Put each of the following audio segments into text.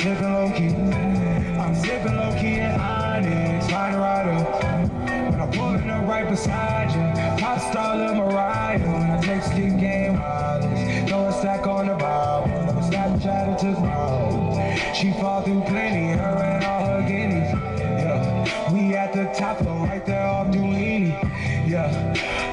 sipping low-key. I'm sipping low-key at Onyx, find a rider. When I'm pulling up right beside you, pop star Lil Mariah. When I text kick game wireless, throw a stack on the bar. When Snapchat it took miles. She fall through plenty, her and all her guineas. Yeah, we at the top floor, right there off Duini. Yeah,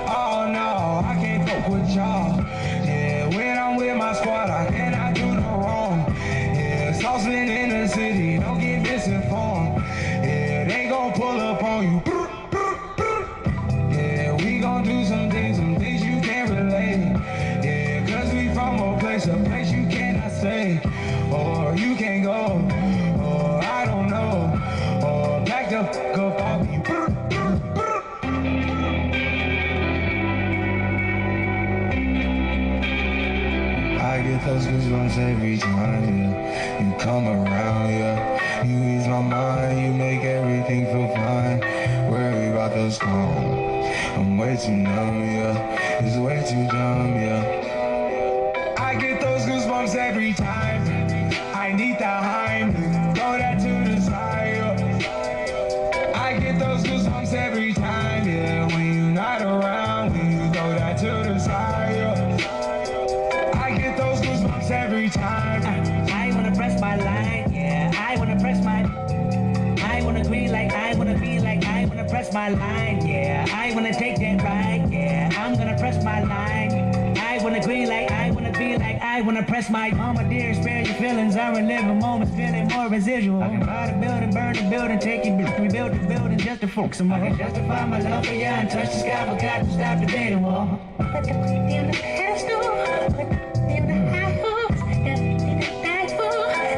oh no, I can't fuck with y'all. Yeah, when I'm with my squad, I cannot do no wrong. Yeah, saucemen in the city, don't get misinformed. Yeah, they gon' pull up on you. Yeah, we gon' do some things you can't relate. Yeah, cause we from a place you cannot stay. Or you can't go, or I don't know. Or back the fuck up off you. I get those goosebumps every time, yeah. You come around, yeah. You ease my mind, you make everything feel fine. Worry about those calls, I'm way too numb, yeah. It's way too dumb, yeah. I get those goosebumps every time. I need that Heimlich, throw that to the side, yeah. I get those goosebumps every time, yeah. When you're not around, when you throw that to the side, yeah. I get those goosebumps every time. I wanna press my line, yeah. I wanna press my. I wanna green like I wanna be like I wanna press my line, yeah. I wanna take that ride, yeah. I'm gonna press my line. I wanna green like I wanna be like I wanna press my. Mama dear, spare your feelings. I relive moments, feeling more residual. I can buy the building, burn the building, take it, rebuild the building just to focus some more. I can justify my love for you and touch the sky, forgot to stop debating war. Put the cookie on the pedestal, put the cookie on the high horse, everything to die for,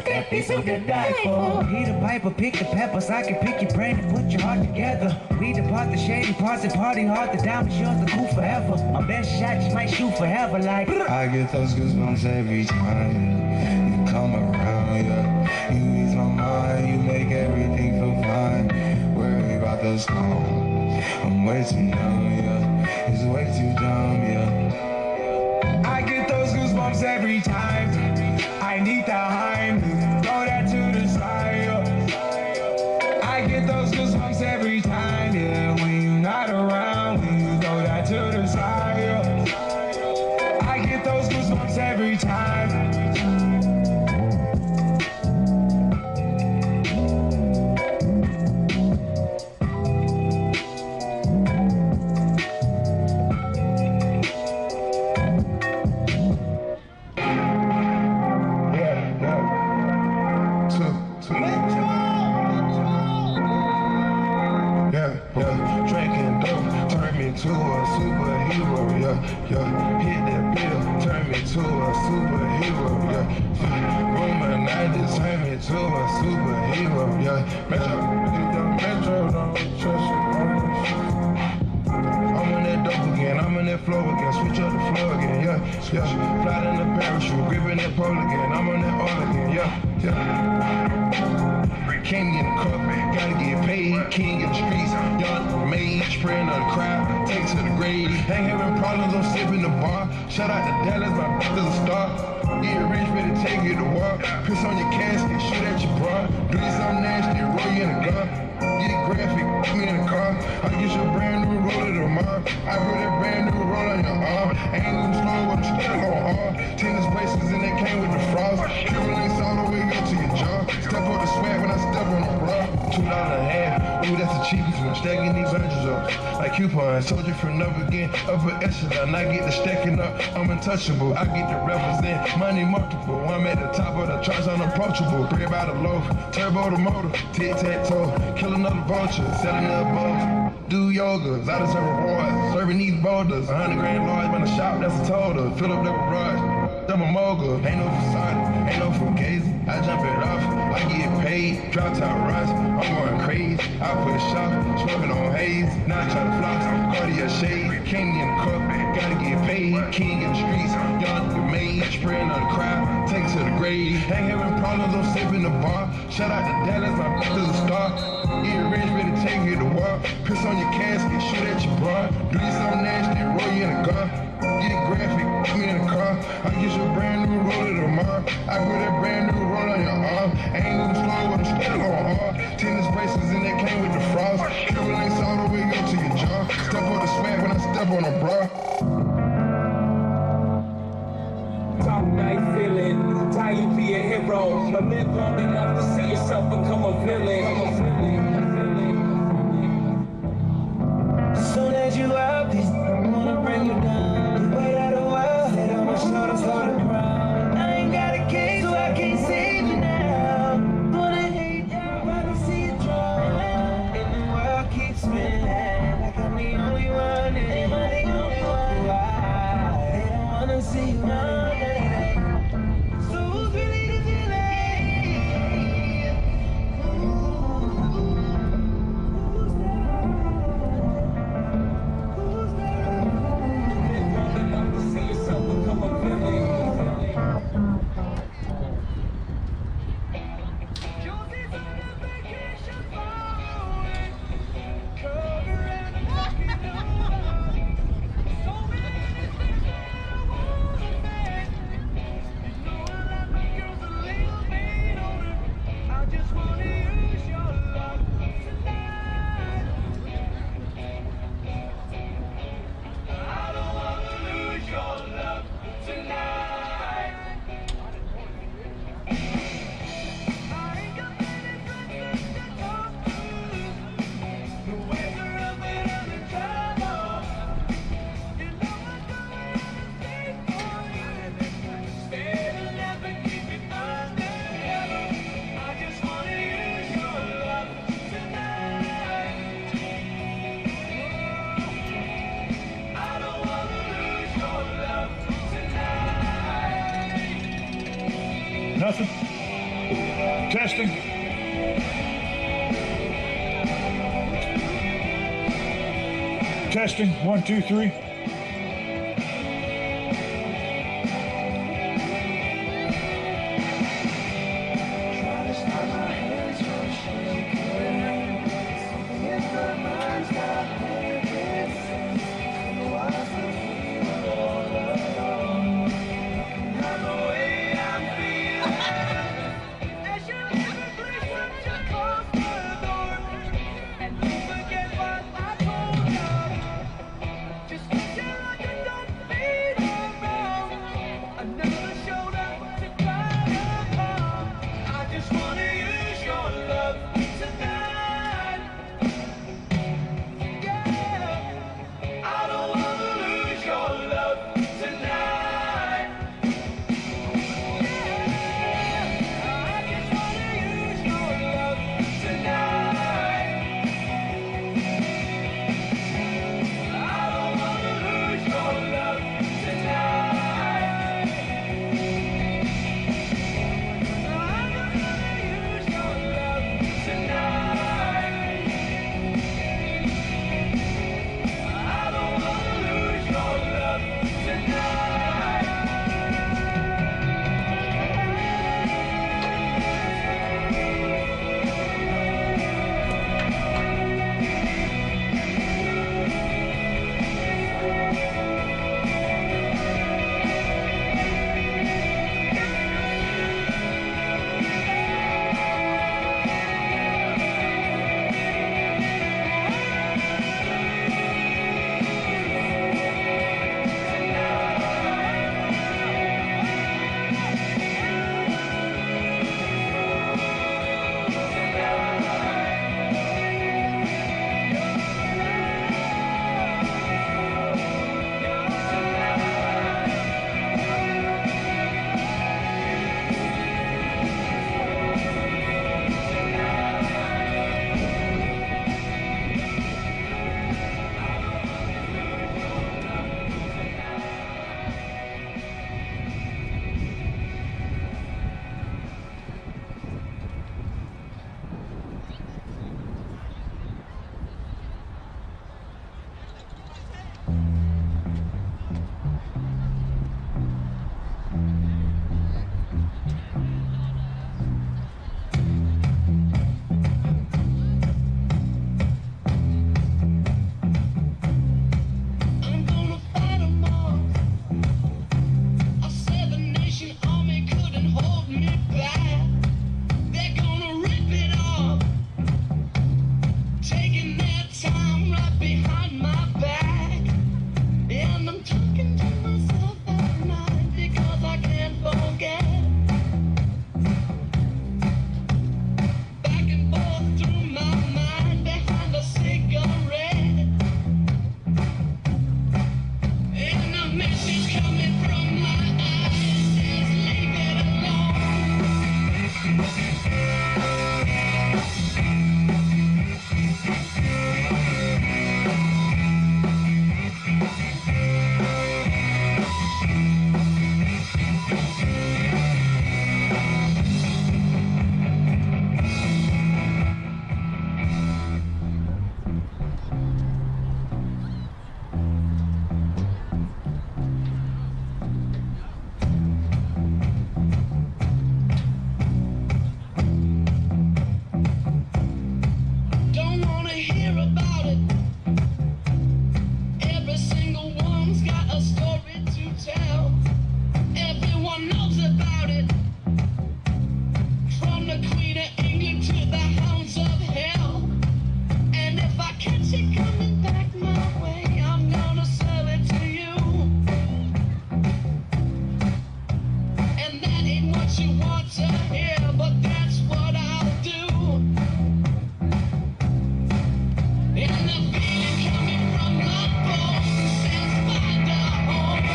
that piece of the die for. He the piper, pick the peppers, I can pick your brain and put your heart together. We depart the shady parts and party hard, the diamond yours, the cool forever. My best shot just might shoot forever like. I get those goosebumps every time, yeah. You come around, yeah. You ease my mind, you make everything feel fine. Worry about those calls, I'm way too numb, yeah. It's way too dumb, yeah. I get those goosebumps every time. I need that Heimlich, throw that to the side, yeah. I get those goosebumps every time, yeah. When you're not around, when you throw that to the side, yeah. I get those goosebumps every time. Drinking dope, turn me to a superhero, yeah. Hit that pill, turn me to a superhero, yeah. Womanitis, turn me to a superhero, yeah. Metro, don't trust you. I'm on that dope again, I'm on that flow again, switch up the flow again, yeah. Fly in the parachute, gripping that pole again, I'm on that all again, yeah. King in the cup, gotta get paid, king in the streets, young mage, praying on the crowd, take to the grave. Ain't having problems, I'm sipping the bar. Shout out to Dallas, my brother's a star. Get rich, better take you to war. Piss on your casket, shoot at your bra. Do you something nasty, roll you in a gun. Get graphic, put me in the car. I'll get your brand new roller tomorrow. I put that brand new roll on your arm. Ain't even slow, but I'm still going hard. Tennis bracelets and they came with the frost. Triple links all the way up to your jaw. Step up the swag when I step on the bra. $2 a half, ooh, that's the cheapest one. Stacking these hundreds up like coupons. Told you from up again, upper echelon. I get the stacking up, I'm untouchable. I get to represent money multiple. I'm at the top of the charts, unapproachable. Bread by the loaf, turbo the motor, tic-tac-toe. Kill another vulture, selling the bugs. Do yoga, I deserve rewards. Serving these boulders, 100 grand large, when the shop, that's a total. Fill up the garage, I'm a mogul. Ain't no facade, ain't no fugazi. I jump it off, I get paid. Drop top rise, I'm going crazy. I push off, smoking on haze. Now I try to floss, Cartier shade. King in the cup, gotta get paid. King in the streets, young mage. Spraying on the crowd, take it to the grave. Ain't having problems, I'm sipping the bar. Shout out to Dallas, my brother's a star. Get rich, better take you to war. Piss on your casket, shoot at your bra. Do you something nasty, roll you in a gun. Get graphic, put me in the car. I'll get your brand new roller tomorrow. I put that brand new roll on your arm. Ain't on a bra. Top night feeling, time to be a hero, but live long enough to see yourself become a villain. As soon as you up, I'm gonna bring you down. The weight of the world, head on my shoulders for the crown. I ain't got a case, so I can't save you now. Gonna hate you, rather see you drown. And the world keeps spinning like I'm the only one. And am I the only one? Why? They don't wanna see you now. So who's really the villain? Who's that? Who's that? Live long enough to see yourself become a villain. Josie's on a vacation forward. Cover and walking over. So many things that I wanna say. You know I love my girls a little bit older. I just wanna use your love tonight. I don't wanna lose your love tonight. I ain't got many friends to talk to. The ways are up and under trouble. You know I'm gonna stay for you. Stay and never keep it under. I just wanna use your love tonight. I don't wanna lose your love tonight. Nothing. Testing. Testing. 1, 2, 3. Try to stop my hands from shaking. Something in my mind stopped making sense. The walls will feel all alone. Not the way I'm feeling. As you leave a place such a close the door. And don't forget what I told you. Just the Queen of England to the hounds of hell. And if I catch it coming back my way, I'm gonna sell it to you. And that ain't what you want to hear, but that's what I'll do. And the feeling coming from my bones says find a home.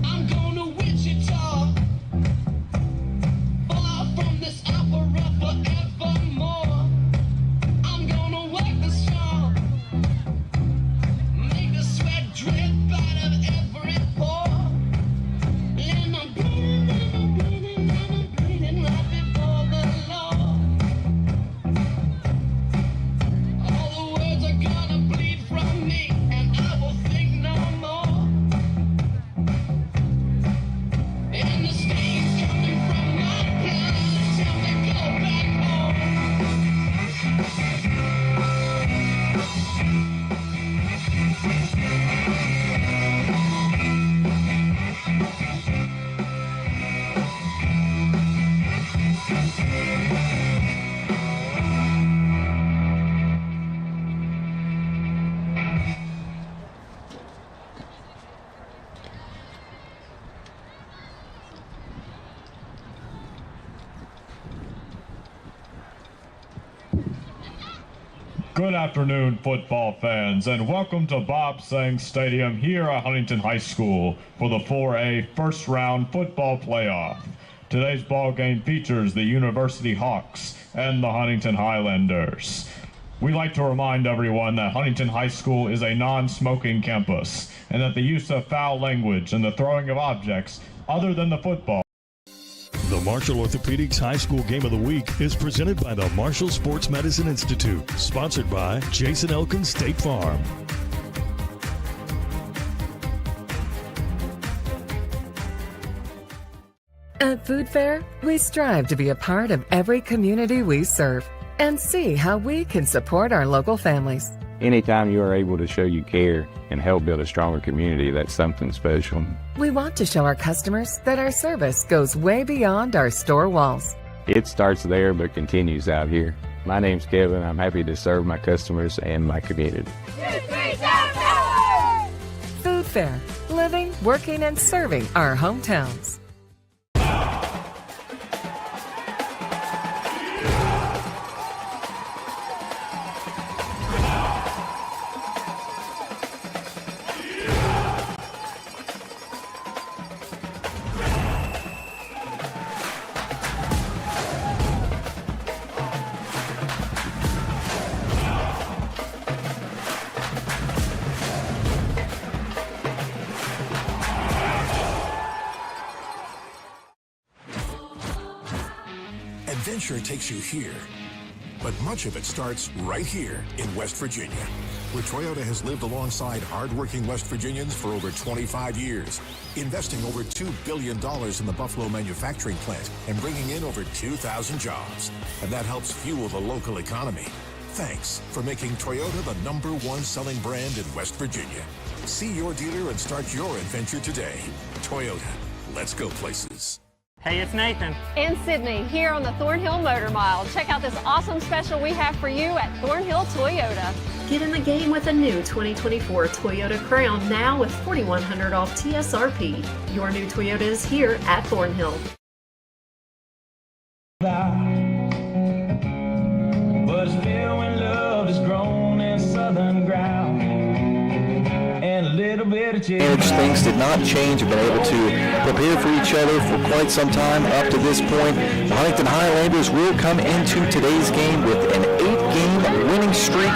I'm going to Wichita, far from this opera forevermore. I'm gonna work the straw, make the sweat drip out of every pore. And I'm bleeding, and I'm bleeding, and I'm bleeding right before the law. All the words are gonna bleed from me, and I will think no more. And the stains coming from my blood tell me go back home. Good afternoon, football fans, and welcome to Bob Sang Stadium here at Huntington High School for the 4A first round football playoff. Today's ball game features the University Hawks and the Huntington Highlanders. We like to remind everyone that Huntington High School is a non-smoking campus and that the use of foul language and the throwing of objects other than the football. The Marshall Orthopedics High School Game of the Week is presented by the Marshall Sports Medicine Institute, sponsored by Jason Elkins State Farm. At Food Fair, we strive to be a part of every community we serve and see how we can support our local families. Anytime you are able to show you care and help build a stronger community, that's something special. We want to show our customers that our service goes way beyond our store walls. It starts there but continues out here. My name's Kevin. I'm happy to serve my customers and my community. Food Fair, living, working, and serving our hometowns. Adventure takes you here, but much of it starts right here in West Virginia, where Toyota has lived alongside hardworking West Virginians for over 25 years, investing over $2 billion in the Buffalo manufacturing plant and bringing in over 2,000 jobs. And that helps fuel the local economy. Thanks for making Toyota the #1 selling brand in West Virginia. See your dealer and start your adventure today. Toyota, let's go places. Hey, it's Nathan. And Sydney here on the Thornhill Motor Mile. Check out this awesome special we have for you at Thornhill Toyota. Get in the game with a new 2024 Toyota Crown now with $4,100 off TSRP. Your new Toyota is here at Thornhill. But still when love is grown in southern ground and a little Things did not change. Have been able to prepare for each other for quite some time up to this point. The Huntington Highlanders will come into today's game with an 8-game winning streak.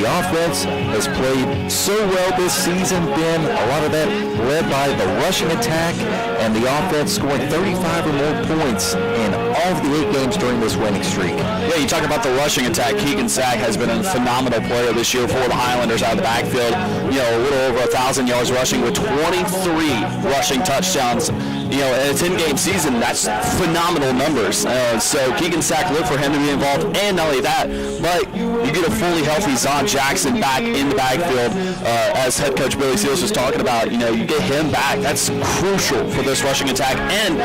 The offense has played so well this season, Ben. A lot of that led by the rushing attack, and the offense scoring 35 or more points in all of the 8 games during this winning streak. Yeah, you talk about the rushing attack. Keegan Sack has been a phenomenal player this year for the Highlanders out of the backfield. A little over 1,000 yards rushing with 23 rushing touchdowns. In a 10-game season, that's phenomenal numbers. So Keegan Sack, look for him to be involved. And not only that, but you get a fully healthy Zon Jackson back in the backfield. As head coach Billy Seals was talking about, you get him back. That's crucial for this rushing attack and,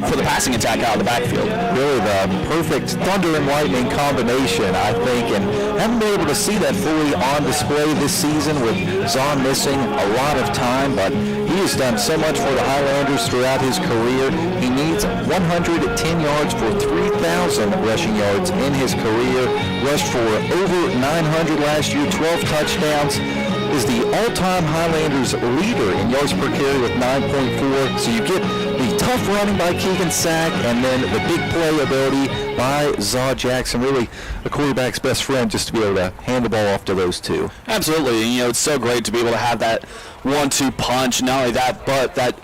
for the passing attack out of the backfield. Really the perfect thunder and lightning combination, I think, and haven't been able to see that fully on display this season with Zon missing a lot of time, but he has done so much for the Highlanders throughout his career. He needs 110 yards for 3,000 rushing yards in his career. Rushed for over 900 last year, 12 touchdowns. Is the all-time Highlanders leader in yards per carry with 9.4. So you get the tough running by Keegan Sack and then the big play ability by Zon Jackson. Really a quarterback's best friend, just to be able to hand the ball off to those two. Absolutely. It's so great to be able to have that 1-2 punch. Not only that, but that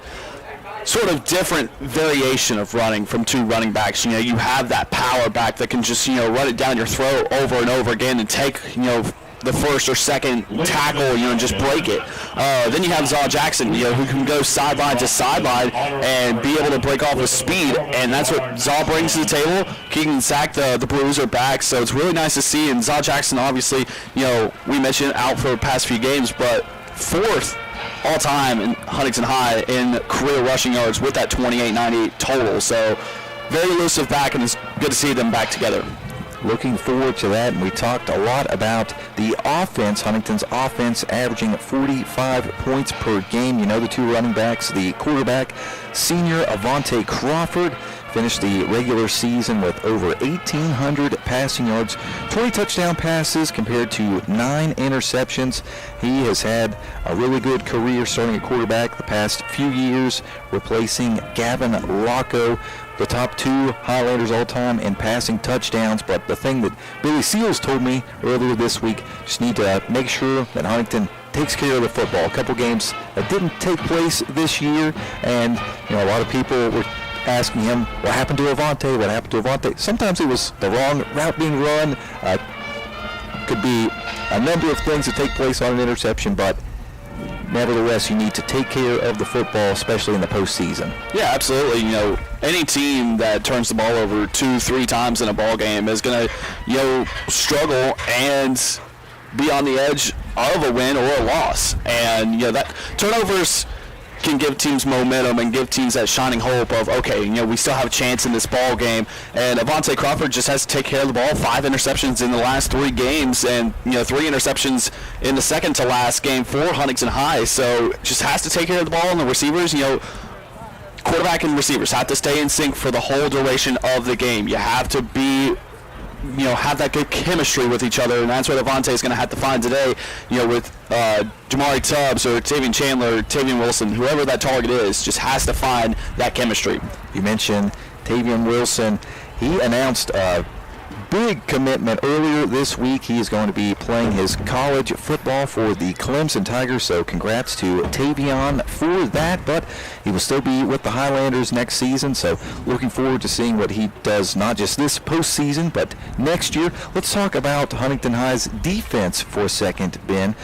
sort of different variation of running from two running backs. You have that power back that can just, run it down your throat over and over again and take, the first or second tackle, and just break it. Then you have Zon Jackson, who can go sideline to sideline and be able to break off with speed, and that's what Zon brings to the table. Keegan Sack, the Blues are back, so it's really nice to see. And Zon Jackson, obviously, we mentioned out for the past few games, but 4th all-time in Huntington High in career rushing yards with that 28.98 total. So very elusive back, and it's good to see them back together. Looking forward to that, and we talked a lot about the offense. Huntington's offense averaging 45 points per game. The two running backs, the quarterback, senior Avante Crawford, finished the regular season with over 1,800 passing yards, 20 touchdown passes compared to 9 interceptions. He has had a really good career starting at quarterback the past few years, replacing Gavin Locko, the top 2 Highlanders all-time in passing touchdowns. But the thing that Billy Seals told me earlier this week, just need to make sure that Huntington takes care of the football. A couple games that didn't take place this year, and a lot of people were asking him, what happened to Avante? What happened to Avante? Sometimes it was the wrong route being run. Could be a number of things that take place on an interception, but nevertheless, you need to take care of the football, especially in the postseason. Yeah, absolutely. Any team that turns the ball over 2-3 times in a ball game is going to, struggle and be on the edge of a win or a loss. And, that turnovers can give teams momentum and give teams that shining hope of, okay, we still have a chance in this ball game. And Avante Crawford just has to take care of the ball. 5 interceptions in the last 3 games, and 3 interceptions in the second to last game for Huntington High. So just has to take care of the ball, and the receivers, quarterback and receivers have to stay in sync for the whole duration of the game. You have to be, have that good chemistry with each other, and that's what Avante is going to have to find today, with Jamari Tubbs or Tavian Chandler, Tavian Wilson, whoever that target is, just has to find that chemistry. You mentioned Tavian Wilson. He announced a big commitment earlier this week. He is going to be playing his college football for the Clemson Tigers, so congrats to Tavian for that, but he will still be with the Highlanders next season, so looking forward to seeing what he does not just this postseason, but next year. Let's talk about Huntington High's defense for a second, Ben.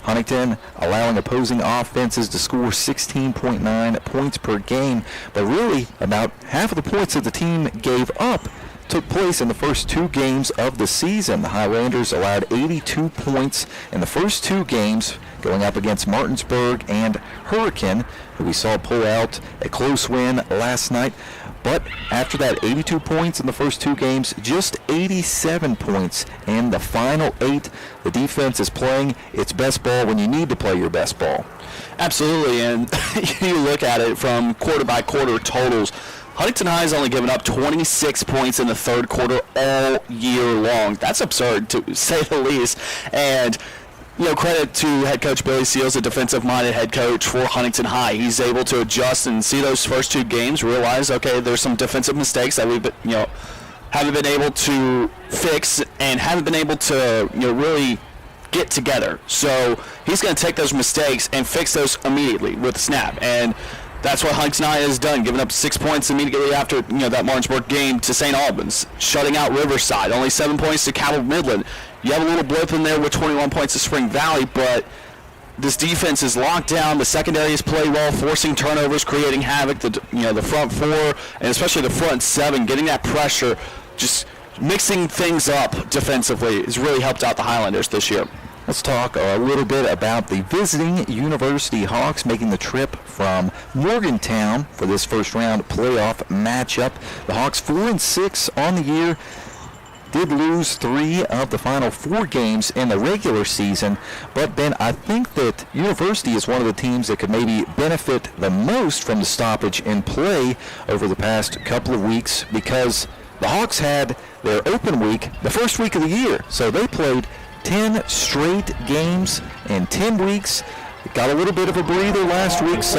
Huntington allowing opposing offenses to score 16.9 points per game, but really about half of the points that the team gave up took place in the first 2 games of the season. The Highlanders allowed 82 points in the first 2 games, going up against Martinsburg and Hurricane, who we saw pull out a close win last night. But after that, 82 points in the first 2 games, just 87 points in the final 8. The defense is playing its best ball when you need to play your best ball. Absolutely, and you look at it from quarter-by-quarter totals. Huntington High has only given up 26 points in the third quarter all year long. That's absurd, to say the least. And credit to head coach Billy Seals, a defensive-minded head coach for Huntington High. He's able to adjust and see those first 2 games, realize, okay, there's some defensive mistakes that we've been, haven't been able to fix and haven't been able to, really get together. So he's going to take those mistakes and fix those immediately with the snap. And that's what Huntington High has done, giving up 6 points immediately after that Martinsburg game to St. Albans, shutting out Riverside, only 7 points to Cabell Midland. You have a little blip in there with 21 points to Spring Valley, but this defense is locked down. The secondary is played well, forcing turnovers, creating havoc. The front 4 and especially the front 7, getting that pressure, just mixing things up defensively has really helped out the Highlanders this year. Let's talk a little bit about the visiting University Hawks making the trip from Morgantown for this first-round playoff matchup. The Hawks 4-6 on the year. Did lose 3 of the final 4 games in the regular season. But, Ben, I think that University is one of the teams that could maybe benefit the most from the stoppage in play over the past couple of weeks, because the Hawks had their open week the first week of the year. So they played 10 straight games in 10 weeks. Got a little bit of a breather last week, so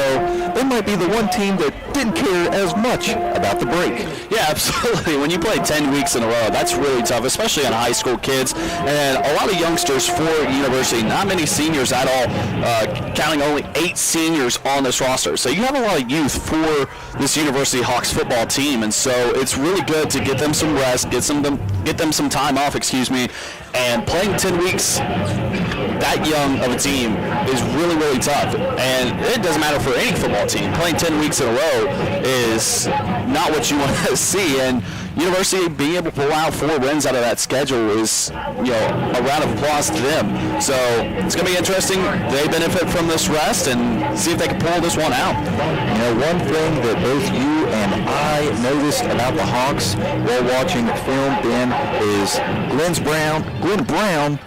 they might be the one team that didn't care as much about the break. Yeah, absolutely. When you play 10 weeks in a row, that's really tough, especially on high school kids. And a lot of youngsters for University, not many seniors at all, counting only 8 seniors on this roster. So you have a lot of youth for this University Hawks football team, and so it's really good to get them some rest, get them some time off, and playing 10 weeks that young of a team is really, really tough. And it doesn't matter for any football team. Playing 10 weeks in a row is not what you want to see. And University being able to pull out 4 wins out of that schedule is, a round of applause to them. So it's going to be interesting. They benefit from this rest and see if they can pull this one out. One thing that both you and I noticed about the Hawks while watching the film, Ben, is Glenn Brown,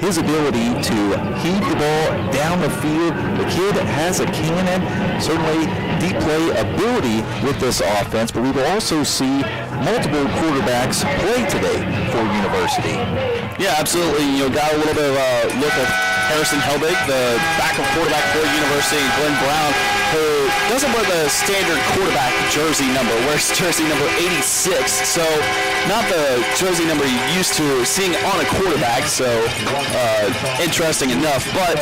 his ability to heave the ball down the field. The kid has a cannon, certainly deep play ability with this offense, but we will also see multiple quarterbacks play today for University. Yeah, absolutely. Got a little bit of a look at Harrison Helbig, the backup quarterback for University, and Glenn Brown, who doesn't wear the standard quarterback jersey number, wears jersey number 86, so not the jersey number you're used to seeing on a quarterback, so interesting enough. But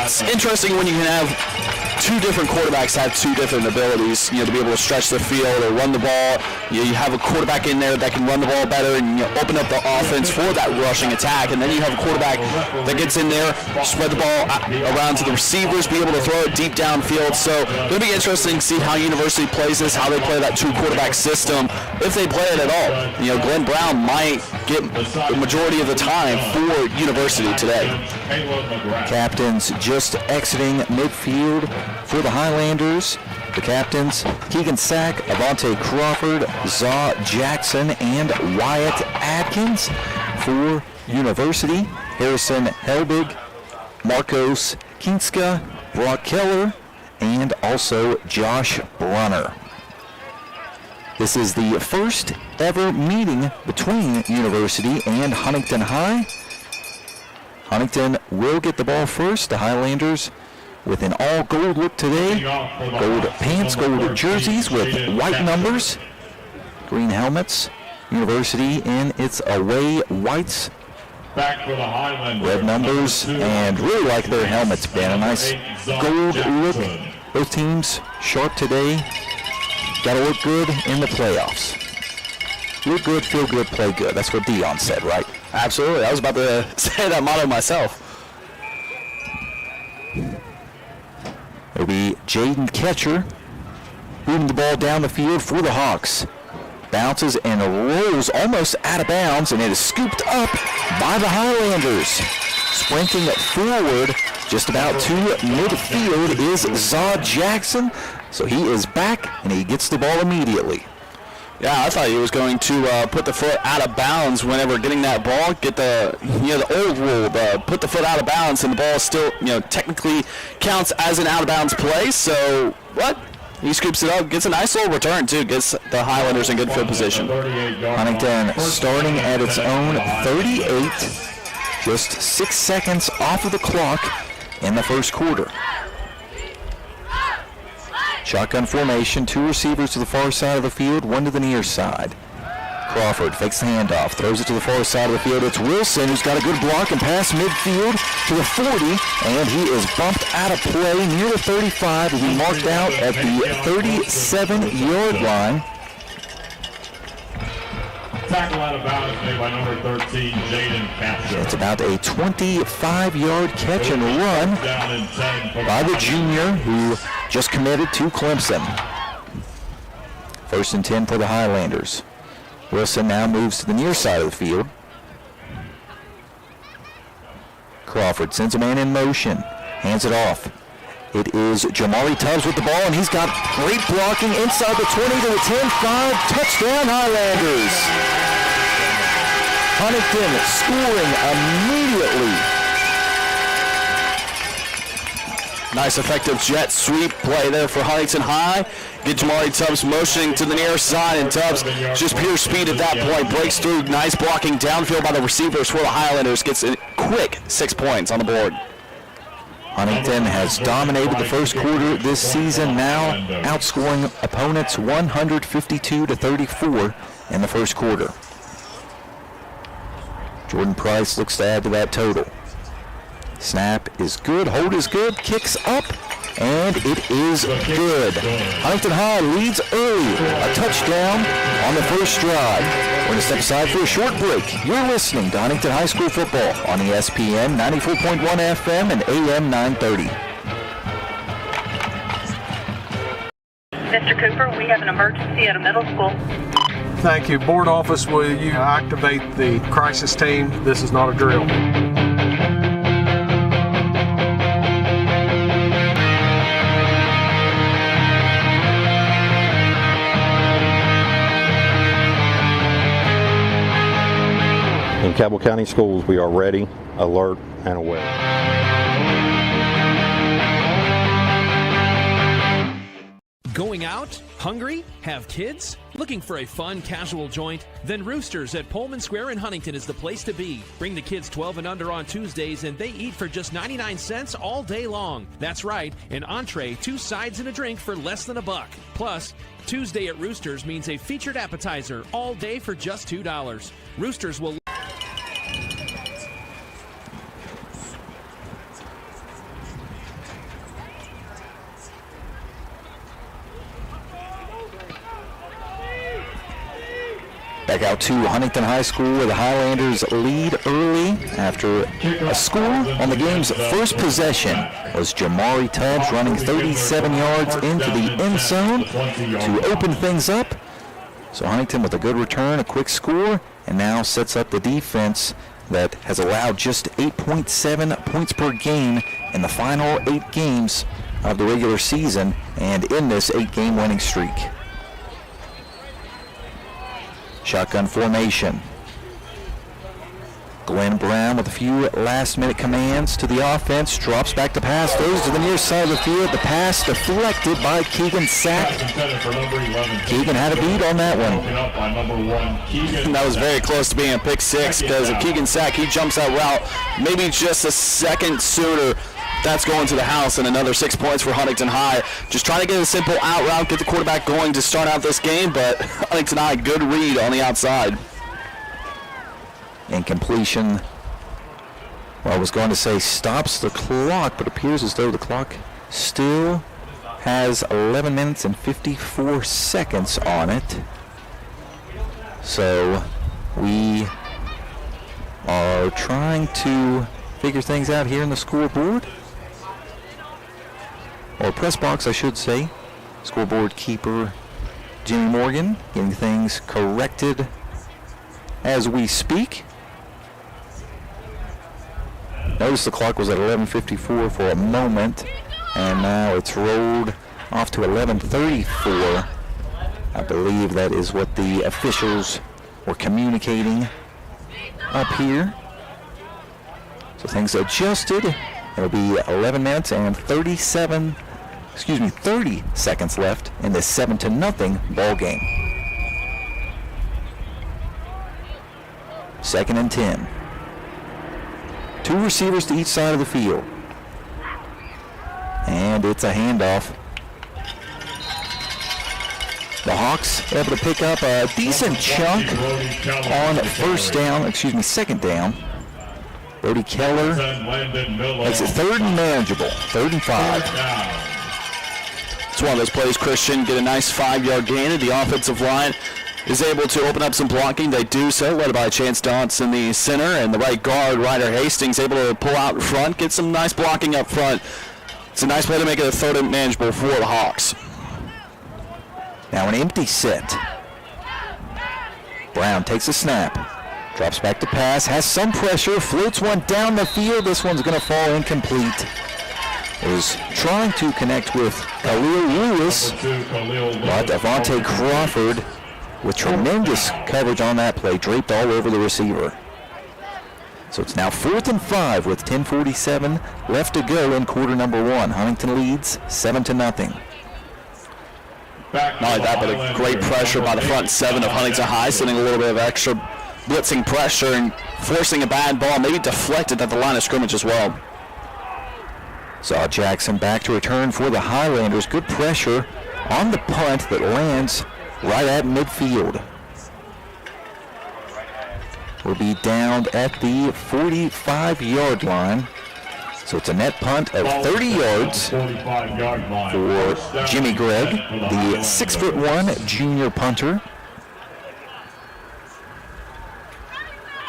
it's interesting when you can have 2 different quarterbacks have 2 different abilities, to be able to stretch the field or run the ball. You have a quarterback in there that can run the ball better and open up the offense for that rushing attack. And then you have a quarterback that gets in there, spread the ball around to the receivers, be able to throw it deep downfield. So it'll be interesting to see how University plays this, how they play that 2-quarterback system, if they play it at all. Glenn Brown might get the majority of the time for University today. Captains just exiting midfield for the Highlanders. The captains, Keegan Sack, Avante Crawford, Zaw Jackson, and Wyatt Atkins. For University, Harrison Helbig, Marcos Kinska, Brock Keller, and also Josh Brunner. This is the first ever meeting between University and Huntington High. Huntington will get the ball first. The Highlanders with an all-gold look today. Gold pants, gold jerseys with white numbers, green helmets. University in its away whites, red numbers, and really like their helmets, Ben. A nice gold look. Both teams sharp today. Got to look good in the playoffs. Look good, feel good, play good. That's what Dion said, right? Absolutely. I was about to say that motto myself. It'll be Jaden Ketcher moving the ball down the field for the Hawks. Bounces and rolls almost out of bounds, and it is scooped up by the Highlanders. Sprinting forward just about to midfield is Zaw Jackson. So he is back, and he gets the ball immediately. Yeah, I thought he was going to put the foot out of bounds whenever getting that ball. Get the old rule, put the foot out of bounds, and the ball still technically counts as an out of bounds play. So what? He scoops it up, gets a nice little return too, gets the Highlanders in good field position. Huntington starting at its own 38. Just 6 seconds off of the clock in the first quarter. Shotgun formation, 2 receivers to the far side of the field, 1 to the near side. Crawford fakes the handoff, throws it to the far side of the field. It's Wilson who's got a good block and pass midfield to the 40, and he is bumped out of play near the 35 to be marked out at the 37-yard line. Tackle out of bounds made by number 13, Jaden Capture. It's about a 25-yard catch and run by the junior who just committed to Clemson. 1st and 10 for the Highlanders. Wilson now moves to the near side of the field. Crawford sends a man in motion, hands it off. It is Jamari Tubbs with the ball, and he's got great blocking inside the 20 to the 10-5. Touchdown, Highlanders. Huntington scoring immediately. Nice effective jet sweep play there for Huntington High. Get Jamari Tubbs motioning to the near side, and Tubbs just pure speed at that point. Breaks through, nice blocking downfield by the receivers for the Highlanders. Gets a quick 6 points on the board. Huntington has dominated the first quarter this season, now outscoring opponents 152-34 in the first quarter. Jordan Price looks to add to that total. Snap is good, hold is good, kicks up, and it is good. Huntington High leads early, a touchdown on the first drive. We're going to step aside for a short break. You're listening to Huntington High School football on ESPN 94.1 FM and AM 930. Mr. Cooper, we have an emergency at a middle school. Thank you. Board office, will you activate the crisis team? This is not a drill. In Cabell County Schools, we are ready, alert, and aware. Going out? Hungry? Have kids? Looking for a fun, casual joint? Then Roosters at Pullman Square in Huntington is the place to be. Bring the kids 12 and under on Tuesdays, and they eat for just 99 cents all day long. That's right, an entree, 2 sides, and a drink for less than $1. Plus, Tuesday at Roosters means a featured appetizer all day for just $2. Roosters will... Back out to Huntington High School where the Highlanders lead early after a score on the game's first possession was Jamari Tubbs running 37 yards into the end zone to open things up. So Huntington with a good return, a quick score, and now sets up the defense that has allowed just 8.7 points per game in the final 8 games of the regular season and in this 8-game winning streak. Shotgun formation. Glenn Brown with a few last-minute commands to the offense. Drops back to pass. Throws to the near side of the field. The pass deflected by Keegan Sack. Keegan had a beat on that one. That was very close to being a pick six because if Keegan Sack, he jumps that route maybe just a second sooner. That's going to the house, and another 6 points for Huntington High. Just trying to get a simple out route, get the quarterback going to start out this game, but Huntington High, good read on the outside. Incompletion. Well, I was going to say stops the clock, but appears as though the clock still has 11 minutes and 54 seconds on it. So we are trying to figure things out here in the scoreboard. Or press box, I should say. Scoreboard keeper Jimmy Morgan getting things corrected as we speak. Notice the clock was at 11:54 for a moment, and now it's rolled off to 11:34. I believe that is what the officials were communicating up here. So things adjusted. It'll be 11 minutes and 30 seconds left in this 7-0 ball game. 2nd and 10. 2 receivers to each side of the field. And it's a handoff. The Hawks able to pick up a decent chunk on second down. Brody Keller makes it 3rd and manageable, 3rd and 5. It's one of those plays, Christian, get a nice 5-yard gain, and the offensive line is able to open up some blocking. They do so, led by Chance Dance in the center, and the right guard, Ryder Hastings, able to pull out in front, get some nice blocking up front. It's a nice play to make it a 3rd and manageable for the Hawks. Now an empty set. Brown takes a snap, drops back to pass, has some pressure, floats one down the field. This one's going to fall incomplete. Was trying to connect with Khalil Lewis, but Avante Crawford with tremendous coverage on that play, draped all over the receiver. So it's now 4th and 5 with 10:47 left to go in quarter number 1. Huntington leads 7-0. Not only that, but a great pressure by the front 7 of Huntington High, sending a little bit of extra blitzing pressure and forcing a bad ball, maybe deflected at the line of scrimmage as well. Saw Jackson back to return for the Highlanders. Good pressure on the punt that lands right at midfield. Will be down at the 45-yard line. So it's a net punt of 30 yards for Jimmy Gregg, the 6'1" junior punter.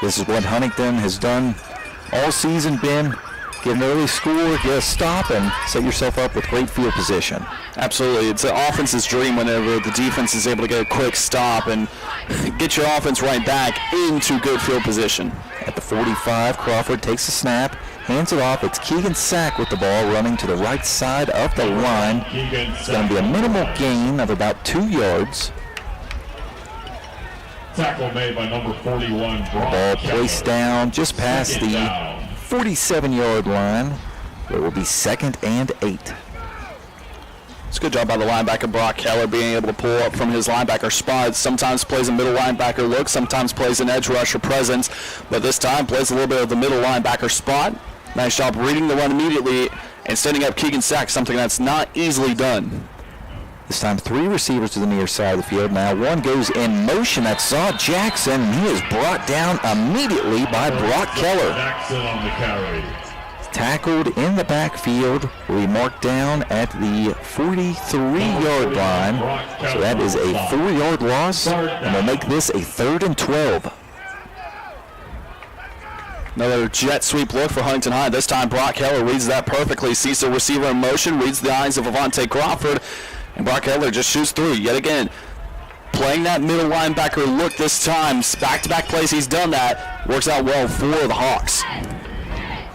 This is what Huntington has done all season, Ben. Get an early score, get a stop, and set yourself up with great field position. Absolutely. It's an offense's dream whenever the defense is able to get a quick stop and get your offense right back into good field position. At the 45, Crawford takes a snap, hands it off. It's Keegan Sack with the ball running to the right side of the line. It's going to be a minimal gain of about 2 yards. Tackle made by number 41. The ball placed down just past the 47-yard line. It will be 2nd and 8. It's a good job by the linebacker, Brock Keller, being able to pull up from his linebacker spot. Sometimes plays a middle linebacker look, sometimes plays an edge rusher presence, but this time plays a little bit of the middle linebacker spot. Nice job reading the run immediately and standing up Keegan Sack, something that's not easily done. This time 3 receivers to the near side of the field. Now one goes in motion. That's Saw Jackson. He is brought down immediately by Brock Keller. Jackson on the carry. Tackled in the backfield. Will be marked down at the 43-yard line. So that is a 4-yard loss, and we'll make this a 3rd and 12. Another jet sweep look for Huntington High. This time Brock Keller reads that perfectly. Sees the receiver in motion, reads the eyes of Avante Crawford, and Brock Keller just shoots through yet again. Playing that middle linebacker look this time. Back-to-back plays, he's done that. Works out well for the Hawks.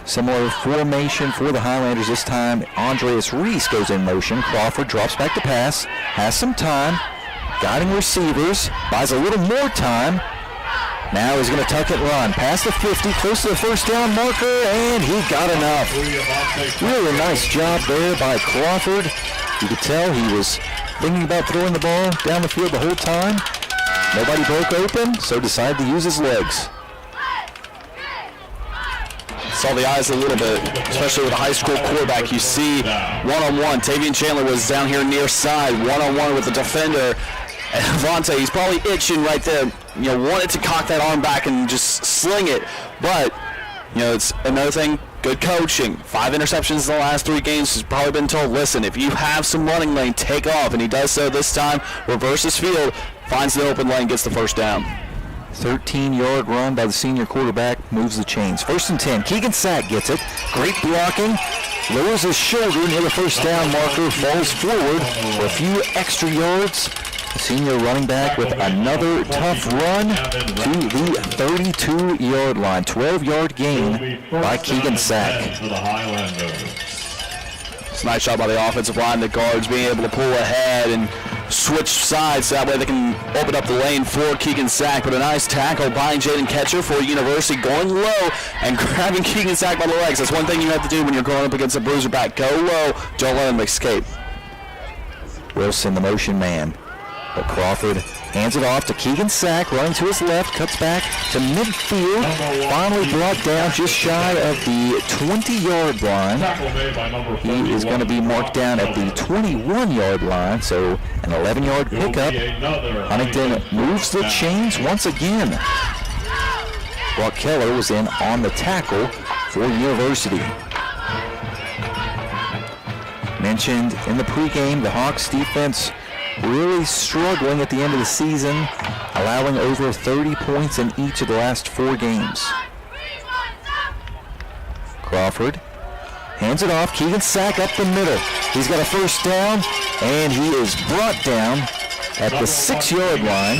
Similar formation for the Highlanders this time. Andreas Reese goes in motion. Crawford drops back to pass. Has some time. Guiding receivers. Buys a little more time. Now he's going to tuck it run. Past the 50, close to the first down marker, and he got enough. Really nice job there by Crawford. You could tell he was thinking about throwing the ball down the field the whole time. Nobody broke open, so decided to use his legs. Saw the eyes a little bit, especially with a high school quarterback. You see one-on-one. Tavian Chandler was down here near side, one-on-one with the defender. And Avante, he's probably itching right there. You know, wanted to cock that arm back and just sling it. But, you know, it's another thing, good coaching. 5 interceptions in the last 3 games. He's probably been told, listen, if you have some running lane, take off. And he does so this time. Reverses field, finds the open lane, gets the first down. 13-yard run by the senior quarterback, moves the chains. 1st and 10. Keegan Sack gets it. Great blocking. Lowers his shoulder near the first down marker. Falls forward for a few extra yards. The senior running back with another tough run to the 32-yard line. 12-yard gain by Keegan Sack. It's a nice shot by the offensive line. The guards being able to pull ahead and switch sides so that way they can open up the lane for Keegan Sack. But a nice tackle by Jaden Ketcher for University, going low and grabbing Keegan Sack by the legs. That's one thing you have to do when you're going up against a bruiser back. Go low. Don't let him escape. Wilson, the motion man. But Crawford hands it off to Keegan Sack, running to his left, cuts back to midfield, finally brought down just shy of the 20-yard line. He is going to be marked down at the 21-yard line, so an 11-yard pickup. Huntington moves the chains once again. Brock Keller was in on the tackle for University. Mentioned in the pregame, the Hawks defense really struggling at the end of the season, allowing over 30 points in each of the last 4 games. Crawford hands it off. Keegan Sack up the middle. He's got a first down, and he is brought down at the 6-yard line.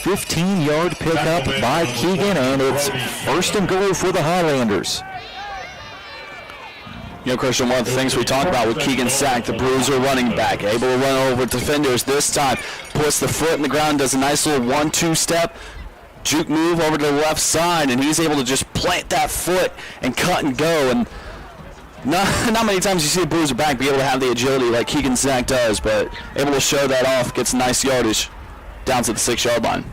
15-yard pickup by Keegan, and it's first and goal for the Highlanders. You know, Christian, one of the things we talked about with Keegan Sack, the bruiser running back, able to run over defenders this time, puts the foot in the ground, does a nice little 1-2 step, juke move over to the left side, and he's able to just plant that foot and cut and go. And not many times you see a bruiser back be able to have the agility like Keegan Sack does, but able to show that off, gets nice yardage down to the 6-yard line.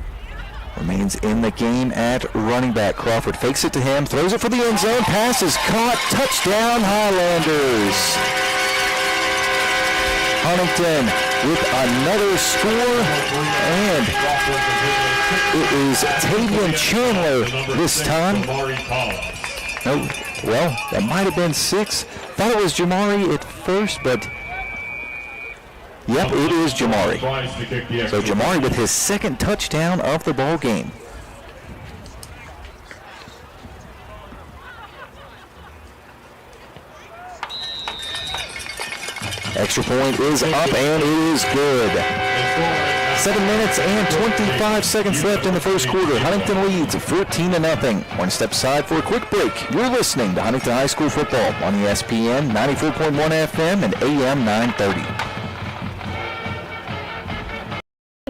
Remains in the game at running back. Crawford fakes it to him, throws it for the end zone, pass is caught, touchdown Highlanders. Huntington with another score, and it is Tavian Chandler this time. No, well, that might have been 6. Thought it was Jamari at first, but yep, it is Jamari. So Jamari with his 2nd touchdown of the ball game. Extra point is up, and it is good. 7 minutes and 25 seconds left in the first quarter. Huntington leads 14-0. One step aside for a quick break. You're listening to Huntington High School football on ESPN 94.1 FM and AM 930.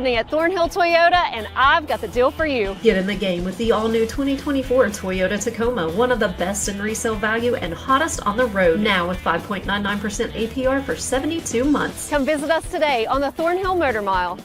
At Thornhill Toyota, and I've got the deal for you. Get in the game with the all-new 2024 Toyota Tacoma, one of the best in resale value and hottest on the road, now with 5.99% APR for 72 months. Come visit us today on the Thornhill Motor Mile.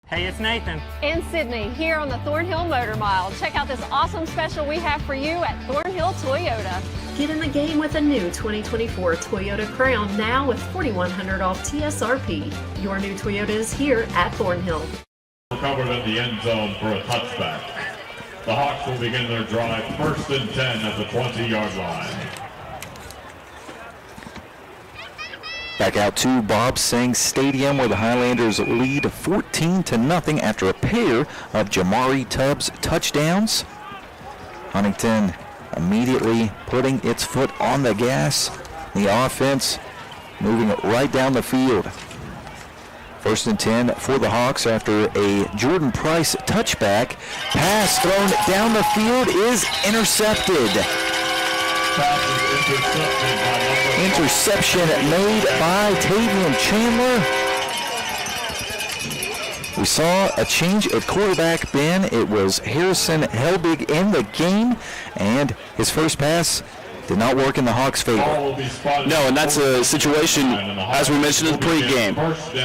Hey, it's Nathan. And Sydney here on the Thornhill Motor Mile. Check out this awesome special we have for you at Thornhill Toyota. Get in the game with a new 2024 Toyota Crown, now with $4,100 off TSRP. Your new Toyota is here at Thornhill. Covered in the end zone for a touchback. The Hawks will begin their drive 1st and 10 at the 20-yard line. Back out to Bob Singh Stadium, where the Highlanders lead 14-0 after a pair of Jamari Tubbs touchdowns. Huntington immediately putting its foot on the gas. The offense moving right down the field. 1st and 10 for the Hawks after a Jordan Price touchback. Pass thrown down the field is intercepted. Interception made by Tavian Chandler. We saw a change at quarterback, Ben. It was Harrison Helbig in the game, and his first pass did not work in the Hawks' favor. No, and that's a situation, as we mentioned in the pregame.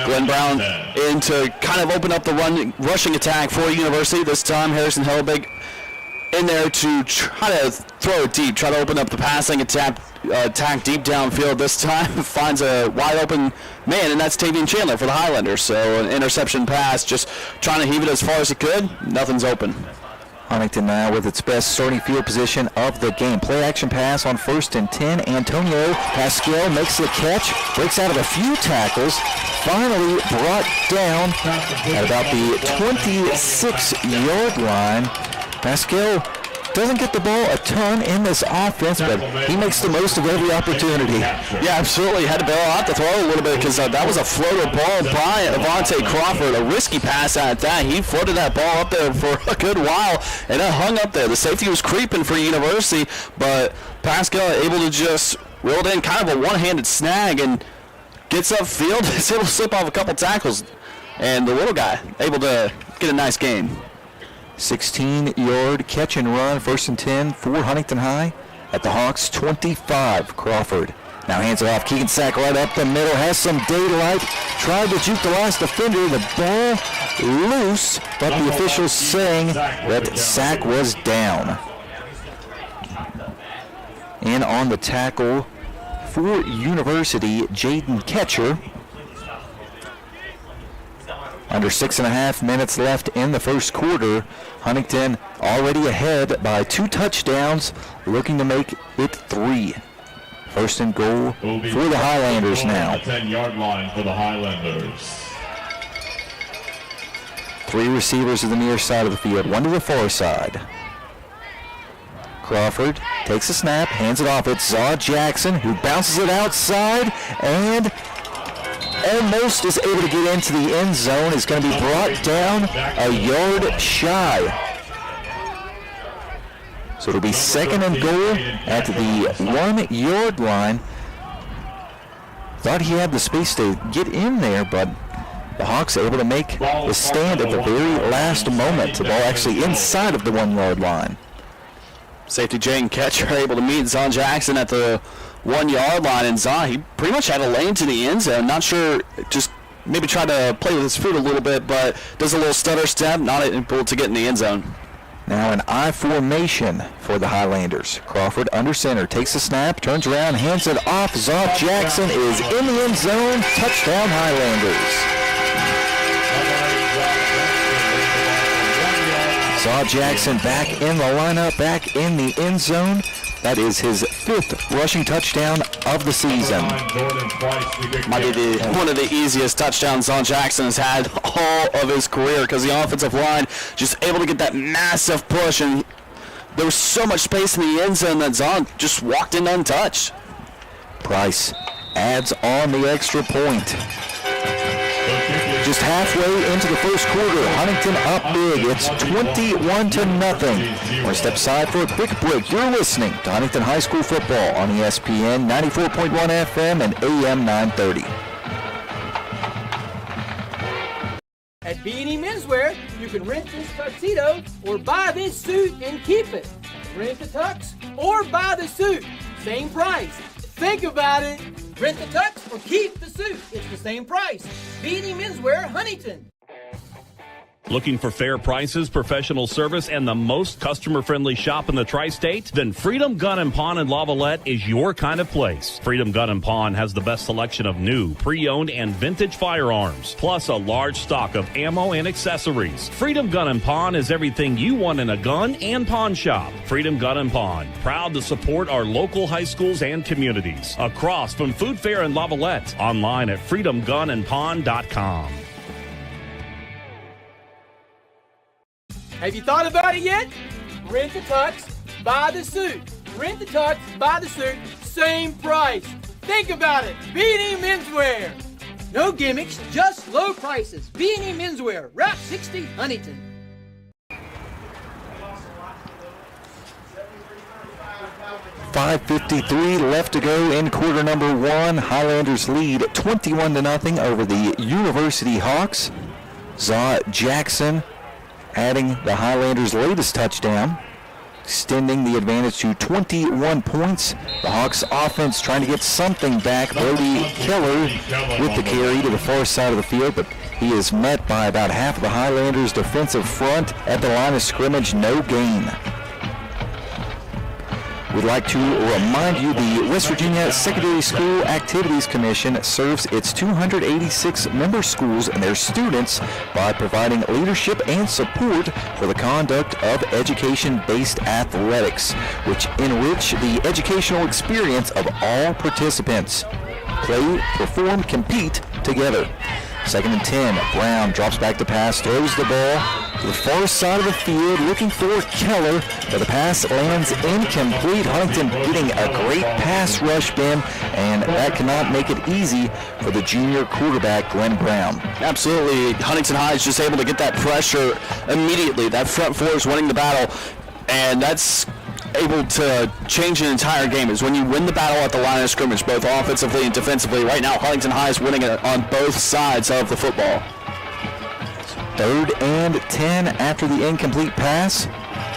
Glenn Brown in to kind of open up the rushing attack for University. This time, Harrison Helbig in there to try to throw it deep, try to open up the passing attack deep downfield. This time finds a wide open man, and that's Tavian Chandler for the Highlanders. So an interception pass, just trying to heave it as far as he could. Nothing's open. Huntington now with its best starting field position of the game. Play action pass on 1st and 10. Antonio Pascal makes the catch, breaks out of a few tackles, finally brought down at about the 26-yard line. Pascal doesn't get the ball a ton in this offense, but he makes the most of every opportunity. Yeah, absolutely. Had to bail out the throw a little bit because that was a floater ball by Avante Crawford, a risky pass at that. He floated that ball up there for a good while, and it hung up there. The safety was creeping for University, but Pascal able to just reel it in, kind of a one-handed snag, and gets upfield. Is able to slip off a couple tackles, and the little guy able to get a nice gain. 16-yard catch and run, 1st and 10 for Huntington High at the Hawks 25. Crawford now hands it off. Keegan Sack right up the middle, has some daylight, tried to juke the last defender. The ball loose, but the officials saying that Sack was down. In on the tackle for University, Jaden Ketcher. Under 6.5 minutes left in the first quarter. Huntington already ahead by 2 touchdowns, looking to make it 3. 1st and goal for the Highlanders now. 10-yard line for the Highlanders. 3 receivers to the near side of the field, 1 to the far side. Crawford takes a snap, hands it off. It's Zaw Jackson who bounces it outside and almost is able to get into the end zone. Is going to be brought down a yard shy. So it'll be 2nd and goal at the 1-yard line. Thought he had the space to get in there, but the Hawks able to make the stand at the very last moment. The ball actually inside of the 1-yard line. Safety Jaden Ketcher able to meet Zahn Jackson at the 1-yard line, and Zahn, he pretty much had a lane to the end zone. Not sure, just maybe tried to play with his foot a little bit, but does a little stutter step, not able to get in the end zone. Now an I formation for the Highlanders. Crawford under center, takes a snap, turns around, hands it off. Zaw Jackson is in the end zone. Touchdown Highlanders. Zaw Jackson back in the lineup, back in the end zone. That is his 5th rushing touchdown of the season. Might be one of the easiest touchdowns Zaw Jackson has had all of his career, because the offensive line just able to get that massive push, and there was so much space in the end zone that Zaw just walked in untouched. Price adds on the extra point. Just halfway into the first quarter, Huntington up big. It's 21-0. We're going to step aside for a quick break. You're listening to Huntington High School football on ESPN 94.1 FM and AM 930. At B&E Menswear, you can rent this tuxedo or buy this suit and keep it. Rent the tux or buy the suit. Same price. Think about it. Rent the tux or keep the suit. It's the same price. B&E Menswear, Huntington. Looking for fair prices, professional service, and the most customer-friendly shop in the tri-state? Then Freedom Gun & Pawn in Lavalette is your kind of place. Freedom Gun & Pawn has the best selection of new, pre-owned, and vintage firearms, plus a large stock of ammo and accessories. Freedom Gun & Pawn is everything you want in a gun and pawn shop. Freedom Gun & Pawn, proud to support our local high schools and communities. Across from Food Fair in Lavalette, online at freedomgunandpawn.com. Have you thought about it yet? Rent the tux, buy the suit. Rent the tux, buy the suit, same price. Think about it. B&E Menswear. No gimmicks, just low prices. B&E Menswear, Route 60, Huntington. .553 left to go in quarter number 1. Highlanders lead 21-0 over the University Hawks. Zaw Jackson adding the Highlanders' latest touchdown, extending the advantage to 21 points. The Hawks offense trying to get something back. Brody Keller with the carry to the far side of the field, but he is met by about half of the Highlanders' defensive front at the line of scrimmage. No gain. We'd like to remind you the West Virginia Secondary School Activities Commission serves its 286 member schools and their students by providing leadership and support for the conduct of education-based athletics, which enrich the educational experience of all participants. Play, perform, compete together. 2nd and 10. Brown drops back to pass, throws the ball to the far side of the field, looking for Keller, but the pass lands incomplete. Huntington getting a great pass rush, Ben, and that cannot make it easy for the junior quarterback, Glenn Brown. Absolutely. Huntington High is just able to get that pressure immediately. That front four is winning the battle, and that's able to change an entire game. Is when you win the battle at the line of scrimmage, both offensively and defensively. Right now, Huntington High is winning it on both sides of the football. 3rd and 10 after the incomplete pass.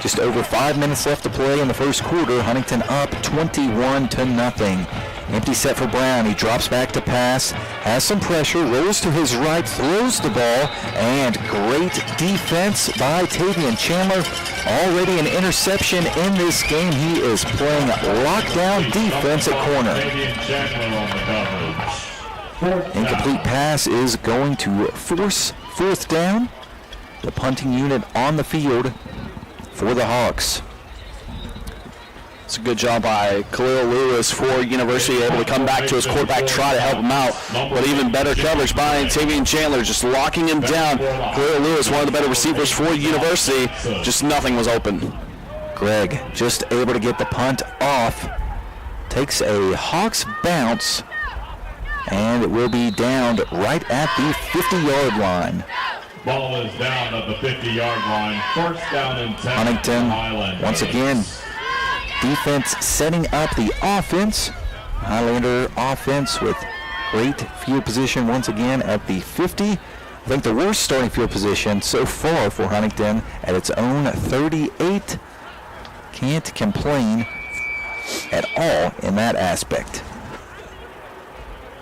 Just over 5 minutes left to play in the first quarter. Huntington up 21-0. Empty set for Brown. He drops back to pass, has some pressure, rolls to his right, throws the ball, and great defense by Tavian Chandler. Already an interception in this game. He is playing lockdown defense at corner. Incomplete pass is going to force 4th down. The punting unit on the field for the Hawks. It's a good job by Khalil Lewis for University, able to come back to his quarterback, try to help him out. But even better coverage by Tavian Chandler, just locking him down. Khalil Lewis, one of the better receivers for University, just nothing was open. Greg just able to get the punt off. Takes a Hawks bounce, and it will be downed right at the 50-yard line. Ball is down at the 50-yard line. 1st down and 10. Huntington, once again, defense setting up the offense. Highlander offense with great field position once again at the 50. I think the worst starting field position so far for Huntington at its own 38. Can't complain at all in that aspect.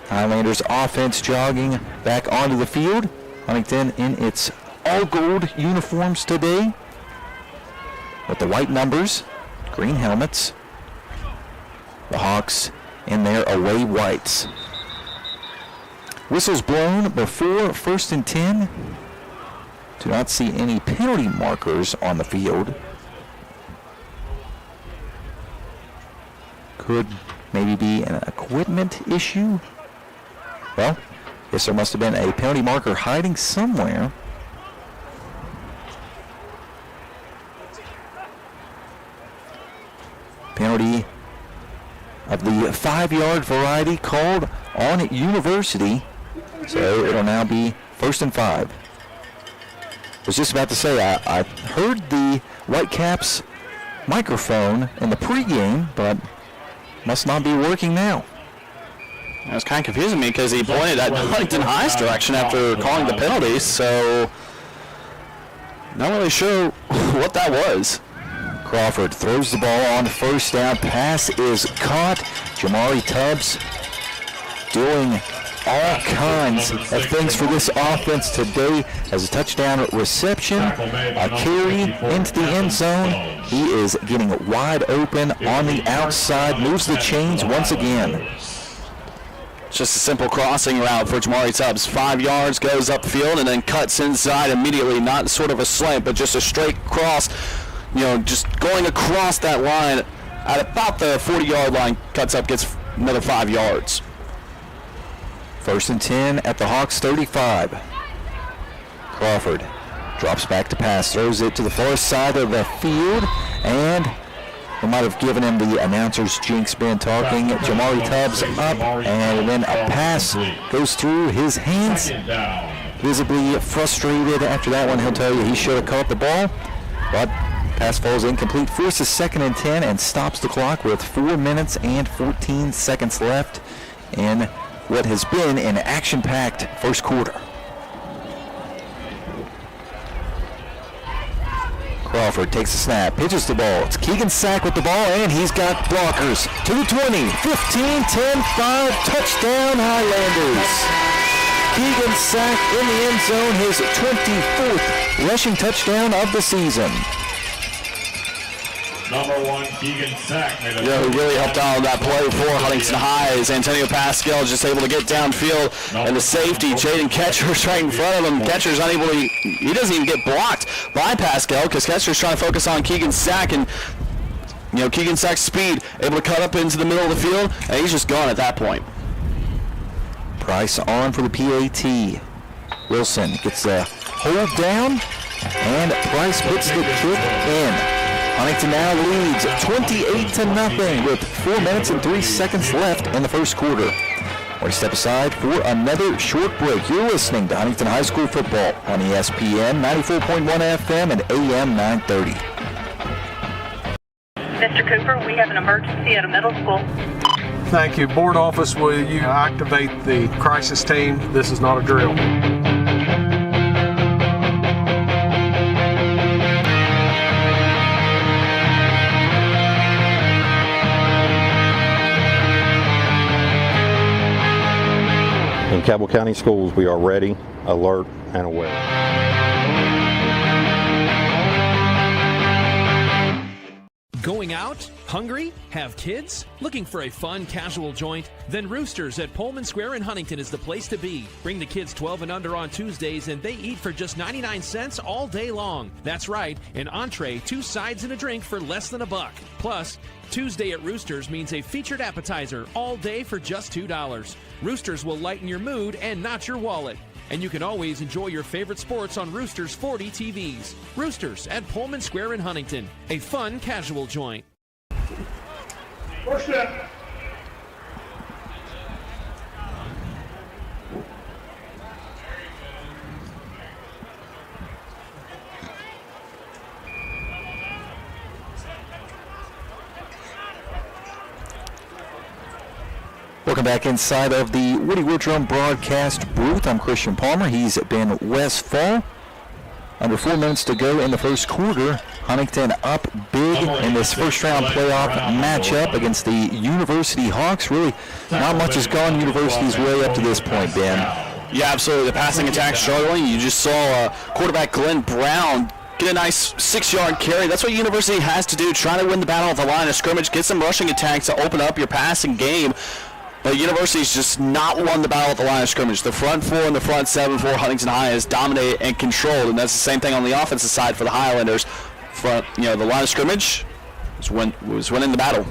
Highlanders offense jogging back onto the field. Huntington in its all-gold uniforms today with the white numbers, green helmets. The Hawks in their away whites. Whistles blown before 1st and 10. Do not see any penalty markers on the field. Could maybe be an equipment issue. Well, guess there must have been a penalty marker hiding somewhere. Penalty of the 5-yard variety called on University. So it'll now be 1st and 5. I was just about to say, I heard the Whitecaps microphone in the pregame, but must not be working now. It was kind of confusing me because he pointed at Huntington High's direction after calling the penalties, so not really sure what that was. Crawford throws the ball on 1st down. Pass is caught. Jamari Tubbs doing all kinds of things for this offense today as a touchdown reception, a carry into the end zone. He is getting wide open on the outside, moves the chains once again. Just a simple crossing route for Jamari Tubbs. 5 yards, goes upfield, and then cuts inside immediately. Not sort of a slant, but just a straight cross. You know, just going across that line at about the 40-yard line, cuts up, gets another 5 yards. 1st and 10 at the Hawks 35. Crawford drops back to pass, throws it to the far side of the field, and they might have given him the announcer's jinx, been talking. Jamari Tubbs up, and then a pass goes through his hands. Visibly frustrated after that one. He'll tell you he should have caught the ball, but pass falls incomplete. Forces 2nd and 10 and stops the clock with 4 minutes and 14 seconds left in what has been an action-packed first quarter. Crawford takes a snap, pitches the ball. It's Keegan Sack with the ball, and he's got blockers. To the 20, 15, 10, 5, touchdown Highlanders. Keegan Sack in the end zone, his 24th rushing touchdown of the season. Number 1, Keegan Sack. Who really helped out on that play for Huntington High is Antonio Pascal, just able to get downfield, and the safety, Jaden Ketcher's right in front of him. Ketcher's unable to, he doesn't even get blocked by Pascal because Ketcher's trying to focus on Keegan Sack, and you know, Keegan Sack's speed, able to cut up into the middle of the field, and he's just gone at that point. Price on for the PAT. Wilson gets the hold down, and Price puts the kick in. Huntington now leads 28-0 with 4 minutes and 3 seconds left in the first quarter. We're going to step aside for another short break. You're listening to Huntington High School football on ESPN 94.1 FM and AM 930. Mr. Cooper, we have an emergency at a middle school. Thank you. Board office, will you activate the crisis team? This is not a drill. In Cabell County Schools, we are ready, alert, and aware. Going out? Hungry? Have kids? Looking for a fun, casual joint? Then Roosters at Pullman Square in Huntington is the place to be. Bring the kids 12 and under on Tuesdays, and they eat for just 99 cents all day long. That's right, an entree, 2 sides, and a drink for less than $1. Plus, Tuesday at Roosters means a featured appetizer all day for just $2. Roosters will lighten your mood and not your wallet. And you can always enjoy your favorite sports on Roosters 40 TVs. Roosters at Pullman Square in Huntington, a fun, casual joint. First step. Welcome back inside of the Woody Woodrum broadcast booth. I'm Christian Palmer. He's been Wes Fall. Under 4 minutes to go in the first quarter. Huntington up big in this first round playoff matchup against the University Hawks. Really, not much has gone University's way up to this point, Ben. Yeah, absolutely. The passing attack struggling. You just saw quarterback Glenn Brown get a nice 6-yard carry. That's what University has to do, trying to win the battle at the line of scrimmage, get some rushing attacks to open up your passing game. But University's just not won the battle at the line of scrimmage. The front 4 and the front 7 for Huntington High is dominated and controlled, and that's the same thing on the offensive side for the Highlanders. The line of scrimmage was winning the battle.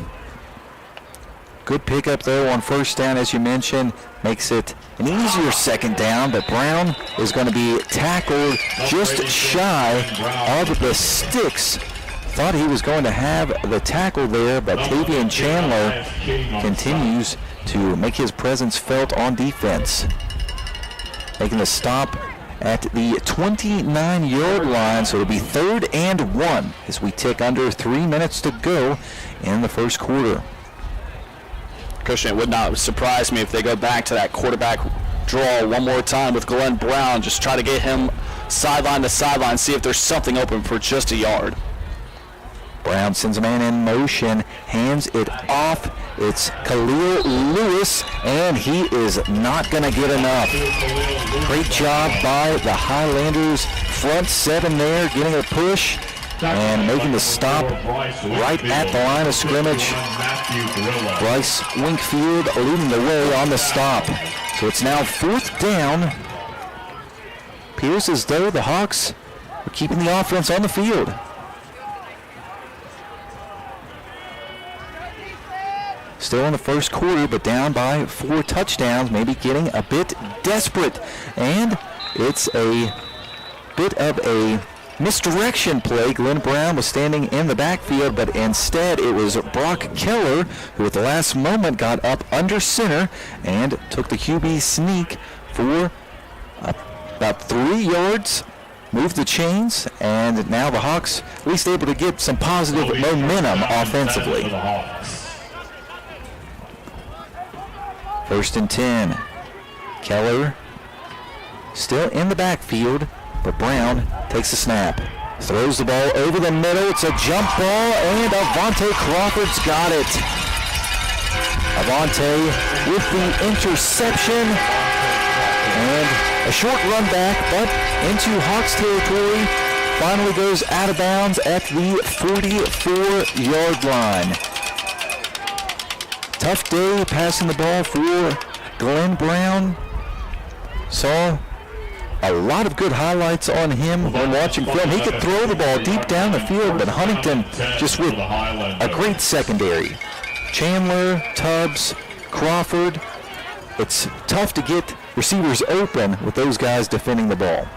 Good pickup though on first down, as you mentioned, makes it an easier second down, but Brown is going to be tackled just shy of the sticks. Thought he was going to have the tackle there, but Tavian Chandler continues to make his presence felt on defense. Making the stop at the 29-yard line, so it'll be 3rd and 1 as we tick under 3 minutes to go in the first quarter. Christian, it would not surprise me if they go back to that quarterback draw one more time with Glenn Brown. Just try to get him sideline to sideline, see if there's something open for just a yard. Brown sends a man in motion, hands it off. It's Khalil Lewis, and he is not going to get enough. Great job by the Highlanders. Front 7 there, getting a push and making the stop right at the line of scrimmage. Bryce Winkfield leading the way on the stop. So it's now 4th down. Appears as though the Hawks are keeping the offense on the field. Still in the first quarter, but down by 4 touchdowns, maybe getting a bit desperate. And it's a bit of a misdirection play. Glenn Brown was standing in the backfield, but instead it was Brock Keller who at the last moment got up under center and took the QB sneak for about 3 yards. Moved the chains, and now the Hawks at least able to get some positive momentum offensively. 1st and 10. Keller still in the backfield, but Brown takes the snap. Throws the ball over the middle. It's a jump ball, and Avante Crawford's got it. Avante with the interception, and a short run back, but into Hawks territory. Finally goes out of bounds at the 44-yard line. Tough day passing the ball for Glenn Brown. Saw a lot of good highlights on him when watching film. He could throw the ball deep down the field, but Huntington just with a great secondary. Chandler, Tubbs, Crawford. It's tough to get receivers open with those guys defending the ball.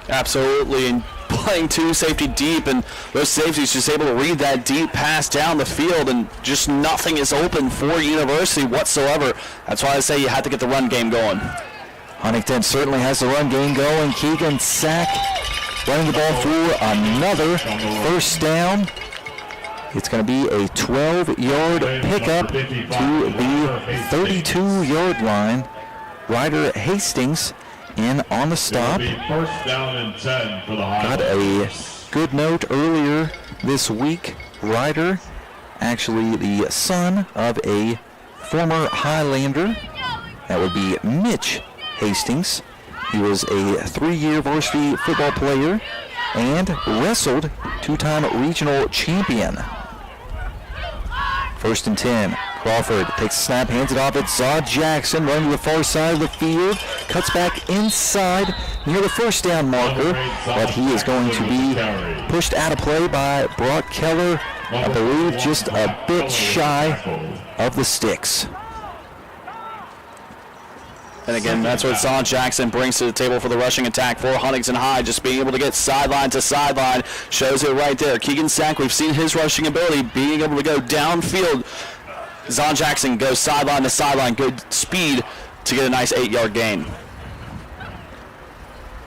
Absolutely, and playing two safety deep, and those safeties just able to read that deep pass down the field, and just nothing is open for University whatsoever. That's why I say you have to get the run game going. Huntington certainly has the run game going. Keegan Sack running the ball through another first down. It's going to be a 12-yard pickup to the 32-yard line. Ryder Hastings in on the stop. First down and 10 for the Got a good note earlier this week. Ryder, actually the son of a former Highlander. That would be Mitch Hastings. He was a 3-year varsity football player and wrestled 2-time regional champion. First and 10. Crawford takes a snap, hands it off. It's Zod Jackson running to the far side of the field. Cuts back inside near the first down marker. But he is going to be pushed out of play by Brock Keller. I believe just a bit shy of the sticks. And again, that's what Zod Jackson brings to the table for the rushing attack for Huntington High. Just being able to get sideline to sideline shows it right there. Keegan Sack, we've seen his rushing ability, being able to go downfield. Zod Jackson goes sideline to sideline, good speed to get a nice 8-yard gain.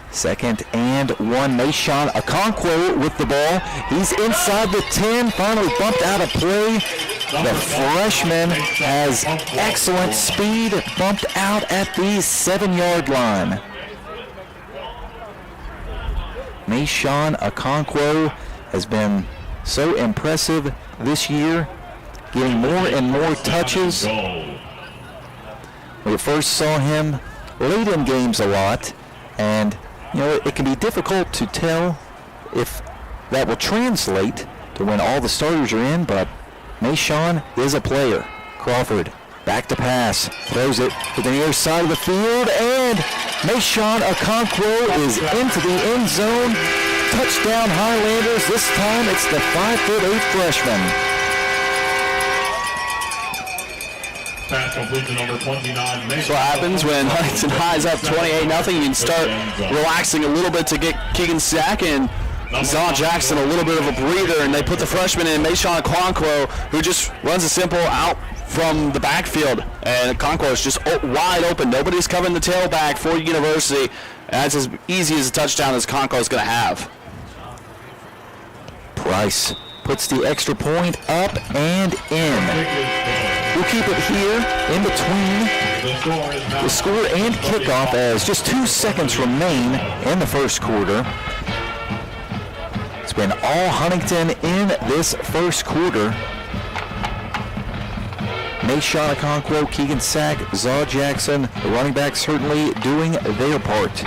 Second and 1. Mayshawn Okonkwo with the ball. He's inside the 10, finally bumped out of play. The freshman has excellent speed, bumped out at the 7-yard line. Mayshawn Okonkwo has been so impressive this year, getting more and more touches. We first saw him late in games a lot, and it can be difficult to tell if that will translate to when all the starters are in, but Mayshawn is a player. Crawford back to pass, throws it to the near side of the field, and Mayshawn Okonkwo is into the end zone. Touchdown Highlanders. This time it's the 5'8" freshman. Pass complete to number 29. That's what happens when Huntington High is up 28-0. You can start relaxing a little bit to get Keegan Sack and Zod Jackson a little bit of a breather, and they put the freshman in, Mayshawn Okonkwo, who just runs a simple out from the backfield. And Okonkwo is just wide open. Nobody's covering the tailback for University. That's as easy as a touchdown as Okonkwo is going to have. Price puts the extra point up and in. We'll keep it here in between the score and kickoff as just 2 seconds remain in the first quarter. It's been all Huntington in this first quarter. Mayshawn Okonkwo, Keegan Sack, Zod Jackson, the running backs certainly doing their part.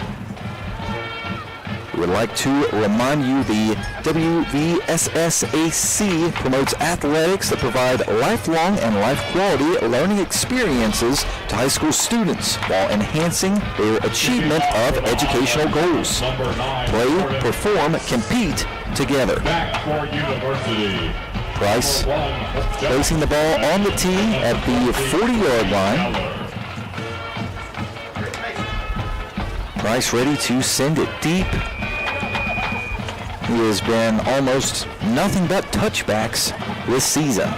We would like to remind you the WVSSAC promotes athletics that provide lifelong and life-quality learning experiences to high school students while enhancing their achievement of educational goals. Play, perform, compete together. Price placing the ball on the tee at the 40-yard line. Price ready to send it deep. He has been almost nothing but touchbacks this season.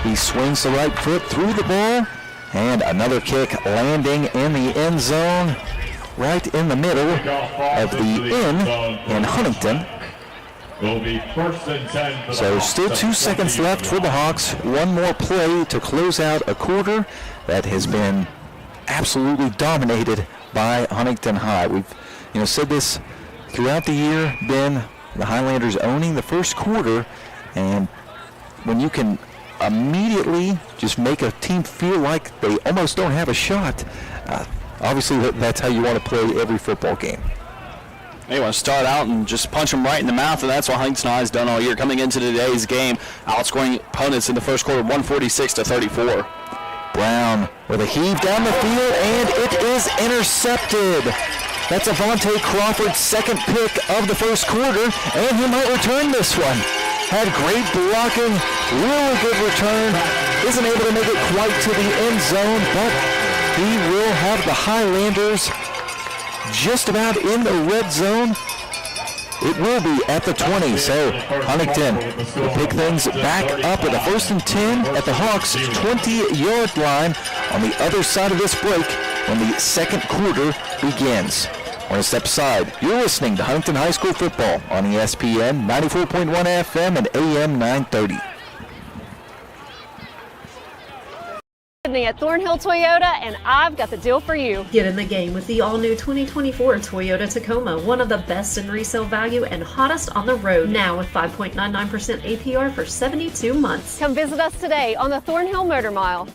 He swings the right foot through the ball, and another kick landing in the end zone, right in the middle of the inn in Huntington. Will be first and 10 for the So Hawks. still 2 seconds left for the Hawks. One more play to close out a quarter that has been absolutely dominated by Huntington High. We've said this throughout the year, been the Highlanders owning the first quarter, and when you can immediately just make a team feel like they almost don't have a shot, obviously that's how you want to play every football game. They want to start out and just punch them right in the mouth, and that's what Huntington High has done all year. Coming into today's game, outscoring opponents in the first quarter 146-34. Brown with a heave down the field, and it is intercepted. That's Avante Crawford's second pick of the first quarter, and he might return this one. had great blocking, really good return. Isn't able to make it quite to the end zone, but he will have the Highlanders just about in the red zone. It will be at the 20, so Huntington will pick things back up at the 1st and 10 at the Hawks' 20-yard line on the other side of this break when the second quarter begins. I want to step aside. You're listening to Huntington High School football on ESPN 94.1 FM and AM 930. Sydney at Thornhill Toyota, and I've got the deal for you. Get in the game with the all-new 2024 Toyota Tacoma, one of the best in resale value and hottest on the road. Now with 5.99% APR for 72 months. Come visit us today on the Thornhill Motor Mile.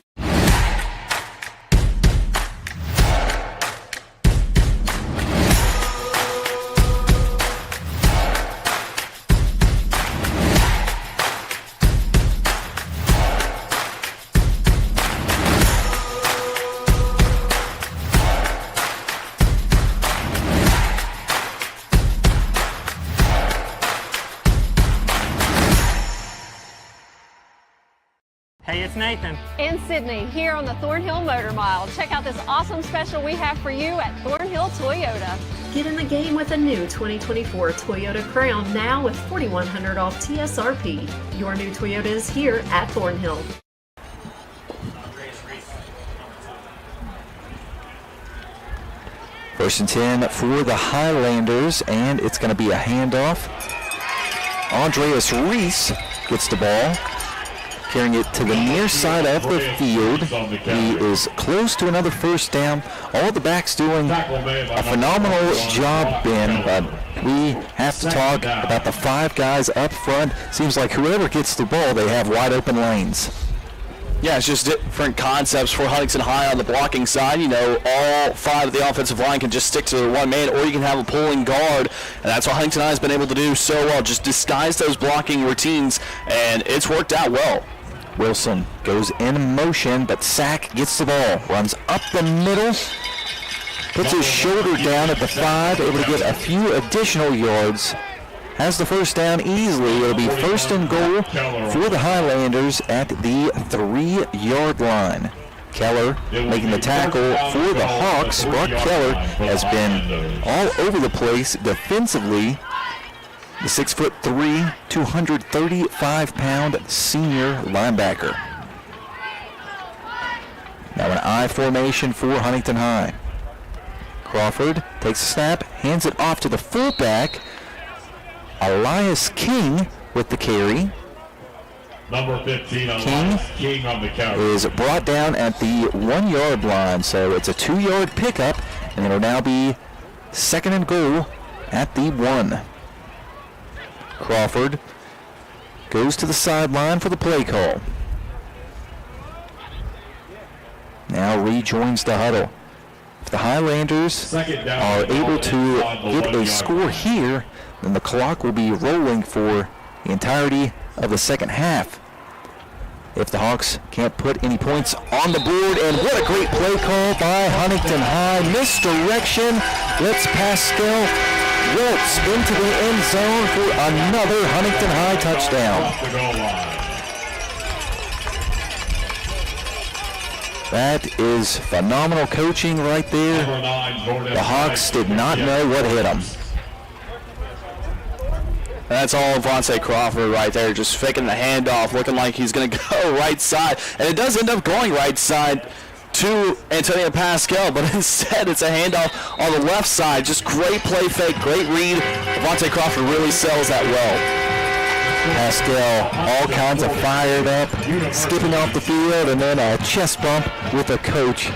Hey, it's Nathan. And Sydney here on the Thornhill Motor Mile. Check out this awesome special we have for you at Thornhill Toyota. Get in the game with a new 2024 Toyota Crown, now with $4,100 off TSRP. Your new Toyota is here at Thornhill. First and 10 for the Highlanders, and it's going to be a handoff. Andreas Reese gets the ball, carrying it to the near side of the field. He is close to another first down. All the backs doing a phenomenal job, Ben, but we have to talk about the 5 guys up front. Seems like whoever gets the ball, they have wide open lanes. Yeah, it's just different concepts for Huntington High on the blocking side. You know, all 5 of the offensive line can just stick to one man, or you can have a pulling guard, and that's what Huntington High has been able to do so well. Just disguise those blocking routines, and it's worked out well. Wilson goes in motion, but Sack gets the ball, runs up the middle, puts his shoulder down at the 5, able to get a few additional yards. Has the first down easily. It'll be first and goal for the Highlanders at the 3-yard line. Keller making the tackle for the Hawks. Brock Keller has been all over the place defensively. The 6'3", 235-pound senior linebacker. Now an I formation for Huntington High. Crawford takes a snap, hands it off to the fullback. Elias King with the carry. Number 15, King on the carry. Is brought down at the 1-yard line, so it's a 2-yard pickup, and it'll now be second and goal at the 1. Crawford goes to the sideline for the play call. Now rejoins the huddle. If the Highlanders are able to get a score here, then the clock will be rolling for the entirety of the second half. If the Hawks can't put any points on the board, and what a great play call by Huntington High. Misdirection, lets Pascal Wiltz into the end zone for another Huntington High touchdown. That is phenomenal coaching right there. The Hawks did not know what hit them. That's all Vontae Crawford right there, just faking the handoff, looking like he's going to go right side. And it does end up going right side to Antonio Pascal, but instead it's a handoff on the left side. Just great play fake, great read. Vontae Crawford really sells that well. Pascal all kinds of fired up, skipping off the field, and then a chest bump with the coach.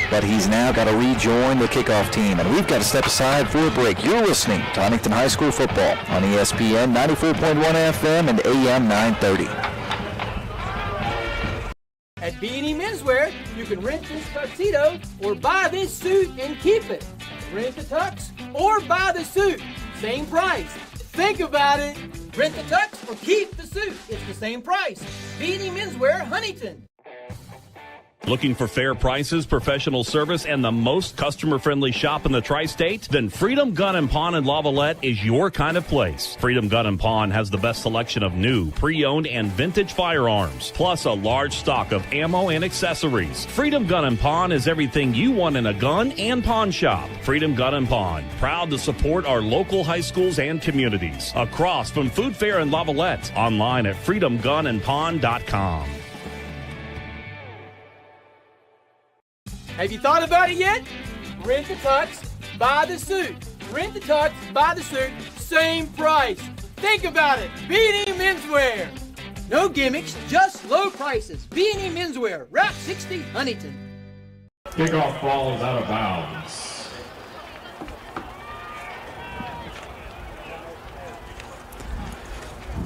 But he's now got to rejoin the kickoff team, and we've got to step aside for a break. You're listening to Huntington High School football on ESPN 94.1 FM and AM 930. At B&E Menswear, you can rent this tuxedo or buy this suit and keep it. Rent the tux or buy the suit. Same price. Think about it. Rent the tux or keep the suit. It's the same price. B&E Menswear, Huntington. Looking for fair prices, professional service, and the most customer-friendly shop in the tri-state? Then Freedom Gun & Pawn in Lavalette is your kind of place. Freedom Gun & Pawn has the best selection of new, pre-owned, and vintage firearms, plus a large stock of ammo and accessories. Freedom Gun & Pawn is everything you want in a gun and pawn shop. Freedom Gun & Pawn, proud to support our local high schools and communities. Across from Food Fair in Lavalette, online at freedomgunandpawn.com. Have you thought about it yet? Rent the tux, buy the suit. Rent the tux, buy the suit, same price. Think about it. B&E Menswear. No gimmicks, just low prices. B&E Menswear, Route 60, Huntington. Kickoff ball is out of bounds.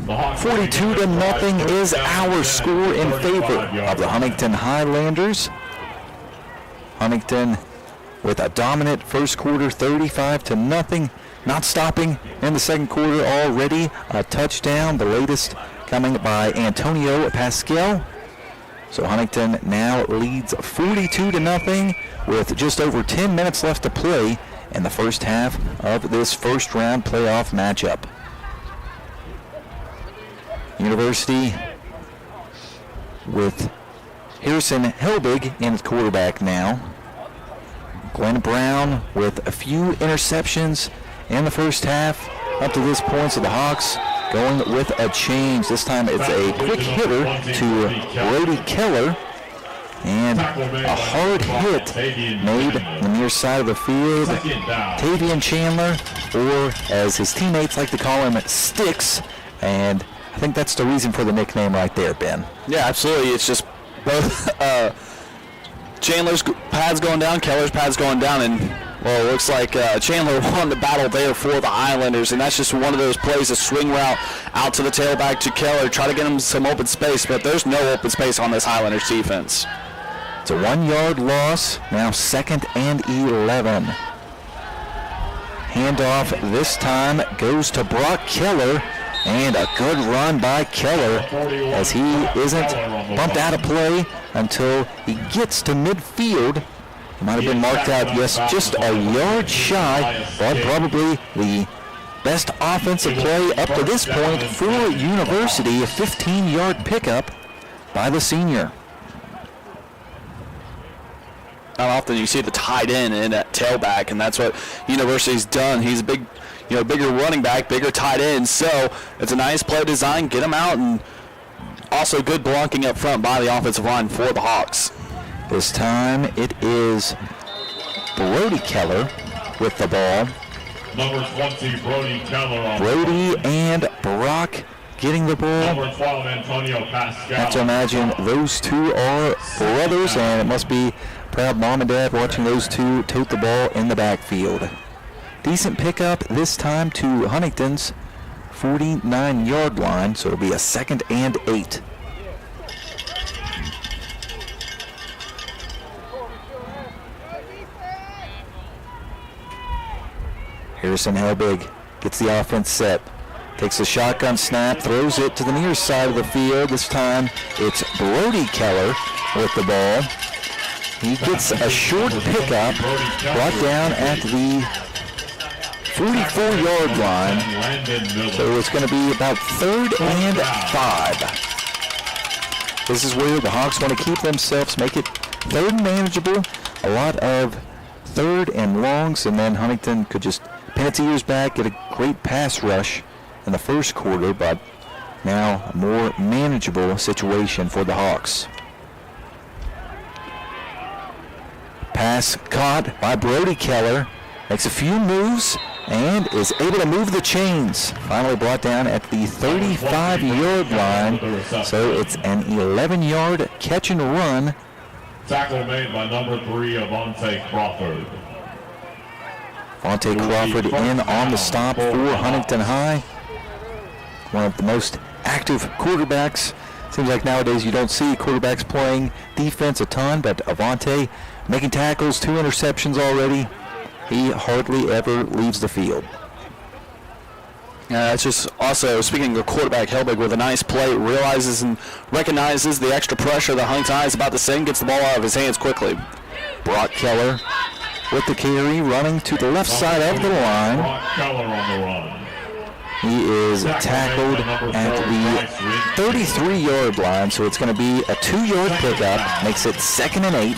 The 42-0 is our score in favor of the Huntington Highlanders. Huntington with a dominant first quarter, 35-0, not stopping in the second quarter already. A touchdown, the latest coming by Antonio Pascal. So Huntington now leads 42-0 with just over 10 minutes left to play in the first half of this first round playoff matchup. University with Harrison Helbig in at quarterback now. Glenn Brown with a few interceptions in the first half up to this point, so the Hawks going with a change. This time it's a quick hitter to Brody Keller, and a hard hit made on the near side of the field. Tavian Chandler, or as his teammates like to call him, Sticks, and I think that's the reason for the nickname right there, Ben. Yeah, absolutely. It's just both Chandler's pads going down, Keller's pads going down, and, well, it looks like Chandler won the battle there for the Highlanders, and that's just one of those plays, a swing route out to the tailback to Keller, try to get him some open space, but there's no open space on this Highlanders defense. It's a 1-yard loss, now 2nd and 11. Handoff this time goes to Brock Keller, and a good run by Keller as he isn't bumped out of play until he gets to midfield. He might have been marked out, yes, just a yard shy, but probably the best offensive play up to this point for University, a 15-yard pickup by the senior. Not often you see the tight end in that tailback, and that's what University's done. He's a big, bigger running back, bigger tight end, so it's a nice play design, get him out, and also good blocking up front by the offensive line for the Hawks. This time it is Brody Keller with the ball. Number 20, Brody Keller. Brody and Brock getting the ball. Number 12, Antonio Pascal. I have to imagine those two are brothers, and it must be proud mom and dad watching those two tote the ball in the backfield. Decent pickup this time to Huntington's 49-yard line, so it'll be a 2nd and 8. Harrison Helbig gets the offense set. Takes a shotgun snap, throws it to the near side of the field. This time it's Brody Keller with the ball. He gets a short pickup, brought down at the 44-yard line. So it's going to be about 3rd and 5. This is where the Hawks want to keep themselves, make it 3rd and manageable. A lot of 3rd and longs, and then Huntington could just pin its ears back, get a great pass rush in the first quarter, but now a more manageable situation for the Hawks. Pass caught by Brody Keller, makes a few moves and is able to move the chains. Finally brought down at the 35-yard line, so it's an 11-yard catch and run. Tackle made by number 3, Avante Crawford. Avante Crawford in on the stop for Huntington High. One of the most active quarterbacks. Seems like nowadays you don't see quarterbacks playing defense a ton, but Avante making tackles, 2 interceptions already. He hardly ever leaves the field. It's just also, speaking of quarterback, Helbig with a nice play, realizes and recognizes the extra pressure that Huntington High is about to send, gets the ball out of his hands quickly. Brock Keller with the carry, running to the left side of the line. Brock Keller on the run. He is tackled at the 33-yard line, so it's going to be a 2-yard pickup. Makes it 2nd and 8.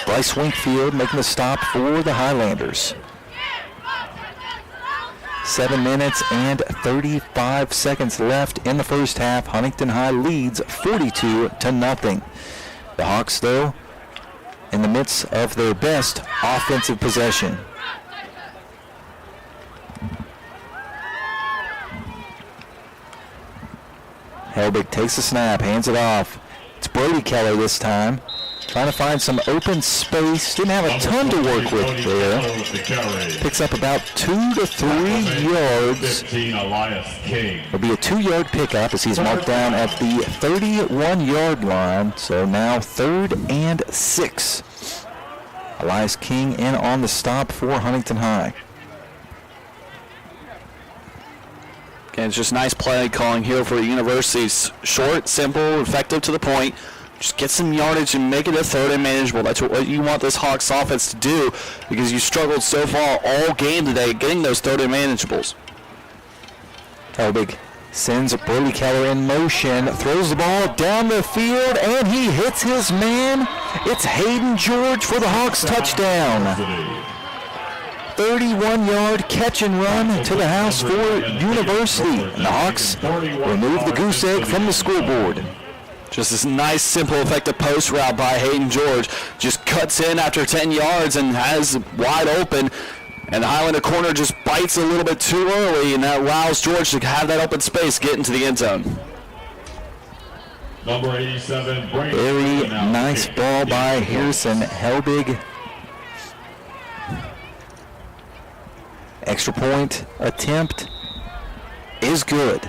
Bryce Winkfield making the stop for the Highlanders. 7 minutes and 35 seconds left in the first half. Huntington High leads 42-0. The Hawks, though, in the midst of their best offensive possession. Helbig takes the snap, hands it off. It's Brody Keller this time, trying to find some open space. Didn't have a ton to work with there. Picks up about 2 to 3 yards. It'll be a 2-yard pickup as he's marked down at the 31-yard line. So now 3rd and 6. Elias King in on the stop for Huntington High. Again, it's just nice play calling here for the University's short, simple, effective to the point. Just get some yardage and make it a 3rd and manageable. That's what you want this Hawks offense to do, because you struggled so far all game today getting those 3rd and manageables. Helbig sends Brody Keller in motion, throws the ball down the field, and he hits his man. It's Hayden George for the Hawks touchdown. 31-yard catch and run to the house for University. And the Hawks remove the goose egg from the scoreboard. Just this nice, simple, effective post route by Hayden George. Just cuts in after 10 yards and has wide open. And the Highlander corner just bites a little bit too early, and that allows George to have that open space get into the end zone. Number 87, very nice ball by Harrison Helbig. Extra point attempt is good.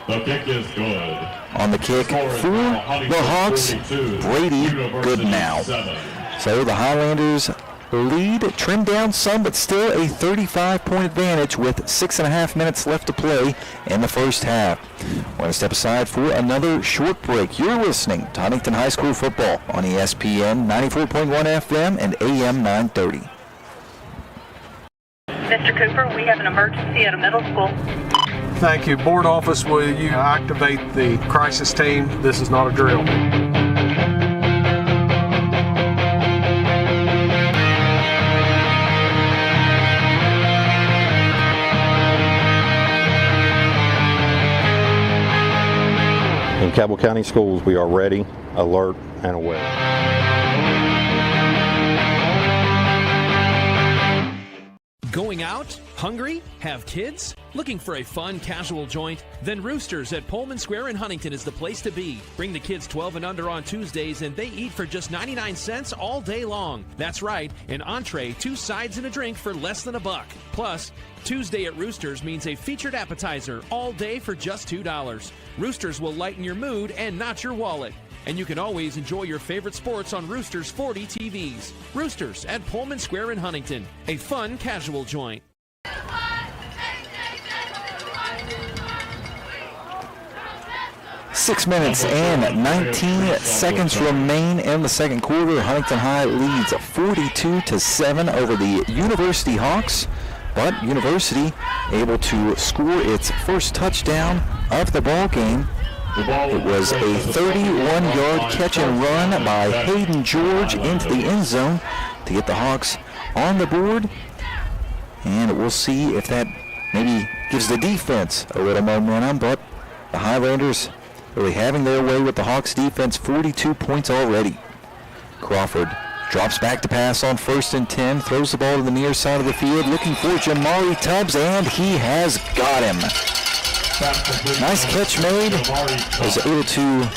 The kick is good. On the kick for the Hawks, Brady Goodnow. So the Highlanders lead, trimmed down some, but still a 35-point advantage with 6.5 minutes left to play in the first half. We're going to step aside for another short break. You're listening to Huntington High School football on ESPN 94.1 FM and AM 930. Mr. Cooper, we have an emergency at a middle school. Thank you. Board office, will you activate the crisis team? This is not a drill. In Cabell County Schools, we are ready, alert, and aware. Going out? Hungry? Have kids? Looking for a fun, casual joint? Then Roosters at Pullman Square in Huntington is the place to be. Bring the kids 12 and under on Tuesdays, and they eat for just 99 cents all day long. That's right, an entree, 2 sides, and a drink for less than $1. Plus, Tuesday at Roosters means a featured appetizer all day for just $2. Roosters will lighten your mood and not your wallet. And you can always enjoy your favorite sports on Roosters 40 TVs. Roosters at Pullman Square in Huntington. A fun, casual joint. 6 minutes and 19 seconds remain in the second quarter. Huntington High leads 42-7 over the University Hawks. But University able to score its first touchdown of the ball game. It was a 31-yard catch and run by Hayden George into the end zone to get the Hawks on the board. And we'll see if that maybe gives the defense a little momentum. But the Highlanders really having their way with the Hawks defense, 42 points already. Crawford drops back to pass on 1st and 10, throws the ball to the near side of the field, looking for Jamari Tubbs, and he has got him. Nice catch made. Was able to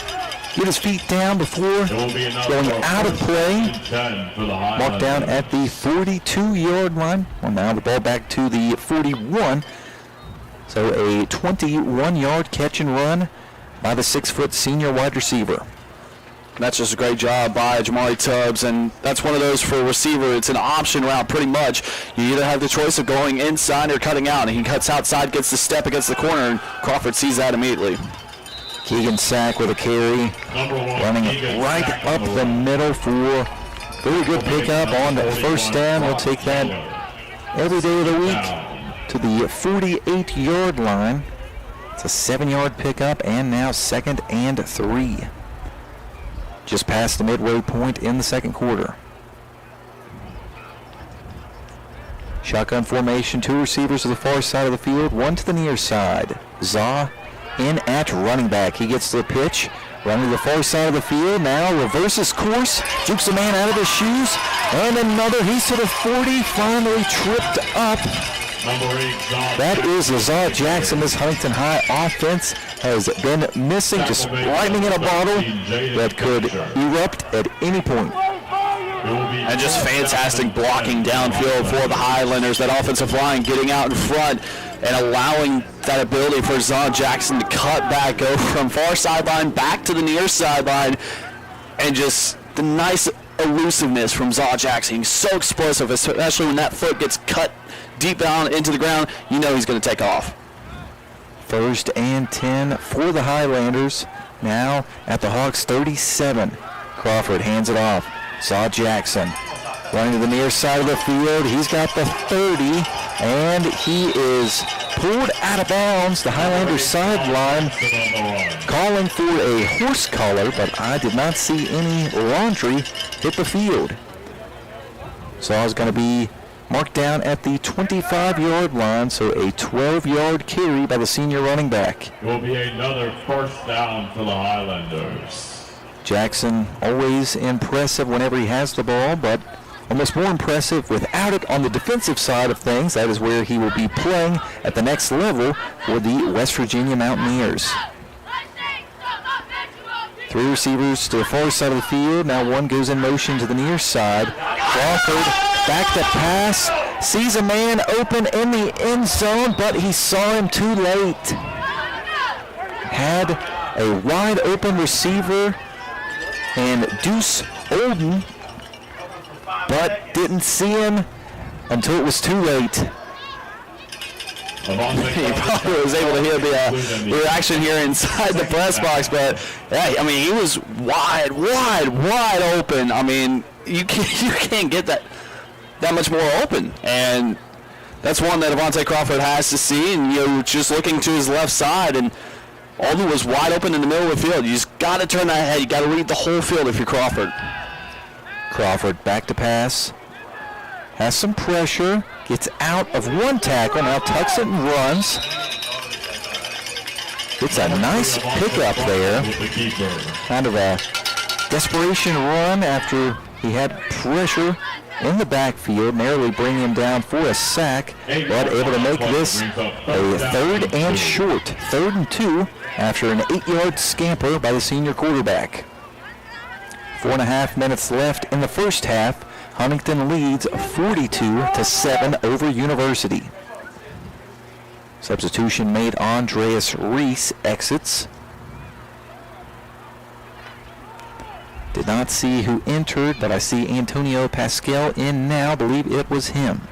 get his feet down before going out of play. Marked down at the 42-yard line. Well, now the ball back to the 41. So a 21-yard catch and run by the 6-foot senior wide receiver. That's just a great job by Jamari Tubbs, and that's one of those for a receiver. It's an option route pretty much. You either have the choice of going inside or cutting out, and he cuts outside, gets the step against the corner, and Crawford sees that immediately. Keegan Sack with a carry, running right up the middle for very good pickup on the first down. We'll take that every day of the week to the 48-yard line. It's a 7-yard pickup, and now 2nd and 3. Just past the midway point in the second quarter. Shotgun formation, 2 receivers to the far side of the field, 1 to the near side. Zaw in at running back. He gets the pitch, running to the far side of the field, now reverses course, jukes a man out of his shoes, and another, he's to the 40, finally tripped up. That is Lazar Jackson. This Huntington High offense has been missing, just lightning in a bottle that could erupt at any point. And just fantastic blocking downfield for the Highlanders. That offensive line getting out in front and allowing that ability for Zon Jackson to cut back, go from far sideline back to the near sideline, and just the nice elusiveness from Zon Jackson. He's so explosive, especially when that foot gets cut deep down into the ground. You know he's going to take off. 1st and 10 for the Highlanders. Now at the Hawks 37. Crawford hands it off. Zaw Jackson running to the near side of the field. He's got the 30, and he is pulled out of bounds. The Highlanders sideline calling for a horse collar, but I did not see any laundry hit the field. Zaw's going to be marked down at the 25-yard line, so a 12-yard carry by the senior running back. It will be another 1st down for the Highlanders. Jackson always impressive whenever he has the ball, but almost more impressive without it on the defensive side of things. That is where he will be playing at the next level for the West Virginia Mountaineers. 3 receivers to the far side of the field. Now 1 goes in motion to the near side. Crawford back to pass. Sees a man open in the end zone, but he saw him too late. Had a wide open receiver and Deuce Olden, but didn't see him until it was too late. He probably was able to hear the reaction here inside the press box, but yeah, I mean, he was wide open. I mean, you can't get that much more open, and that's one that Avante Crawford has to see. And just looking to his left side, and Alden was wide open in the middle of the field. You just got to turn that head. You got to read the whole field if you're Crawford. Crawford back to pass. Has some pressure. Gets out of 1 tackle. Now tucks it and runs. It's a nice pickup there. Kind of a desperation run after he had pressure in the backfield, narrowly bringing him down for a sack, but able to make this a 3rd and short. 3rd and 2 after an 8-yard scamper by the senior quarterback. 4.5 minutes left in the first half. Huntington leads 42-7 over University. Substitution made. Andreas Reese exits. Did not see who entered, but I see Antonio Pascal in now. Believe it was him.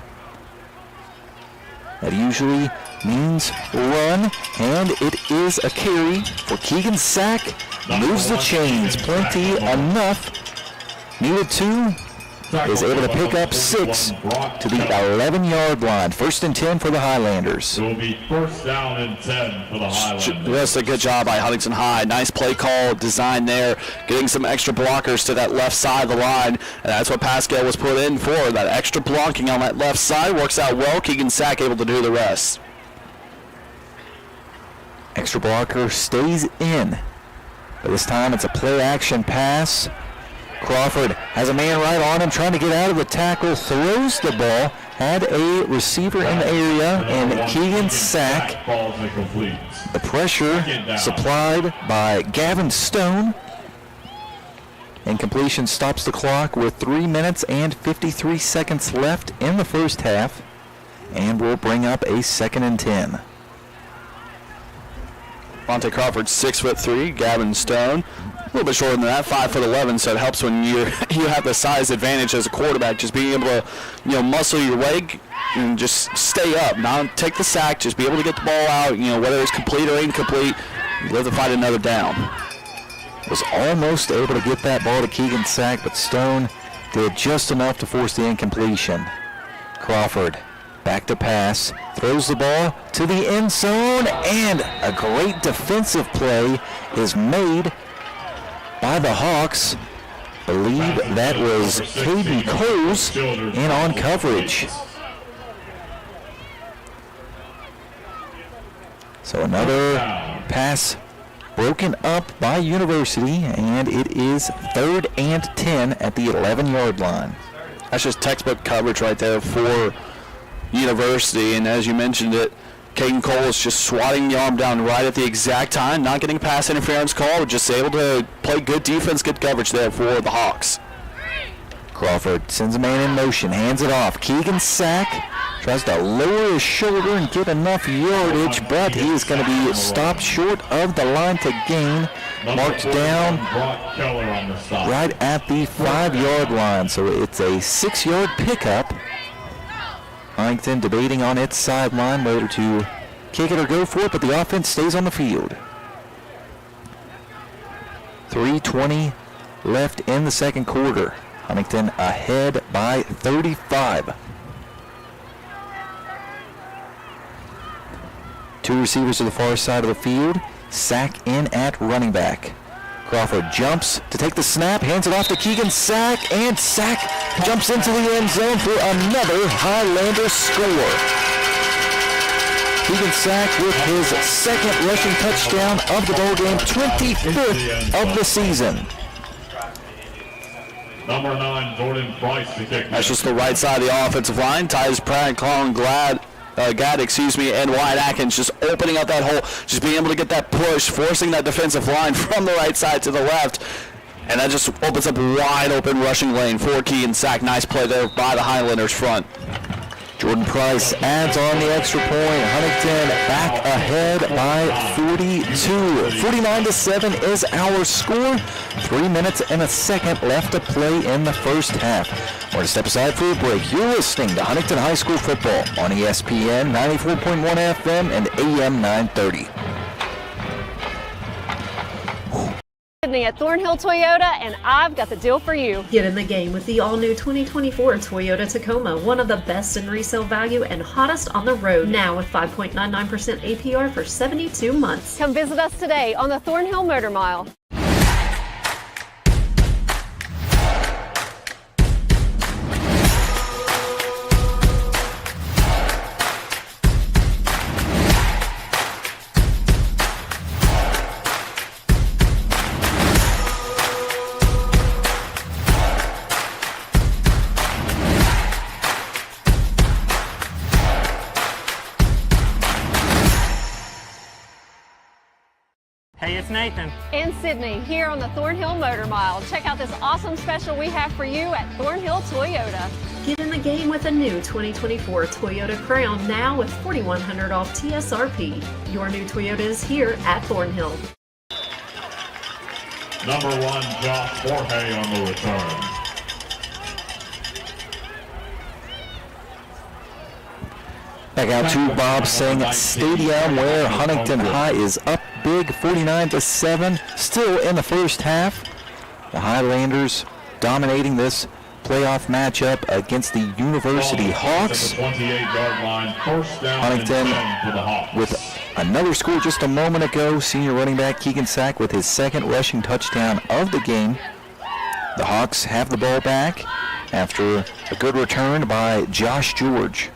That usually means run, and it is a carry for Keegan Sack. Moves the chains. Plenty enough. Needed 2. Is able to pick up 6 to the 11-yard line. 1st and 10 for the Highlanders. It will be 1st down and 10 for the Highlanders. That's a good job by Huntington High. Nice play call design there, getting some extra blockers to that left side of the line, and that's what Pascal was put in for. That extra blocking on that left side works out well. Keegan Sack able to do the rest. Extra blocker stays in, but this time it's a play-action pass. Crawford has a man right on him, trying to get out of the tackle, throws the ball, had a receiver in the area, and Keegan Sack. The pressure supplied by Gavin Stone. And completion stops the clock with 3 minutes and 53 seconds left in the first half, and will bring up a 2nd and 10. Monte Crawford 6'3", Gavin Stone little bit shorter than that, 5'11", so it helps when you have the size advantage as a quarterback, just being able to, muscle your leg and just stay up, not take the sack, just be able to get the ball out, whether it's complete or incomplete, you live to fight another down. Was almost able to get that ball to Keegan Sack, but Stone did just enough to force the incompletion. Crawford back to pass, throws the ball to the end zone, and a great defensive play is made by the Hawks. Believe that was Caden Coles in on coverage. So another pass broken up by University, and it is 3rd and 10 at the 11-yard line. That's just textbook coverage right there for University, and as you mentioned it, Caden Cole is just swatting the arm down right at the exact time, not getting a pass interference call, but just able to play good defense, good coverage there for the Hawks. Crawford sends a man in motion, hands it off. Keegan Sack tries to lower his shoulder and get enough yardage, but he is going to be stopped short of the line to gain, marked down right at the 5-yard line. So it's a 6-yard pickup. Huntington debating on its sideline whether to kick it or go for it, but the offense stays on the field. 3:20 left in the second quarter. Huntington ahead by 35. Two receivers to the far side of the field. Sack in at running back. Crawford jumps to take the snap, hands it off to Keegan Sack, and Sack jumps into the end zone for another Highlander score. Keegan Sack with his second rushing touchdown of the ball game, 25th of the season. Number 9, Jordan Price to kick. That's just the right side of the offensive line. Tyus Pratt, Colin Gadd, and Wyatt Atkins just opening up that hole, just being able to get that push, forcing that defensive line from the right side to the left, and that just opens up a wide open rushing lane for Keegan Sack. Nice play there by the Highlanders front. Jordan Price adds on the extra point. Huntington back ahead by 42. 49-7 is our score. 3 minutes and a second left to play in the first half. We're going to step aside for a break. You're listening to Huntington High School football on ESPN 94.1 FM and AM 930. Sydney at Thornhill Toyota, and I've got the deal for you. Get in the game with the all-new 2024 Toyota Tacoma, one of the best in resale value and hottest on the road, now with 5.99% APR for 72 months. Come visit us today on the Thornhill Motor Mile. Hey, it's Nathan. And Sydney here on the Thornhill Motor Mile. Check out this awesome special we have for you at Thornhill Toyota. Get in the game with a new 2024 Toyota Crown, now with $4,100 off TSRP. Your new Toyota is here at Thornhill. Number 1, Josh Jorge on the return. Back out to Bob Sing Stadium, where Huntington High is up big, 49-7. Still in the first half. The Highlanders dominating this playoff matchup against the University Hawks. Huntington with another score just a moment ago. Senior running back Keegan Sack with his second rushing touchdown of the game. The Hawks have the ball back after a good return by Josh George.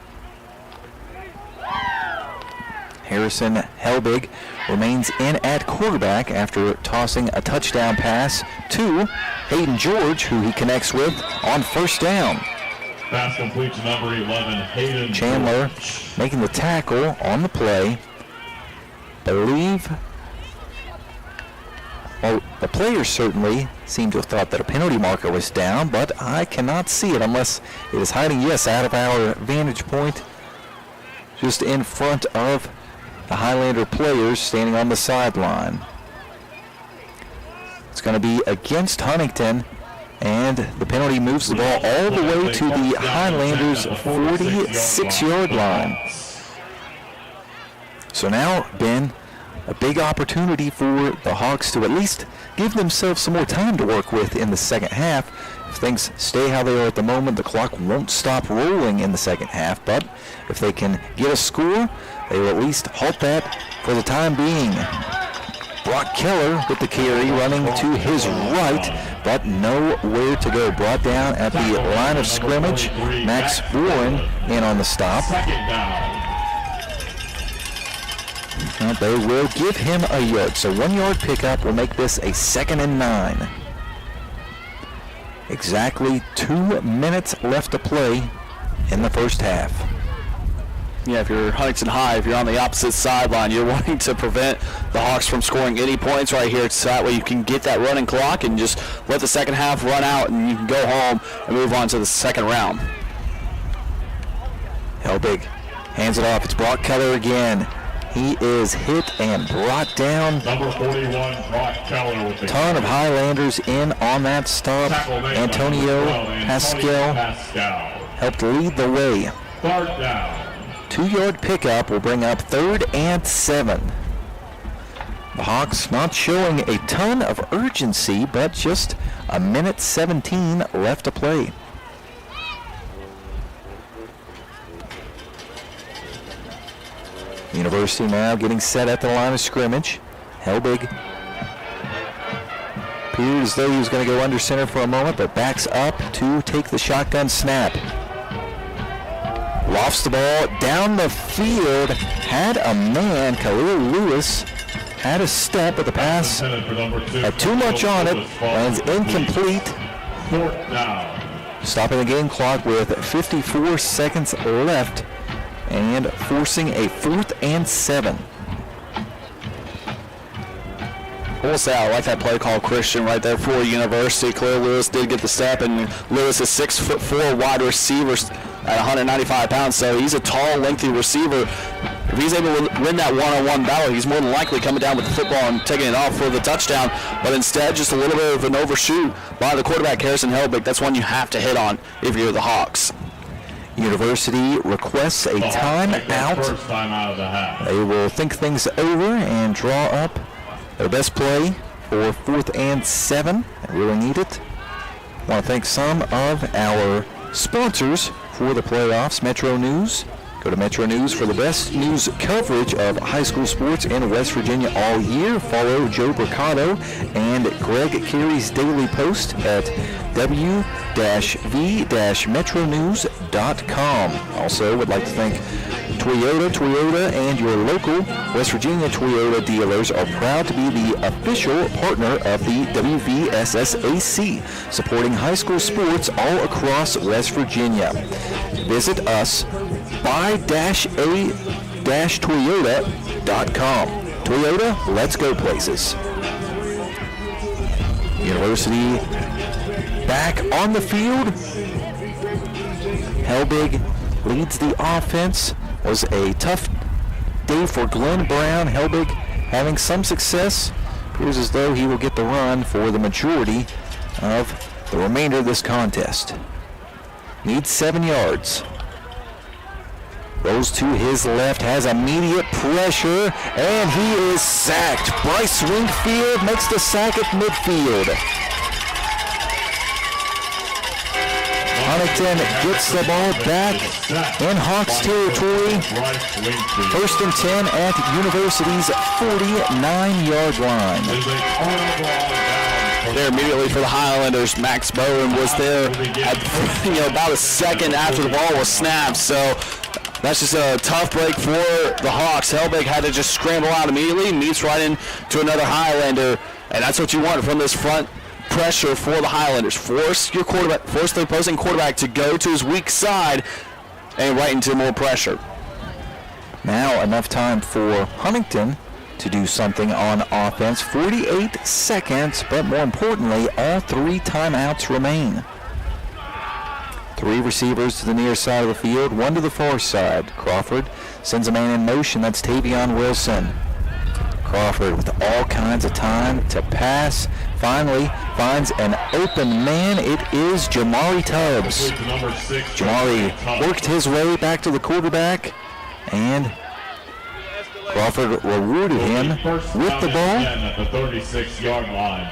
Harrison Helbig remains in at quarterback after tossing a touchdown pass to Hayden George, who he connects with on first down. Pass complete to number 11, Hayden Chandler making the tackle on the play. Well, the players certainly seem to have thought that a penalty marker was down, but I cannot see it unless it is hiding, yes, out of our vantage point, just in front of the Highlander players standing on the sideline. It's going to be against Huntington, and the penalty moves the ball all the way to the Highlanders' 46-yard line. So now, Ben, a big opportunity for the Hawks to at least give themselves some more time to work with in the second half. If things stay how they are at the moment, the clock won't stop rolling in the second half, but if they can get a score, they will at least halt that for the time being. Brock Keller with the carry, running to his right, but nowhere to go. Brought down at the line of scrimmage. Max Warren in on the stop. And they will give him a yard. So 1 yard pickup will make this a 2nd and 9. Exactly 2 minutes left to play in the first half. Yeah, if you're Huntington High, if you're on the opposite sideline, you're wanting to prevent the Hawks from scoring any points right here, so that way you can get that running clock and just let the second half run out and you can go home and move on to the second round. Helbig hands it off. It's Brock Keller again. He is hit and brought down. Number 41, Brock Keller with the ton of Highlanders in on that stop. Antonio Pascal helped lead the way. 3rd down. 2 yard pickup will bring up 3rd and 7. The Hawks not showing a ton of urgency, but just a minute 17 left to play. University now getting set at the line of scrimmage. Helbig appeared as though he was going to go under center for a moment, but backs up to take the shotgun snap. Lofts the ball down the field. Had a man, Khalil Lewis, had a step, but the pass had too much on it. Lands incomplete. 4th down. Stopping the game clock with 54 seconds left and forcing a 4th and 7. I will say I like that play call, Christian, right there for University. Khalil Lewis did get the step, and Lewis is 6'4" wide receiver at 195 pounds, so he's a tall, lengthy receiver. If he's able to win that one-on-one battle, he's more than likely coming down with the football and taking it off for the touchdown. But instead, just a little bit of an overshoot by the quarterback, Harrison Helbig. That's one you have to hit on if you're the Hawks. University requests a timeout. First time out of the half. They will think things over and draw up their best play for 4th and 7. They really need it. I want to thank some of our sponsors for the playoffs. Metro News. Go to Metro News for the best news coverage of high school sports in West Virginia all year. Follow Joe Bricado and Greg Carey's Daily Post at w-v-metronews.com. Also would like to thank Toyota, and your local West Virginia Toyota dealers are proud to be the official partner of the WVSSAC, supporting high school sports all across West Virginia. Visit us buy-a-toyota.com. Toyota, let's go places. University back on the field. Helbig leads the offense. Was a tough day for Glenn Brown. Helbig having some success. Appears as though he will get the run for the majority of the remainder of this contest. Needs 7 yards. Goes to his left, has immediate pressure, and he is sacked. Bryce Wingfield makes the sack at midfield. Huntington gets the ball back in Hawks territory. 1st and 10 at University's 49-yard line. There immediately for the Highlanders, Max Bowen was there at, about a second after the ball was snapped. So that's just a tough break for the Hawks. Helbig had to just scramble out immediately, meets right into another Highlander, and that's what you want from this front pressure for the Highlanders. Force the opposing quarterback to go to his weak side and right into more pressure. Now enough time for Huntington to do something on offense. 48 seconds, but more importantly, all 3 timeouts remain. 3 receivers to the near side of the field, 1 to the far side. Crawford sends a man in motion. That's Tavion Wilson. Crawford with all kinds of time to pass. Finally finds an open man. It is Jamari Tubbs. Jamari worked his way back to the quarterback, and Crawford rewarded him with the ball.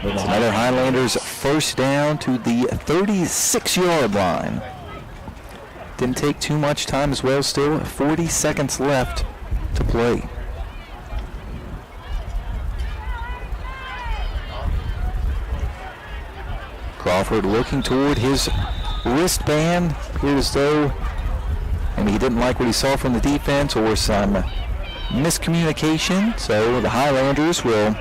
It's another Highlanders first down to the 36-yard line. Didn't take too much time as well. Still 40 seconds left to play. Crawford looking toward his wristband. Appeared as though maybe he didn't like what he saw from the defense or some miscommunication. So the Highlanders will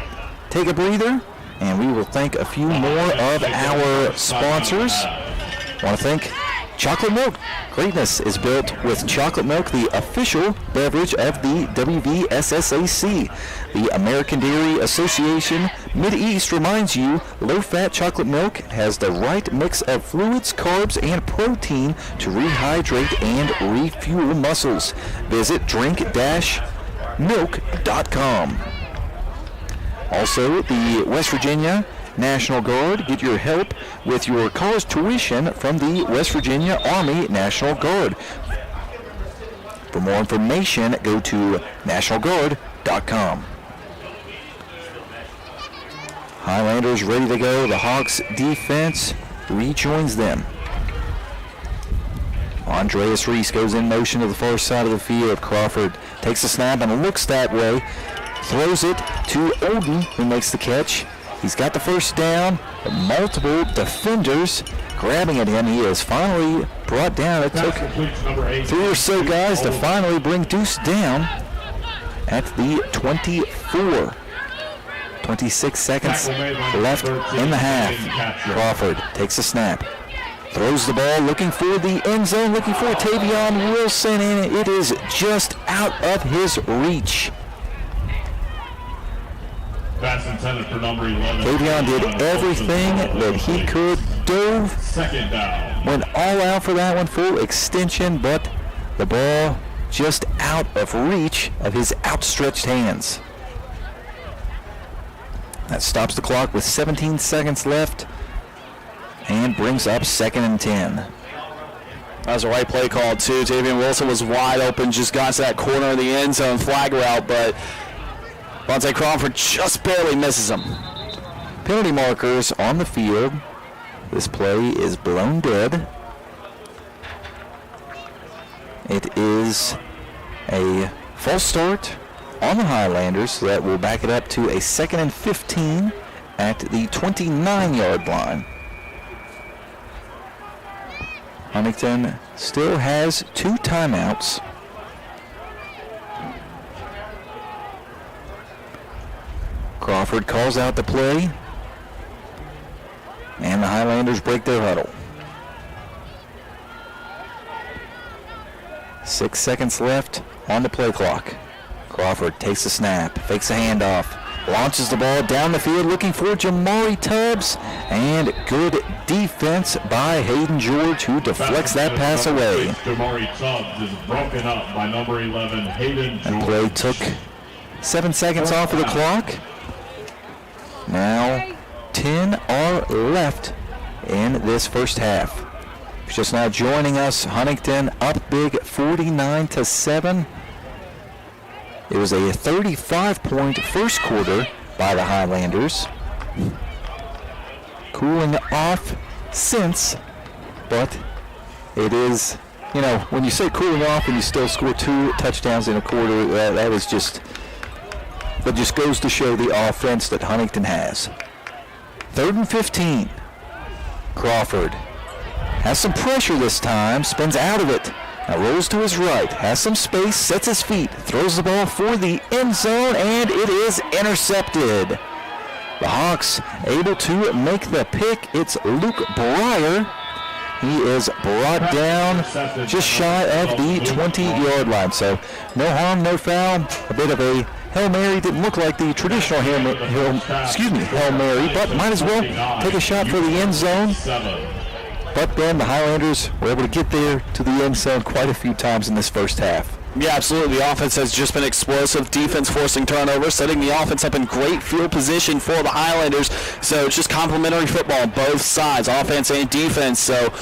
take a breather, and we will thank a few more of our sponsors. I want to thank Chocolate Milk. Greatness is built with chocolate milk, the official beverage of the WVSSAC. The American Dairy Association Mid-East reminds you low-fat chocolate milk has the right mix of fluids, carbs, and protein to rehydrate and refuel muscles. Visit drink-milk.com. Also, the West Virginia National Guard. Get your help with your college tuition from the West Virginia Army National Guard. For more information, go to nationalguard.com. Highlanders ready to go. The Hawks defense rejoins them. Andreas Reese goes in motion to the far side of the field. Crawford takes a snap and looks that way. Throws it to Odin, who makes the catch. He's got the first down. Multiple defenders grabbing at him. He is finally brought down. It took 3 or so guys to finally bring Deuce down at the 24. 26 seconds left in the half. Crawford takes a snap. Throws the ball, looking for the end zone, looking for Tavion Wilson, and it is just out of his reach. Pass intended for number 11. Tavion did everything that he could. Dove. Second down. Went all out for that one, full extension, but the ball just out of reach of his outstretched hands. That stops the clock with 17 seconds left and brings up 2nd and 10. That was a right play call, too. Tavion Wilson was wide open, just got to that corner of the end zone flag route, but Vontae Crawford just barely misses him. Penalty markers on the field. This play is blown dead. It is a false start on the Highlanders, so that will back it up to a 2nd and 15 at the 29-yard line. Huntington still has 2 timeouts. Crawford calls out the play, and the Highlanders break their huddle. 6 seconds left on the play clock. Crawford takes a snap, fakes a handoff, launches the ball down the field looking for Jamari Tubbs, and good defense by Hayden George, who deflects that pass away. Jamari Tubbs is broken up by number 11, Hayden George. That play took 7 seconds off of the clock. Now 10 are left in this first half. Just now joining us, Huntington up big 49-7. It was a 35-point first quarter by the Highlanders. Cooling off since, but it is, when you say cooling off and you still score 2 touchdowns in a quarter, that just goes to show the offense that Huntington has. 3rd and 15. Crawford has some pressure this time, spins out of it. Now rolls to his right, has some space, sets his feet, throws the ball for the end zone, and it is intercepted. The Hawks able to make the pick. It's Luke Breyer. He is brought down just shy of the 20-yard line. So no harm, no foul. A bit of a Hail Mary. Didn't look like the traditional Hail Mary, but might as well take a shot for the end zone. but then the Highlanders were able to get there to the end zone quite a few times in this first half. Yeah, absolutely. The offense has just been explosive. Defense forcing turnovers, setting the offense up in great field position for the Highlanders. So it's just complimentary football on both sides, offense and defense. So,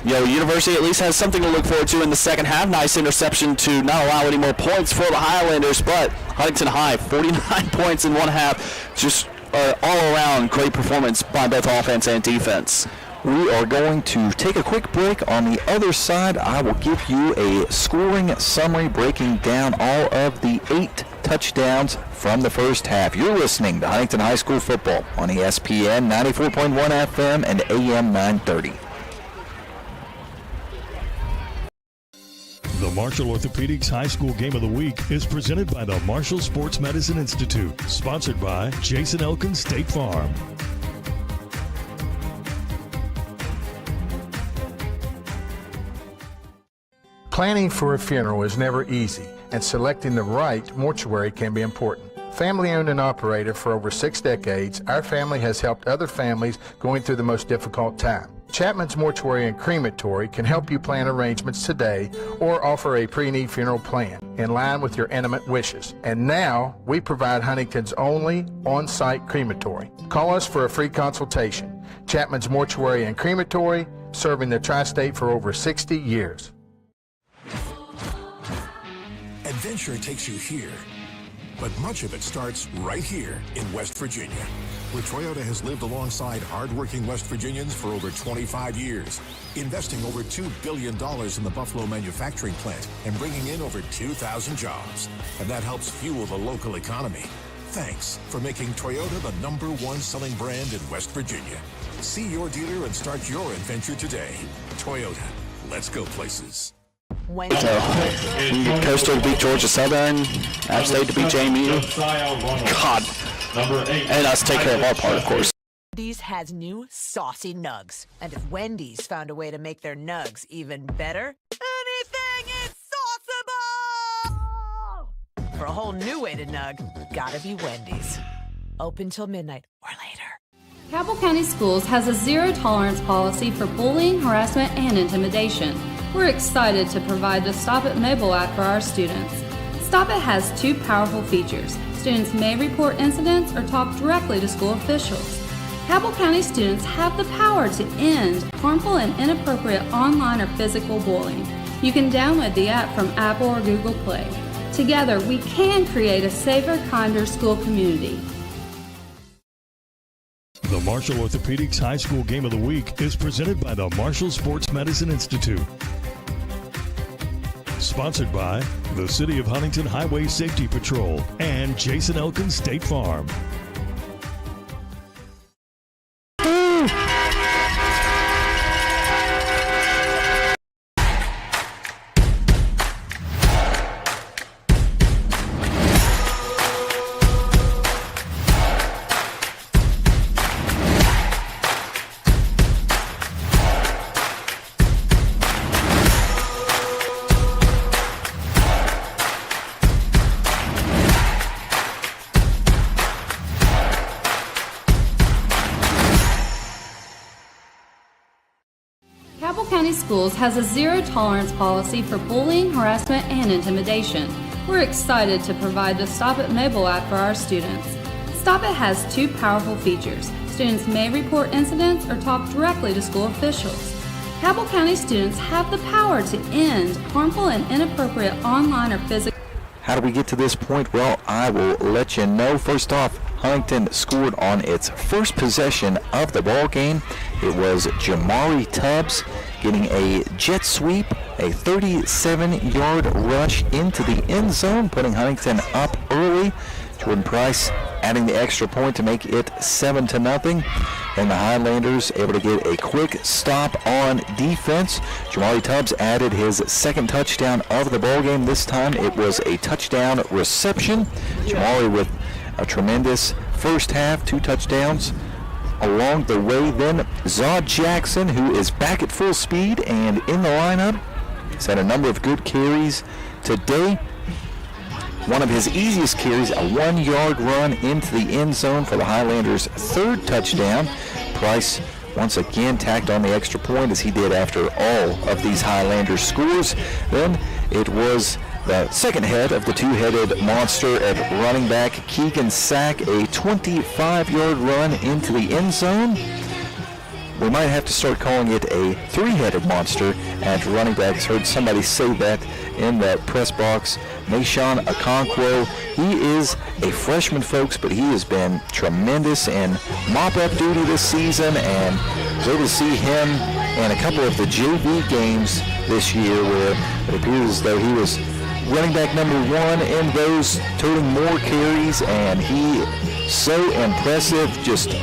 University at least has something to look forward to in the second half. Nice interception to not allow any more points for the Highlanders, but Huntington High, 49 points in one half. Just all around great performance by both offense and defense. We are going to take a quick break. On the other side, I will give you a scoring summary breaking down all of the 8 touchdowns from the first half. You're listening to Huntington High School football on ESPN 94.1 FM and AM 930. The Marshall Orthopedics High School Game of the Week is presented by the Marshall Sports Medicine Institute, sponsored by Jason Elkins State Farm. Planning for a funeral is never easy, and selecting the right mortuary can be important. Family owned and operated for over 6 decades, our family has helped other families going through the most difficult time. Chapman's Mortuary and Crematory can help you plan arrangements today or offer a pre-need funeral plan in line with your intimate wishes. And now, we provide Huntington's only on-site crematory. Call us for a free consultation. Chapman's Mortuary and Crematory, serving the tri-state for over 60 years. Adventure takes you here, but much of it starts right here in West Virginia, where Toyota has lived alongside hardworking West Virginians for over 25 years, investing over $2 billion in the Buffalo manufacturing plant and bringing in over 2,000 jobs. And that helps fuel the local economy. Thanks for making Toyota the #1 selling brand in West Virginia. See your dealer and start your adventure today. Toyota, let's go places. Coastal to beat Georgia Southern, App State to beat JMU. God. And us take care of our part, of course. Wendy's has new saucy nugs. And if Wendy's found a way to make their nugs even better, anything is sauceable! For a whole new way to nug, gotta be Wendy's. Open till midnight or later. Cabell County Schools has a zero-tolerance policy for bullying, harassment, and intimidation. We're excited to provide the Stop It mobile app for our students. Stop It has 2 powerful features. Students may report incidents or talk directly to school officials. Cabell County students have the power to end harmful and inappropriate online or physical bullying. You can download the app from Apple or Google Play. Together, we can create a safer, kinder school community. The Marshall Orthopedics High School Game of the Week is presented by the Marshall Sports Medicine Institute. Sponsored by the City of Huntington Highway Safety Patrol and Jason Elkins State Farm. Cabell County Schools has a zero-tolerance policy for bullying, harassment, and intimidation. We're excited to provide the Stop It mobile app for our students. Stop It has 2 powerful features. Students may report incidents or talk directly to school officials. Cabell County students have the power to end harmful and inappropriate online or physical. How do we get to this point? Well, I will let you know. First off, Huntington scored on its first possession of the ball game. It was Jamari Tubbs getting a jet sweep, a 37-yard rush into the end zone, putting Huntington up early. Jordan Price adding the extra point to make it 7-0. And the Highlanders able to get a quick stop on defense. Jamari Tubbs added his second touchdown of the ballgame. This time it was a touchdown reception. Jamari with a tremendous first half, 2 touchdowns along the way. Then Zod Jackson, who is back at full speed and in the lineup, he's had a number of good carries today. One of his easiest carries, a 1-yard run into the end zone for the Highlanders' 3rd touchdown. Price once again tacked on the extra point as he did after all of these Highlanders scores. Then it was the second head of the two-headed monster at running back Keegan Sack, a 25-yard run into the end zone. We might have to start calling it a three-headed monster at running back. I heard somebody say that in the press box. Mayshawn Okonkwo, he is a freshman, folks, but he has been tremendous in mop-up duty this season, and was able to see him in a couple of the JV games this year where it appears as though he was running back number one in those, toting more carries, and he so impressive, just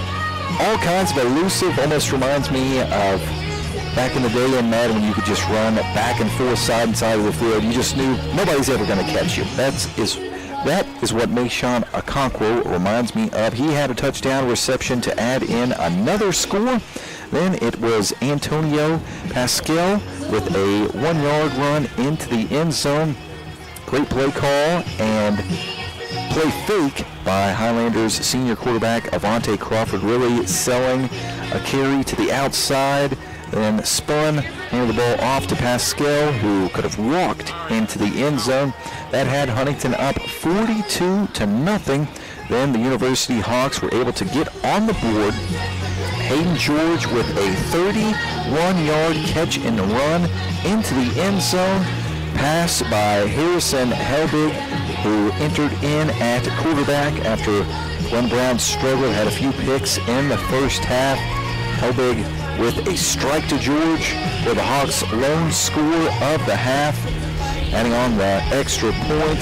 all kinds of elusive. Almost reminds me of back in the day in Madden when you could just run back and forth, side and side of the field. You just knew nobody's ever going to catch you. That is what Mayshawn Okonkwo reminds me of. He had a touchdown reception to add in another score. Then it was Antonio Pascal with a 1-yard run into the end zone. Great play call and play fake by Highlanders senior quarterback Avante Crawford, really selling a carry to the outside, then spun, handed the ball off to Pascal, who could have walked into the end zone. That had Huntington up 42-0. Then the University Hawks were able to get on the board. Hayden George with a 31-yard catch and run into the end zone. Pass by Harrison Helbig, who entered in at quarterback after Glenn Brown struggled, had a few picks in the first half. Helbig with a strike to George for the Hawks' lone score of the half. Adding on the extra point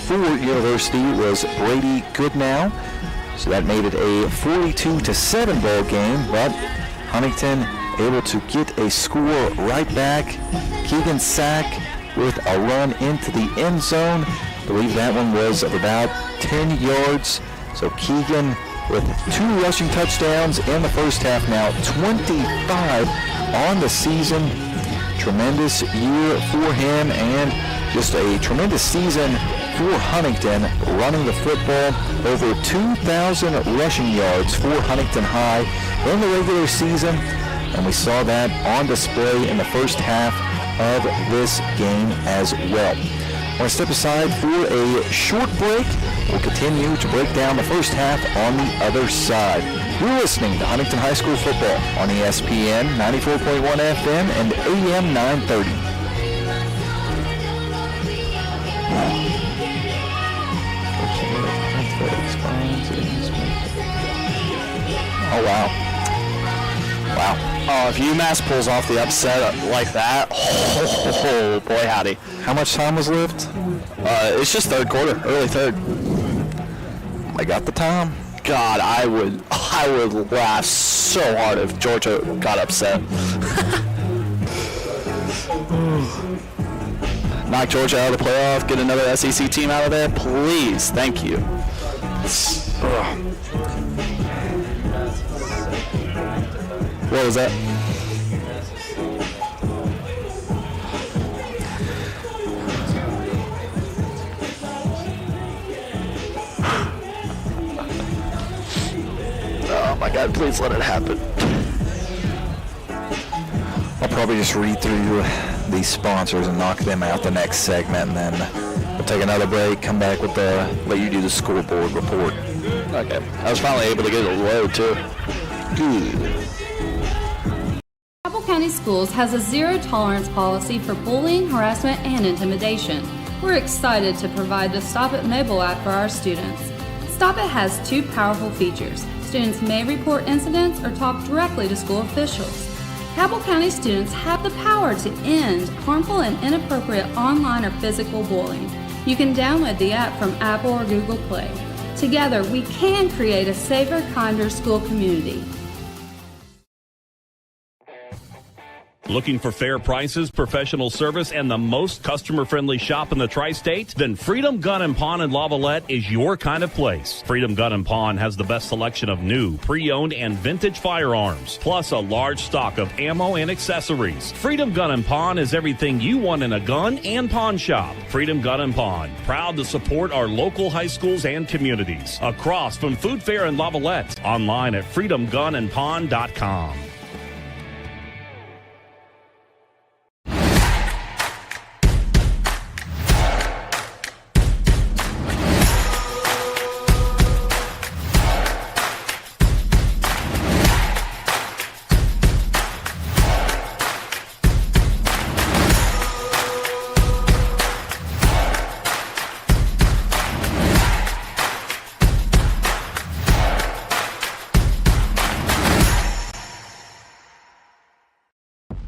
for University was Brady Goodnow. So that made it a 42-7 ball game, but Huntington able to get a score right back. Keegan Sack with a run into the end zone. I believe that one was of about 10 yards. So Keegan with 2 rushing touchdowns in the first half, now 25 on the season. Tremendous year for him and just a tremendous season for Huntington, running the football. Over 2,000 rushing yards for Huntington High in the regular season, and we saw that on display in the first half of this game as well. I want to step aside for a short break. We'll continue to break down the first half on the other side. You're listening to Huntington High School football on ESPN 94.1 FM and AM 930. Oh, wow. Wow. Oh, if UMass pulls off the upset like that, oh boy, howdy. How much time was left? It's just third quarter, early third. I got the time. God, I would laugh so hard if Georgia got upset. Knock Georgia out of the playoff, get another SEC team out of there, please. Thank you. What was that? Oh my God, please let it happen. I'll probably just read through these sponsors and knock them out the next segment, and then we'll take another break, come back with let you do the scoreboard report. Okay. I was finally able to get it low too. Good. Cabell County Schools has a zero-tolerance policy for bullying, harassment, and intimidation. We're excited to provide the Stop It mobile app for our students. Stop It has 2 powerful features. Students may report incidents or talk directly to school officials. Cabell County students have the power to end harmful and inappropriate online or physical bullying. You can download the app from Apple or Google Play. Together, we can create a safer, kinder school community. Looking for fair prices, professional service, and the most customer-friendly shop in the Tri-State? Then Freedom Gun & Pawn in Lavalette is your kind of place. Freedom Gun & Pawn has the best selection of new, pre-owned, and vintage firearms, plus a large stock of ammo and accessories. Freedom Gun & Pawn is everything you want in a gun and pawn shop. Freedom Gun & Pawn, proud to support our local high schools and communities. Across from Food Fair in Lavalette. Online at freedomgunandpawn.com.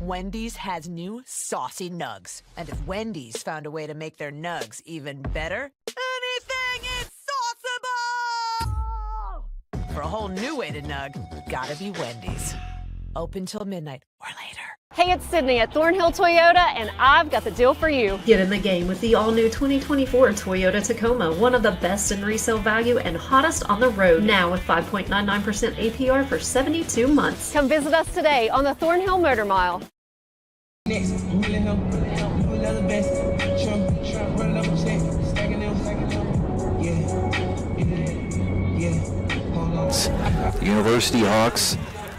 Wendy's has new saucy nugs. And if Wendy's found a way to make their nugs even better, anything is sauceable! For a whole new way to nug, gotta be Wendy's. Open till midnight or later. Hey, it's Sydney at Thornhill Toyota, and I've got the deal for you. Get in the game with the all-new 2024 Toyota Tacoma, one of the best in resale value and hottest on the road, now with 5.99% APR for 72 months. Come visit us today on the Thornhill Motor Mile. The University Hawks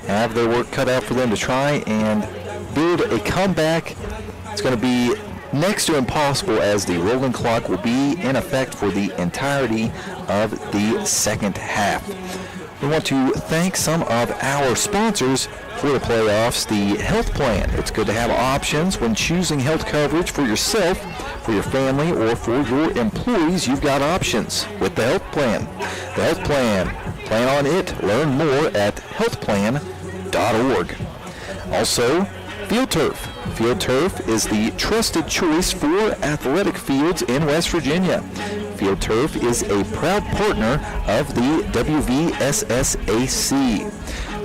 have their work cut out for them to try and build a comeback. It's going to be next to impossible, as the rolling clock will be in effect for the entirety of the second half. We want to thank some of our sponsors for the playoffs. The Health Plan. It's good to have options when choosing health coverage for yourself, for your family, or for your employees. You've got options with the Health Plan. The Health Plan. Plan on it. Learn more at healthplan.org. Also, Field Turf. Field Turf is the trusted choice for athletic fields in West Virginia. Field Turf is a proud partner of the WVSSAC.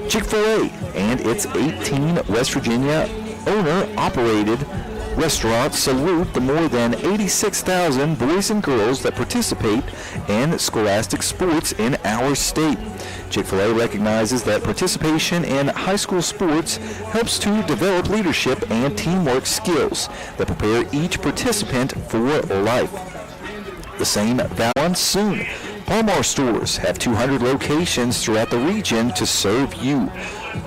Chick-fil-A and its 18 West Virginia owner-operated restaurants salute the more than 86,000 boys and girls that participate in scholastic sports in our state. Chick-fil-A recognizes that participation in high school sports helps to develop leadership and teamwork skills that prepare each participant for life. The same balance soon. Palmar Stores have 200 locations throughout the region to serve you.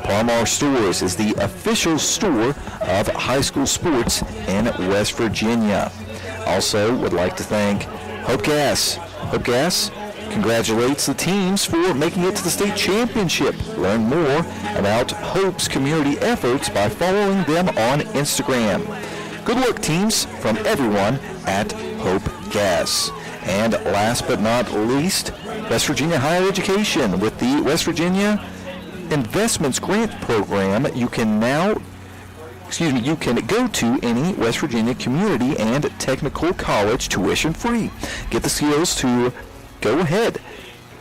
Palmar Stores is the official store of high school sports in West Virginia. Also, would like to thank Hope Gas. Hope Gas congratulates the teams for making it to the state championship. Learn more about Hope's community efforts by following them on Instagram. Good work, teams, from everyone at Hope Gas. And last but not least, West Virginia Higher Education. With the West Virginia Investments Grant Program, you can go to any West Virginia community and technical college tuition free. Get the skills to go ahead.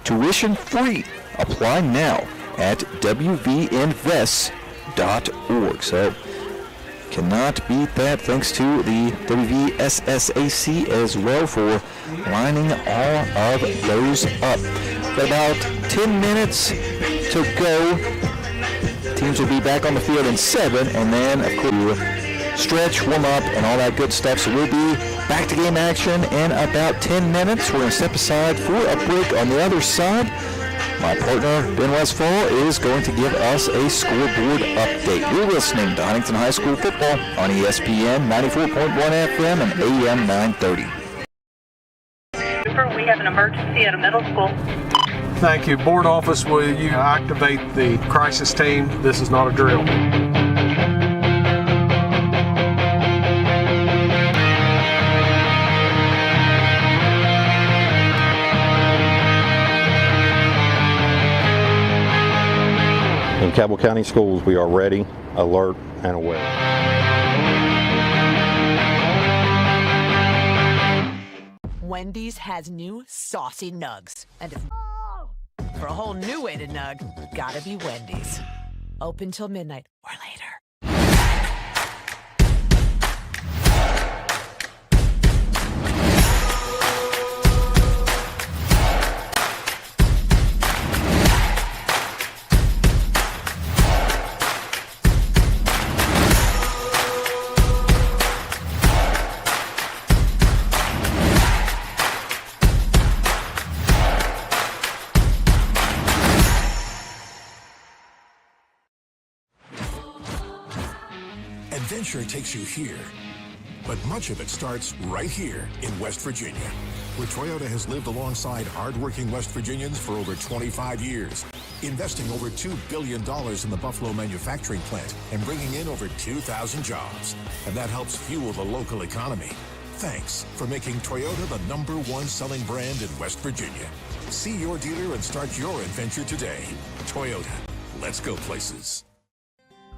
Tuition free. Apply now at wvinvest.org. So, cannot beat that. Thanks to the WVSSAC as well for lining all of those up. Got about 10 minutes to go. Teams will be back on the field in 7, and then, of course, stretch, warm up, and all that good stuff. So we'll be back to game action in about 10 minutes. We're going to step aside for a break. On the other side, my partner, Ben Westfall, is going to give us a scoreboard update. You're listening to Huntington High School football on ESPN 94.1 FM and AM 930. We have an emergency at a middle school. Thank you. Board office, will you activate the crisis team? This is not a drill. In Cabell County Schools, we are ready, alert, and aware. Wendy's has new saucy nugs. And if for a whole new way to nug, gotta be Wendy's. Open till midnight or later. Adventure takes you here, but much of it starts right here in West Virginia, where Toyota has lived alongside hardworking West Virginians for over 25 years, investing over $2 billion in the Buffalo manufacturing plant and bringing in over 2,000 jobs. And that helps fuel the local economy. Thanks for making Toyota the #1 selling brand in West Virginia. See your dealer and start your adventure today. Toyota, let's go places.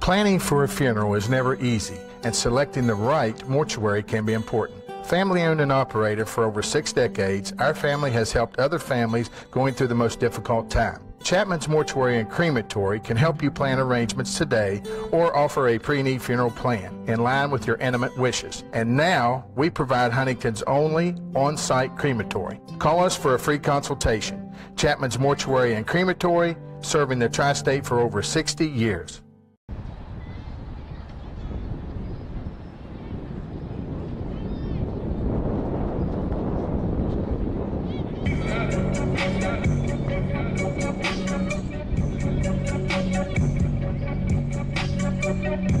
Planning for a funeral is never easy, and selecting the right mortuary can be important. Family owned and operated for over 6 decades, our family has helped other families going through the most difficult time. Chapman's Mortuary and Crematory can help you plan arrangements today or offer a pre-need funeral plan in line with your intimate wishes. And now we provide Huntington's only on-site crematory. Call us for a free consultation. Chapman's Mortuary and Crematory, serving the tri-state for over 60 years.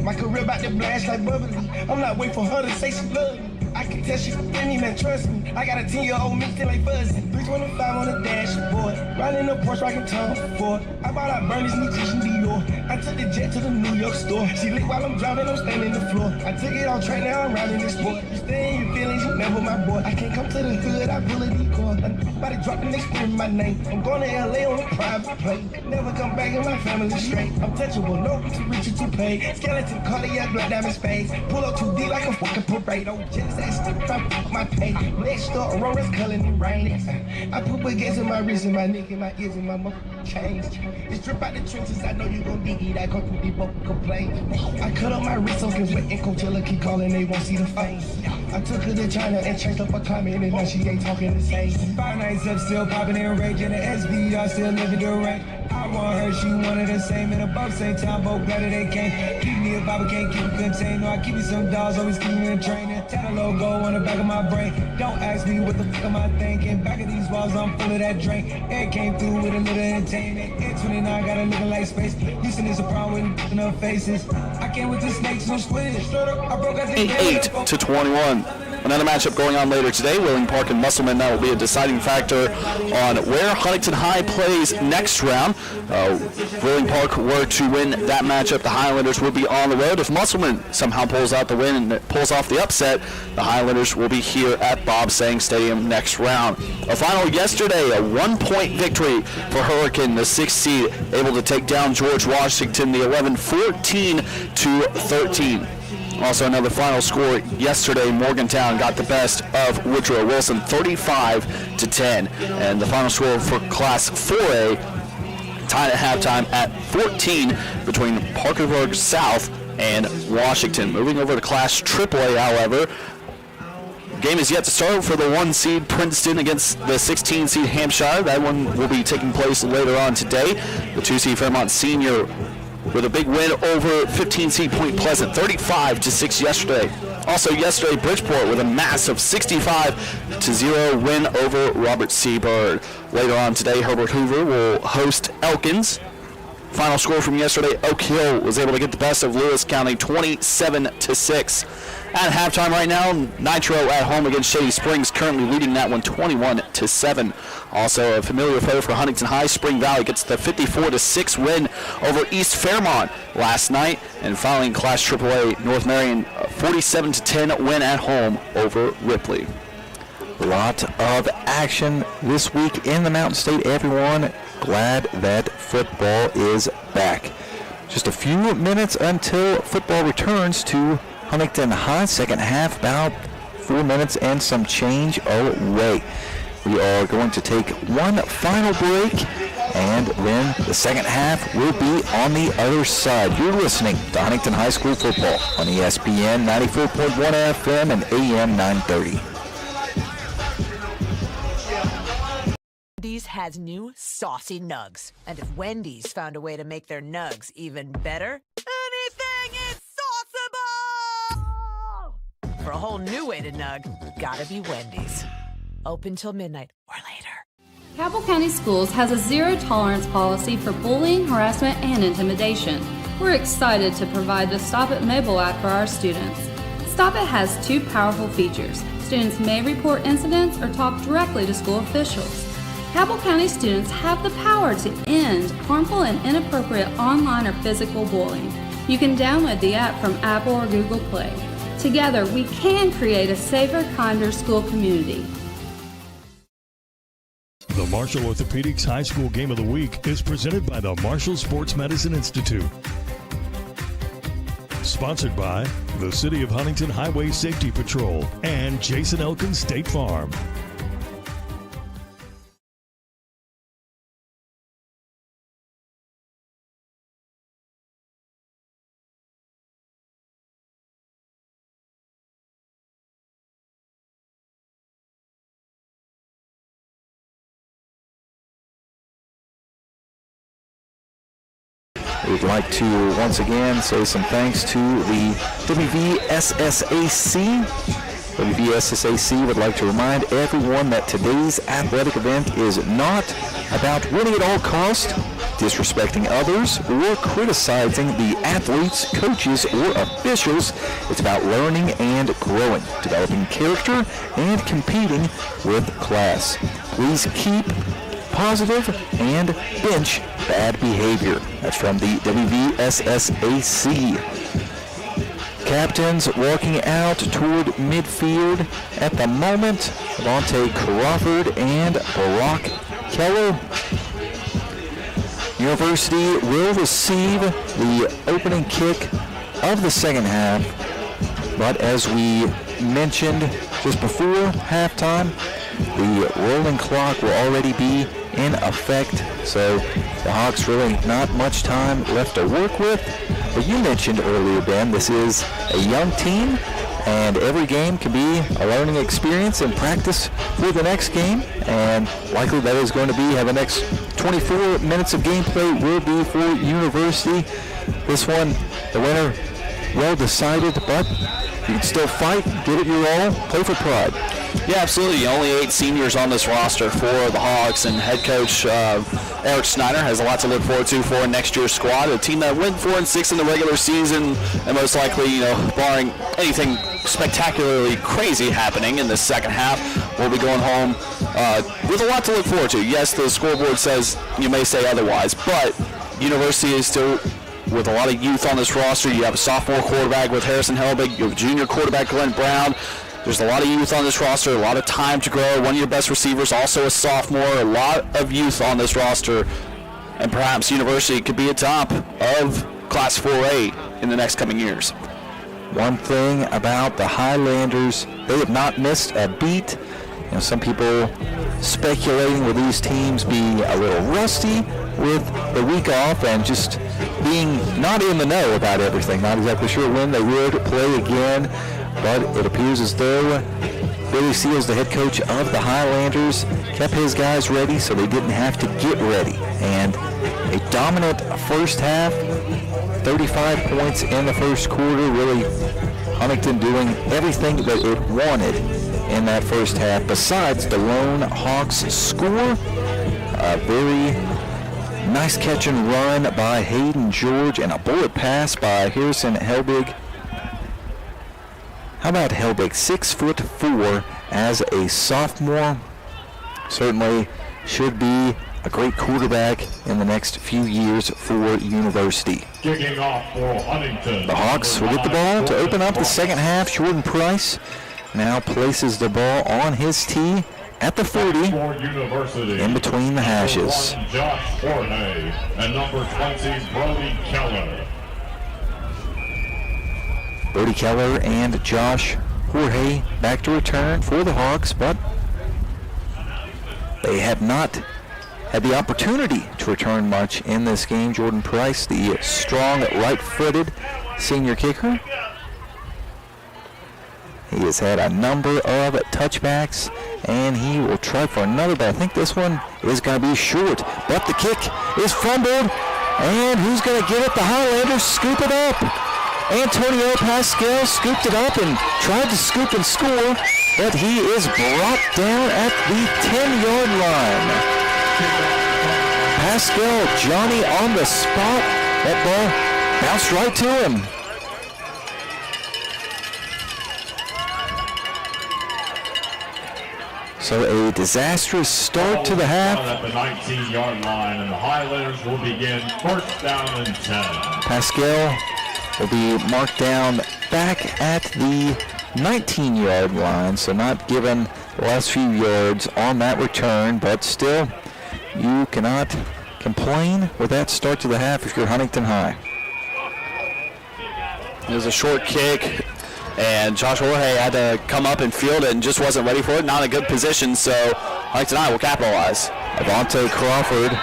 My career about to blast like bubbly. I'm not waiting for her to say she love me. I can tell she with me, man, trust me. I got a 10-year-old me still like fuzzy. 325 on the dashboard. Riding the Porsche, rocking Tom Ford. I bought out Bernie's new Christian Dior. I took the jet to the New York store. She lit while I'm driving, I'm standing the floor. I took it on track, now I'm riding this sport. You stay in your feelings, you never my boy. I can't come to the hood, I pull a decoy. Somebody dropping, they screaming my name. I'm going to LA on a private plane. Never come back in my family straight. I'm touchable, no too rich or too paid. Skeleton, cardiac, blood diamond spades. Pull up too deep like a fucking parade. Oh, just ass my pay. Next door, Aurora's culling in rain. I put baguettes in my wrist and my neck and my ears and my motherfucking chains. It's drip out the trenches, I know you gon' dig it. I go through the book complain. I cut up my wrist soaking wet and Coachella keep calling, they won't see the fame. I took her to China and changed up her climate and now she ain't talking the same. 5 nights up, still popping and raging. The SVR still living the rank. I want her, she wanted the same. And above same time, both better they can't. Keep me a Bible, can't keep it contained. No, I keep me some dolls, always keep me in training. Tell the logo on the back of my brain. Don't ask me what the fuck am I thinking. Back of these walls, I'm full of that drink. It came through with a little entertainment. At 29, got a looking like space. Houston is a problem with enough faces. I came with the snakes, no squids. Straight up, I broke out the 8-21. Another matchup going on later today. Wheeling Park and Musselman, that will be a deciding factor on where Huntington High plays next round. Wheeling Park were to win that matchup, the Highlanders will be on the road. If Musselman somehow pulls out the win and pulls off the upset, the Highlanders will be here at Bob Sang Stadium next round. A final yesterday, a 1-point victory for Hurricane, the 6th seed, able to take down George Washington, the 11, 14-13. Also another final score yesterday, Morgantown got the best of Woodrow Wilson, 35-10. And the final score for Class 4A, tied at halftime at 14 between Parkersburg South and Washington. Moving over to Class AAA, however, the game is yet to start for the 1 seed Princeton against the 16 seed Hampshire. That one will be taking place later on today. The 2 seed Fairmont Senior with a big win over 15 seed Point Pleasant, 35-6 yesterday. Also yesterday, Bridgeport with a massive 65-0 win over Robert C. Byrd. Later on today, Herbert Hoover will host Elkins. Final score from yesterday, Oak Hill was able to get the best of Lewis County, 27-6. At halftime right now, Nitro at home against Shady Springs, currently leading that one 21-7. Also a familiar foe for Huntington High, Spring Valley gets the 54-6 win over East Fairmont last night. And finally in Class AAA, North Marion 47-10 win at home over Ripley. A lot of action this week in the Mountain State, everyone. Glad that football is back. Just a few minutes until football returns to Huntington High. Second half, about 4 minutes and some change away. We are going to take one final break, and then the second half will be on the other side. You're listening to Huntington High School football on ESPN 94.1 FM and AM 930. Wendy's has new saucy nugs. And if Wendy's found a way to make their nugs even better, anything is sauceable! For a whole new way to nug, gotta be Wendy's. Open till midnight or later. Cabell County Schools has a zero-tolerance policy for bullying, harassment, and intimidation. We're excited to provide the Stop It mobile app for our students. Stop It has 2 powerful features. Students may report incidents or talk directly to school officials. Cabell County students have the power to end harmful and inappropriate online or physical bullying. You can download the app from Apple or Google Play. Together, we can create a safer, kinder school community. The Marshall Orthopedics High School Game of the Week is presented by the Marshall Sports Medicine Institute. Sponsored by the City of Huntington Highway Safety Patrol and Jason Elkins State Farm. We'd like to once again say some thanks to the WVSSAC. WVSSAC would like to remind everyone that today's athletic event is not about winning at all costs, disrespecting others, or criticizing the athletes, coaches, or officials. It's about learning and growing, developing character, and competing with class. Please keep positive and bench bad behavior. That's from the WVSSAC. Captains walking out toward midfield at the moment. Devontae Crawford and Barack Keller. University will receive the opening kick of the second half. But as we mentioned just before halftime, the rolling clock will already be in effect, so the Hawks really not much time left to work with. But you mentioned earlier, Ben, this is a young team, and every game can be a learning experience and practice for the next game, and likely that is going to be how the next 24 minutes of gameplay will be for University. This one, the winner, well decided, but you can still fight, give it your all, play for pride. Yeah, absolutely. Only 8 seniors on this roster for the Hawks, and head coach Eric Snyder has a lot to look forward to for next year's squad. A team that went 4-6 in the regular season, and most likely, barring anything spectacularly crazy happening in the second half, we'll be going home with a lot to look forward to. Yes, the scoreboard says you may say otherwise, but University is still with a lot of youth on this roster. You have a sophomore quarterback with Harrison Helbig. You have a junior quarterback, Glenn Brown. There's a lot of youth on this roster, a lot of time to grow. One of your best receivers, also a sophomore. A lot of youth on this roster. And perhaps University could be atop of Class 4A in the next coming years. One thing about the Highlanders, they have not missed a beat. Some people speculating will these teams be a little rusty with the week off and just being not in the know about everything. Not exactly sure when they would play again. But it appears as though Billy Seals, the head coach of the Highlanders, kept his guys ready so they didn't have to get ready. And a dominant first half, 35 points in the first quarter, really Huntington doing everything that it wanted in that first half, besides the lone Hawks score. A very nice catch and run by Hayden George and a bullet pass by Harrison Helbig. How about Helbig, 6'4" as a sophomore? Certainly should be a great quarterback in the next few years for University. Kicking off for Huntington. The Hawks will get the ball to open up the second half. Jordan Price now places the ball on his tee at the 40, in between the hashes. Number 1, Josh Jorge, and number 20, Brody Keller. Brody Keller and Josh Jorge back to return for the Hawks, but they have not had the opportunity to return much in this game. Jordan Price, the strong right-footed senior kicker. He has had a number of touchbacks, and he will try for another, but I think this one is going to be short. But the kick is fumbled, and who's going to get it? The Highlanders scoop it up. Antonio Pascal scooped it up and tried to scoop and score, but he is brought down at the 10-yard line. Pascal, Johnny on the spot. That ball bounced right to him. So a disastrous start to the half. At the 19-yard line, and the Highlanders will begin first down and 10. Pascal will be marked down back at the 19-yard line, so not given the last few yards on that return, but still, you cannot complain with that start to the half if you're Huntington High. It was a short kick, and Josh Jorge had to come up and field it and just wasn't ready for it. Not in a good position, so Huntington High will capitalize. Avante Crawford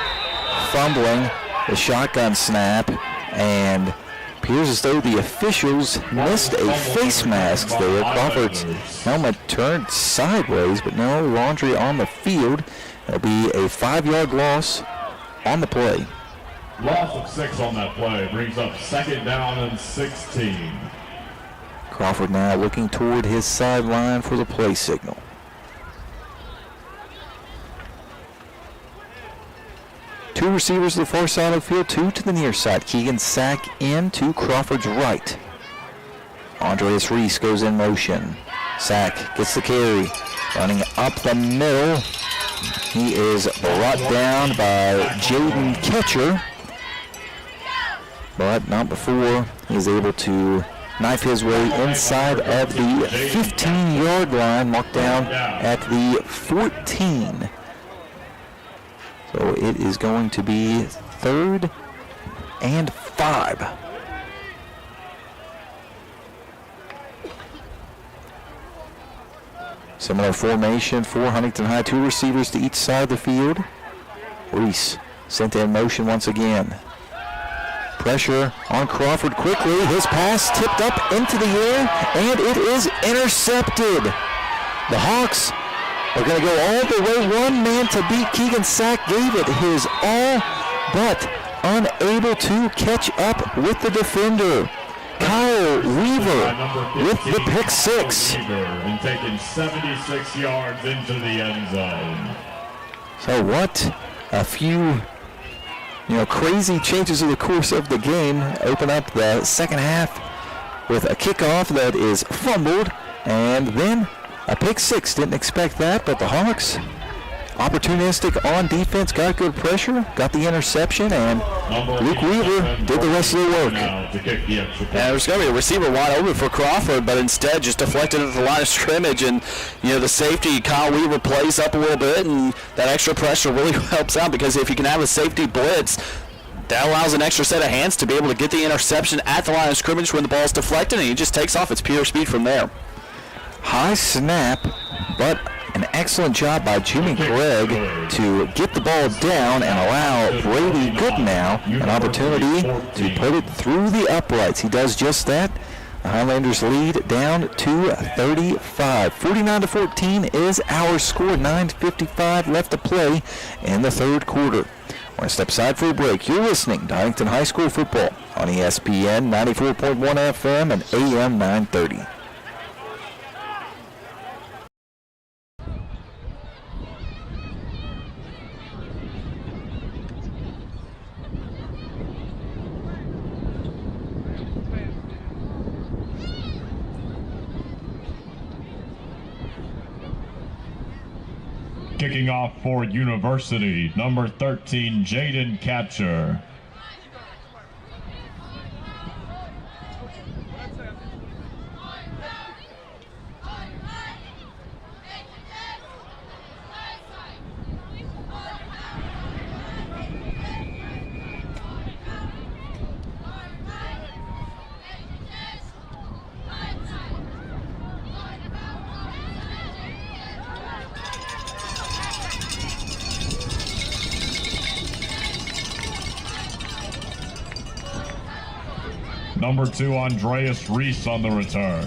fumbling the shotgun snap, and appears as though the officials missed a face mask there. Crawford's helmet turned sideways, but no laundry on the field. It'll be a 5-yard loss on the play. Loss of 6 on that play brings up 2nd down and 16. Crawford now looking toward his sideline for the play signal. Two receivers to the far side of the field, two to the near side. Keegan Sack in to Crawford's right. Andreas Reese goes in motion. Sack gets the carry, running up the middle. He is brought down by Jaden Ketcher, but not before he is able to knife his way inside of the 15-yard line, marked down at the 14. So it is going to be 3rd and 5. Similar formation for Huntington High, 2 receivers to each side of the field. Reese sent in motion once again. Pressure on Crawford quickly. His pass tipped up into the air, and it is intercepted. The Hawks are going to go all the way, one man to beat. Keegan Sack gave it his all, but unable to catch up with the defender. Kyle Weaver with the pick 6. And taking 76 yards into the end zone. So what a few crazy changes in the course of the game. Open up the second half with a kickoff that is fumbled, and then a pick 6. Didn't expect that, but the Hawks, opportunistic on defense, got good pressure, got the interception, and Luke Weaver did the rest of the work. Yeah, there's going to be a receiver wide open for Crawford, but instead just deflected at the line of scrimmage, and the safety, Kyle Weaver, plays up a little bit, and that extra pressure really helps out, because if you can have a safety blitz, that allows an extra set of hands to be able to get the interception at the line of scrimmage when the ball is deflected, and he just takes off. It's pure speed from there. High snap, but an excellent job by Jimmy Craig to get the ball down and allow Brady Goodnow an opportunity to put it through the uprights. He does just that. The Highlanders lead down to 35. 49-14 is our score. 9:55 left to play in the third quarter. We're going to step aside for a break. You're listening to Huntington High School football on ESPN 94.1 FM and AM 930. Kicking off for University, number 13, Jaden Ketcher. Number 2, Andreas Reese on the return.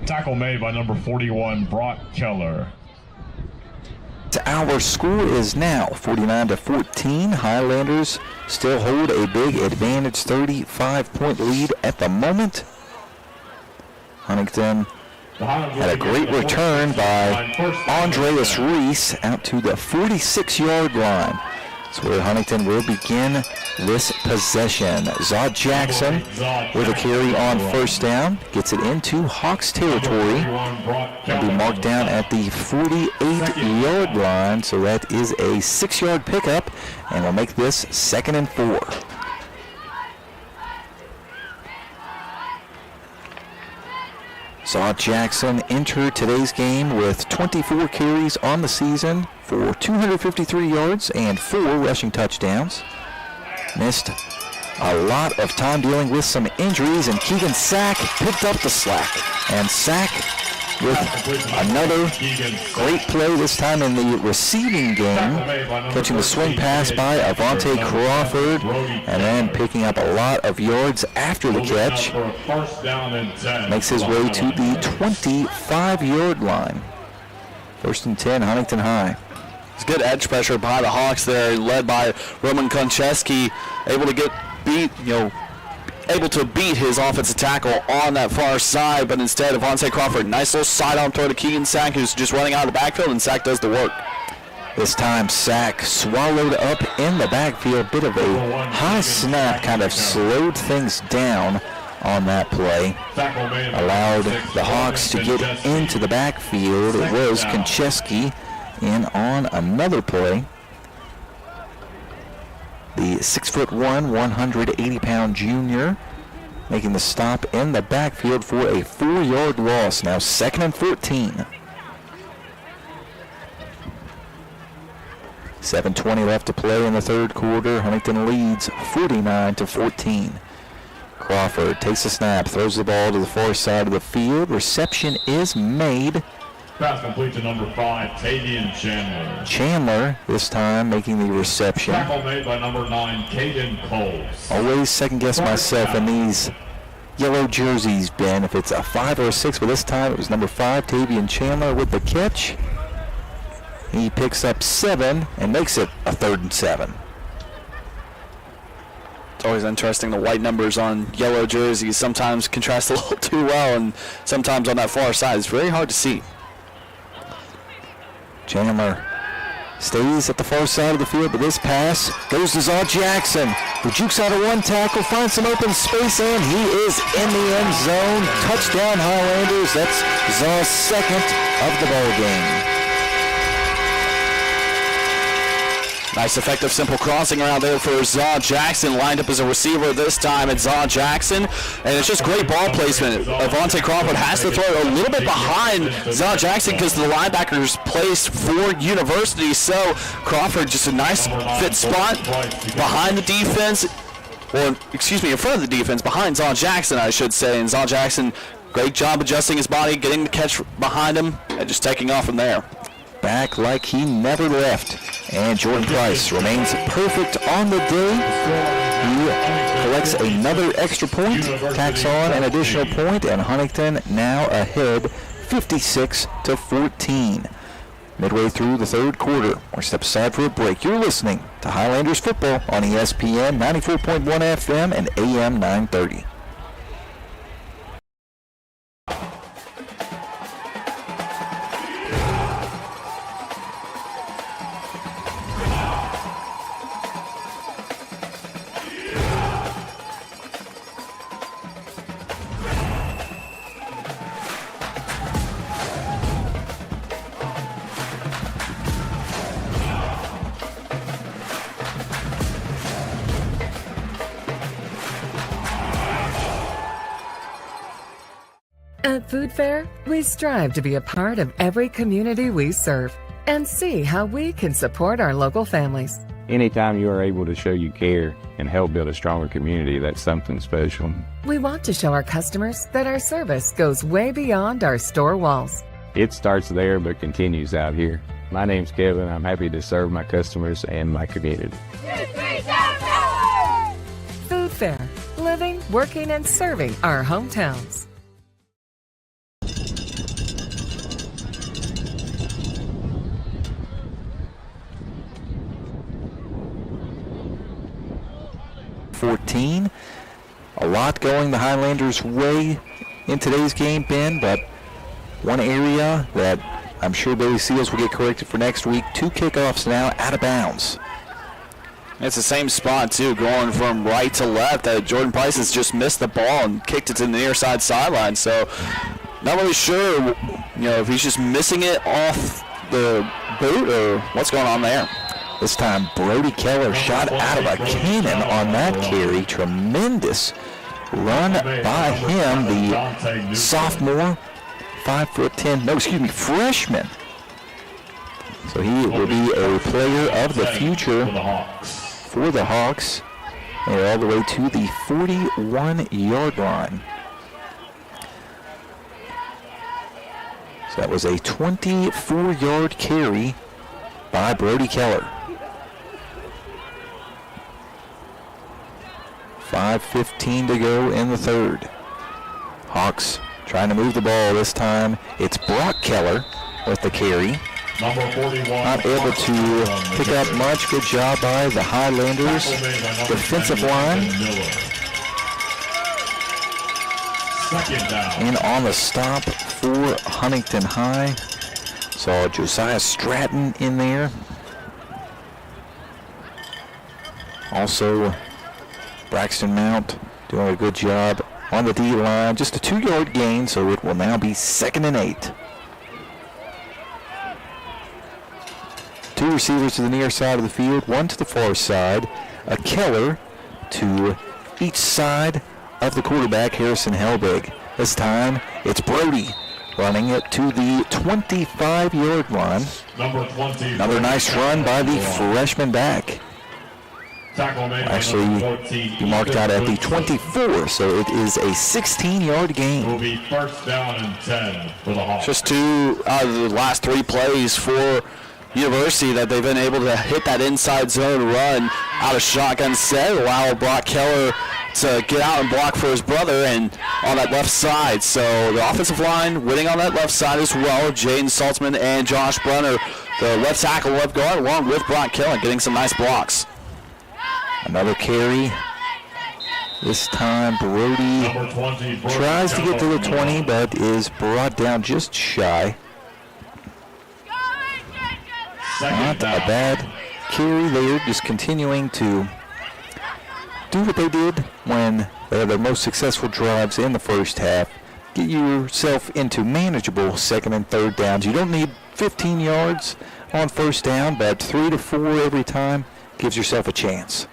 Tackle made by number 41, Brock Keller. Our score is now 49-14. Highlanders still hold a big advantage, 35-point lead at the moment. Huntington had a great return by Andreas Reese out to the 46-yard line. That's where Huntington will begin this possession. Zod Jackson with a carry on first down. Gets it into Hawks territory. He'll be marked down at the 48-yard line. So that is a 6-yard pickup, and we'll make this 2nd and 4. Zaw Jackson entered today's game with 24 carries on the season for 253 yards and 4 rushing touchdowns. Missed a lot of time dealing with some injuries, and Keegan Sack picked up the slack. And Sack with another great play, this time in the receiving game, catching the swing pass by Avante Crawford, and then picking up a lot of yards after the catch. Makes his way to the 25-yard line. 1st and 10, Huntington High. It's good edge pressure by the Hawks there, led by Roman Koncheski, able to beat his offensive tackle on that far side, but instead Avante Crawford, nice little sidearm throw to Keegan Sack, who's just running out of the backfield, and Sack does the work. This time Sack swallowed up in the backfield. Bit of a high snap, kind of slowed things down on that play. Allowed the Hawks to get into the backfield. It was Koncheski in on another play. The 6'1", 180-pound junior making the stop in the backfield for a 4-yard loss. Now 2nd and 14. 7:20 left to play in the third quarter. Huntington leads 49-14. Crawford takes a snap, throws the ball to the far side of the field. Reception is made. Pass complete to number 5, Tavian Chandler. Chandler, this time, making the reception. Tackle made by number 9, Caden Coles. Always second-guess myself in these yellow jerseys, Ben, if it's a 5 or a 6, but this time it was number 5, Tavian Chandler, with the catch. He picks up 7 and makes it a 3rd and 7. It's always interesting, the white numbers on yellow jerseys sometimes contrast a little too well, and sometimes on that far side it's very hard to see. Chandler stays at the far side of the field, but this pass goes to Zaw Jackson, who jukes out of one tackle, finds some open space, and he is in the end zone. Touchdown Highlanders. That's Zaw's 2nd of the ball game. Nice effective simple crossing around there for Zaw Jackson, lined up as a receiver this time at Zaw Jackson, and it's just great ball placement. Avante Crawford has to throw a little bit behind Zaw Jackson because the linebacker's placed for University, so Crawford just a nice fit spot behind the defense, or excuse me, in front of the defense, behind Zaw Jackson I should say, and Zaw Jackson, great job adjusting his body, getting the catch behind him, and just taking off from there. Back like he never left. And Jordan Price remains perfect on the day. He collects another extra point, tacks on an additional point, and Huntington now ahead 56-14. Midway through the third quarter, we're step aside for a break. You're listening to Highlanders football on ESPN 94.1 FM and AM 930. At Food Fair, we strive to be a part of every community we serve and see how we can support our local families. Anytime you are able to show you care and help build a stronger community, that's something special. We want to show our customers that our service goes way beyond our store walls. It starts there but continues out here. My name's Kevin. I'm happy to serve my customers and my community. Food Fair, living, working, and serving our hometowns. A lot going the Highlanders' way in today's game, Ben, but one area that I'm sure Billy Seals will get corrected for next week, 2 kickoffs now out of bounds. It's the same spot, too, going from right to left. Jordan Price has just missed the ball and kicked it to the near side sideline, so not really sure, if he's just missing it off the boot or what's going on there. This time, Brody Keller shot out of a cannon on that carry. Tremendous run by him, the sophomore freshman. So he will be a player of the future for the Hawks. And all the way to the 41-yard line. So that was a 24-yard carry by Brody Keller. 5:15 to go in the third. Hawks trying to move the ball this time. It's Brock Keller with the carry. Number 41. Not able to pick up much. Good job by the Highlanders defensive line. Second down. And on the stop for Huntington High. Saw Josiah Stratton in there. Also, Braxton Mount doing a good job on the D-line. Just a 2-yard gain, so it will now be 2nd and 8. 2 receivers to the near side of the field, 1 to the far side. A Keller to each side of the quarterback, Harrison Helbig. This time, it's Brody running it to the 25-yard line. Number 20. Another nice run by the freshman back. Actually, he marked out at the 24, so it is a 16-yard gain. Will be first down and 10 for the Hawks. Just 2 out of the last 3 plays for University that they've been able to hit that inside zone run out of shotgun set, allow Brock Keller to get out and block for his brother and on that left side. So the offensive line winning on that left side as well. Jaden Saltzman and Josh Brunner, the left tackle, left guard, along with Brock Keller, getting some nice blocks. Another carry. This time Brody tries to get to the 20, but is brought down just shy. Not a bad carry there, just continuing to do what they did when they had their most successful drives in the first half. Get yourself into manageable 2nd and 3rd downs. You don't need 15 yards on first down, but 3 to 4 every time gives yourself a chance.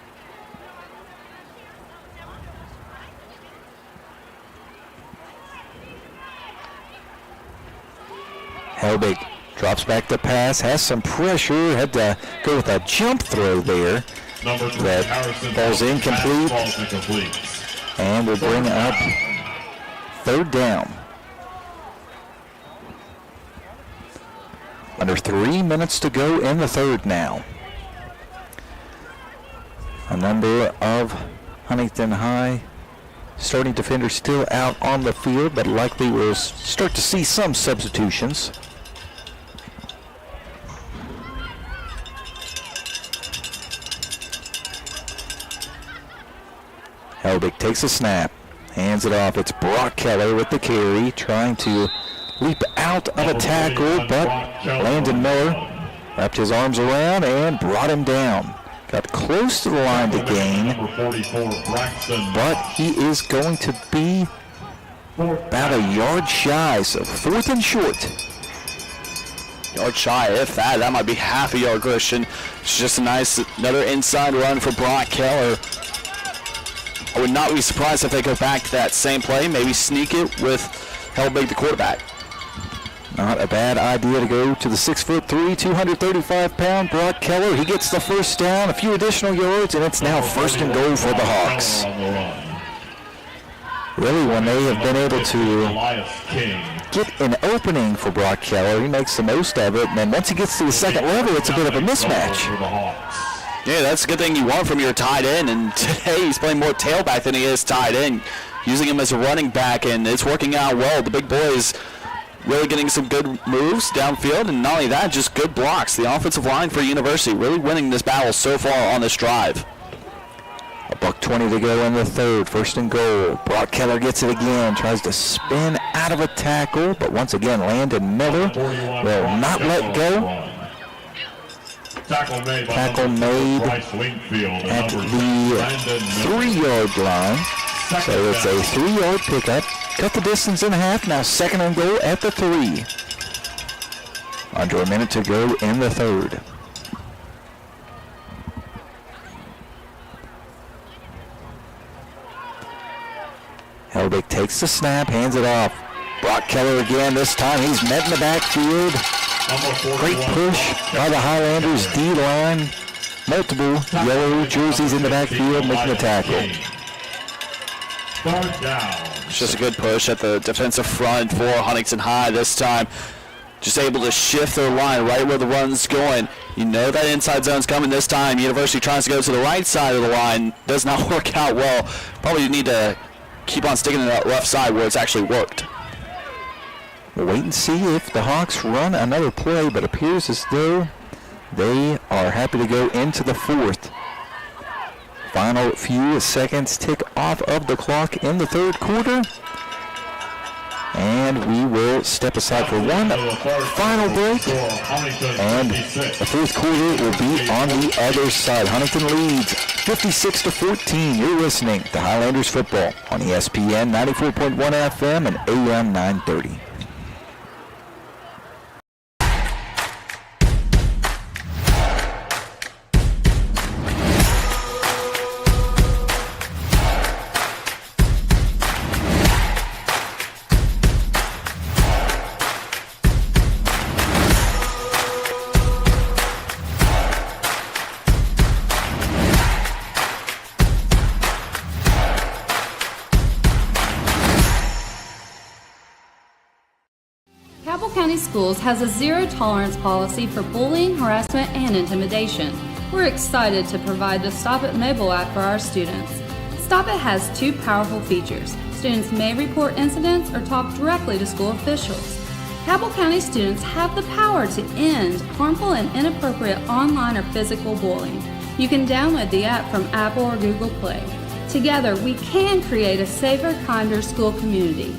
Helbig drops back to pass, has some pressure, had to go with a jump throw there. That falls incomplete. And will bring up 3rd down. Under 3 minutes to go in the third now. A number of Huntington High starting defenders still out on the field, but likely we'll start to see some substitutions. Helbig takes a snap, hands it off. It's Brock Keller with the carry, trying to leap out of a tackle, but Landon Miller wrapped his arms around and brought him down. Got close to the line to gain, but he is going to be about a yard shy, so 4th and short. Yard shy, if that. That might be half a yard, Christian. It's just a nice, another inside run for Brock Keller. I would not be surprised if they go back to that same play, maybe sneak it with Helbig, the quarterback. Not a bad idea to go to the 6'3", 235-pound Brock Keller. He gets the first down, a few additional yards, and it's now 1st and goal for the Hawks. Really, when they have been able to get an opening for Brock Keller, he makes the most of it, and then once he gets to the second level, it's a bit of a mismatch. Yeah, that's a good thing you want from your tight end, and today he's playing more tailback than he is tight end, using him as a running back, and it's working out well. The big boys really getting some good moves downfield, and not only that, just good blocks. The offensive line for University really winning this battle so far on this drive. $1:20 to go in the third, 1st and goal. Brock Keller gets it again, tries to spin out of a tackle, but once again, Landon Miller will not let go. Tackle made at the 3-yard line. So it's a 3-yard pickup. Cut the distance in half. Now 2nd and goal at the 3. Under a minute to go in the third. Helbig takes the snap, hands it off. Brock Keller again. This time he's met in the backfield. Great push by the Highlanders D-line. Multiple yellow jerseys in the backfield making the tackle. It's just a good push at the defensive front for Huntington High this time. Just able to shift their line right where the run's going. You know that inside zone's coming this time. University tries to go to the right side of the line. Does not work out well. Probably need to keep on sticking to that left side where it's actually worked. We'll wait and see if the Hawks run another play, but appears as though they are happy to go into the fourth. Final few seconds tick off of the clock in the third quarter. And we will step aside for one final break. And the fourth quarter will be on the other side. Huntington leads 56-14. You're listening to Highlanders football on ESPN 94.1 FM and AM 930. Schools has a zero-tolerance policy for bullying, harassment, and intimidation. We're excited to provide the Stop It mobile app for our students. Stop It has two powerful features. Students may report incidents or talk directly to school officials. Cabell County students have the power to end harmful and inappropriate online or physical bullying. You can download the app from Apple or Google Play. Together, we can create a safer, kinder school community.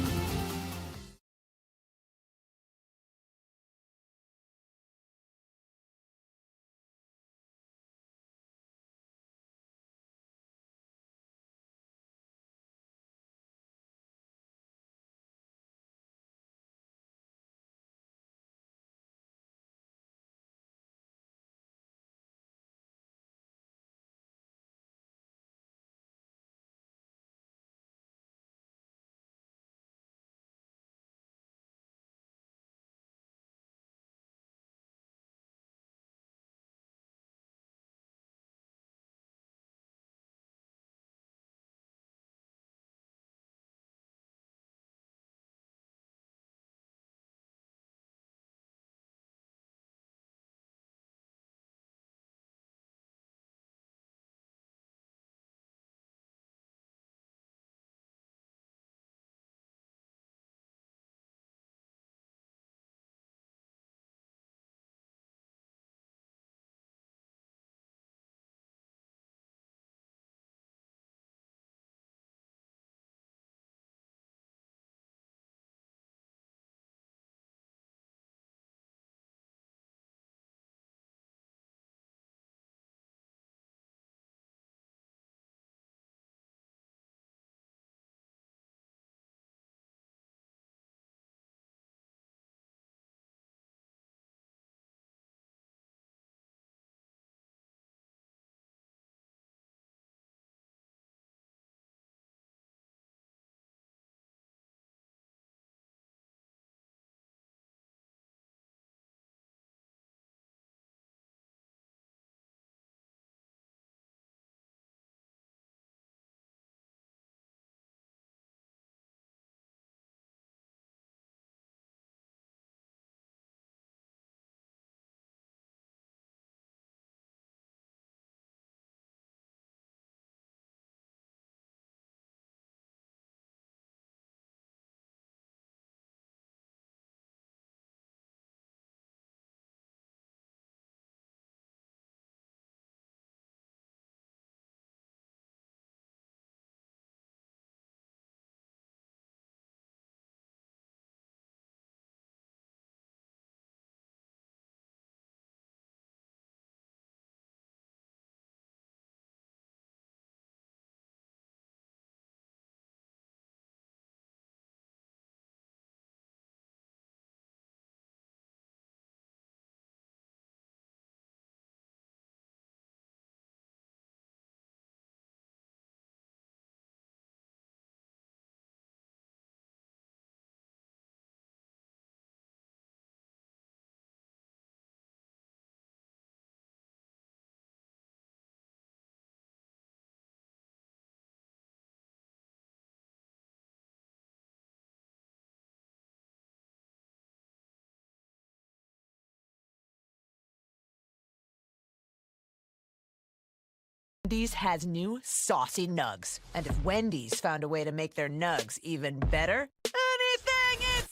Wendy's has new saucy nugs. And if Wendy's found a way to make their nugs even better, anything is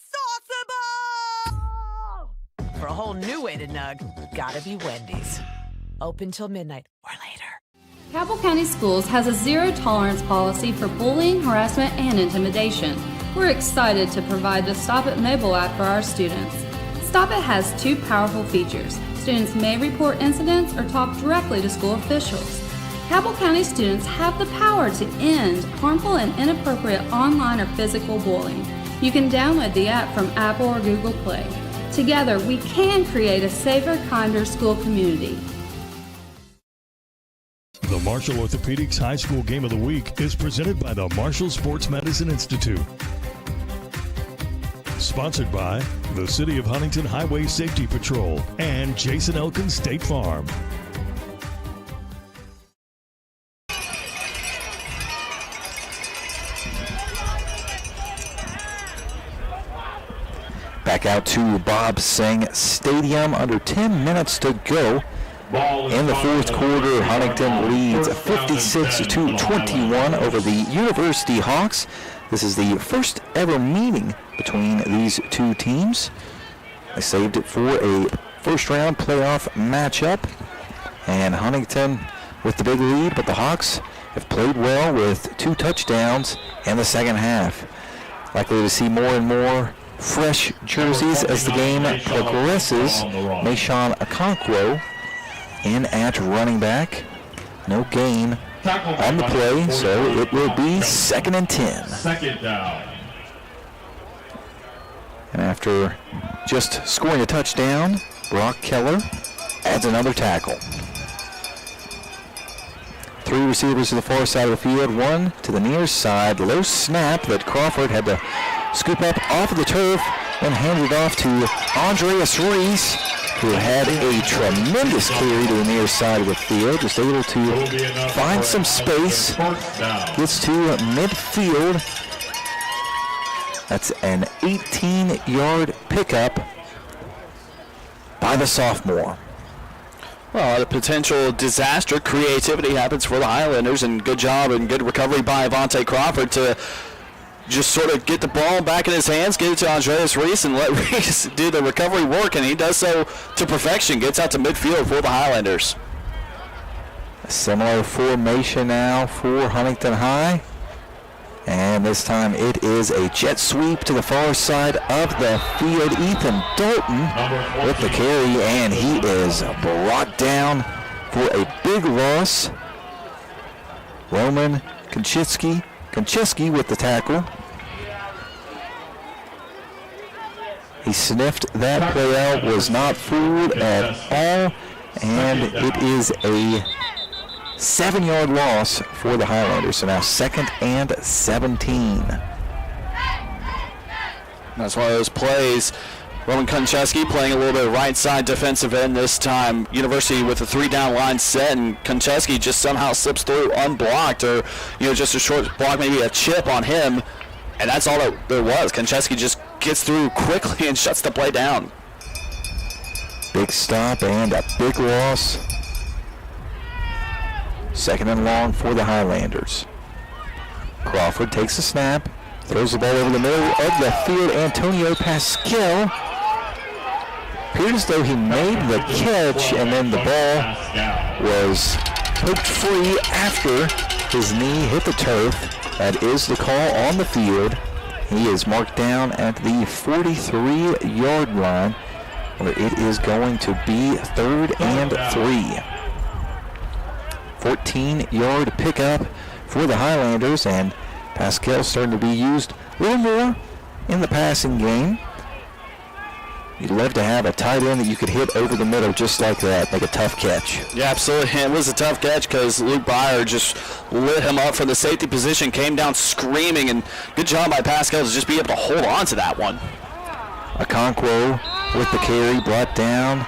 sauceable! For a whole new way to nug, gotta be Wendy's. Open till midnight or later. Cabell County Schools has a zero-tolerance policy for bullying, harassment, and intimidation. We're excited to provide the Stop It mobile app for our students. Stop It has two powerful features. Students may report incidents or talk directly to school officials. Cabell County students have the power to end harmful and inappropriate online or physical bullying. You can download the app from Apple or Google Play. Together, we can create a safer, kinder school community. The Marshall Orthopedics High School Game of the Week is presented by the Marshall Sports Medicine Institute. Sponsored by the City of Huntington Highway Safety Patrol and Jason Elkins State Farm. Back out to Bob Singh Stadium. Under 10 minutes to go. In the fourth quarter, Huntington leads 56-21 over the University Hawks. This is the first ever meeting between these two teams. They saved it for a first-round playoff matchup. And Huntington with the big lead, but the Hawks have played well with 2 touchdowns in the second half. Likely to see more and more fresh jerseys as the game progresses. Mayshawn Okonkwo in at running back. No gain on the play, so it will be 2nd and 10. Second down. And after just scoring a touchdown, Brock Keller adds another tackle. 3 receivers to the far side of the field, 1 to the near side. Low snap that Crawford had to scoop up off of the turf and hand it off to Andreas Reese, who had a tremendous carry to the near side of the field, just able to find some space, gets to midfield. That's an 18-yard pickup by the sophomore. Well, a potential disaster. Creativity happens for the Highlanders, and good job and good recovery by Avante Crawford to just sort of get the ball back in his hands, get it to Andreas Reese, and let Reese do the recovery work, and he does so to perfection. Gets out to midfield for the Highlanders. A similar formation now for Huntington High. And this time it is a jet sweep to the far side of the field. Ethan Dalton with the carry, and he is brought down for a big loss. Roman Konchesky with the tackle. He sniffed that play out, was not fooled at all, and it is a 7-yard loss for the Highlanders. So now 2nd and 17. That's one of those plays. Roman Konchesky playing a little bit of right side defensive end this time. University with a 3-down line set, and Konchesky just somehow slips through unblocked, or just a short block, maybe a chip on him, and that's all that there was. Konchesky just gets through quickly and shuts the play down. Big stop and a big loss. 2nd and long for the Highlanders. Crawford takes the snap, throws the ball over the middle of the field. Antonio Pascal appeared as though he made the catch, and then the ball was poked free after his knee hit the turf. That is the call on the field. He is marked down at the 43-yard line, where it is going to be 3rd and 3. 14-yard pickup for the Highlanders, and Pascal starting to be used a little more in the passing game. You'd love to have a tight end that you could hit over the middle just like that, make a tough catch. Yeah, absolutely. It was a tough catch because Luke Breyer just lit him up from the safety position, came down screaming, and good job by Pascal to just be able to hold on to that one. Okonkwo with the carry, brought down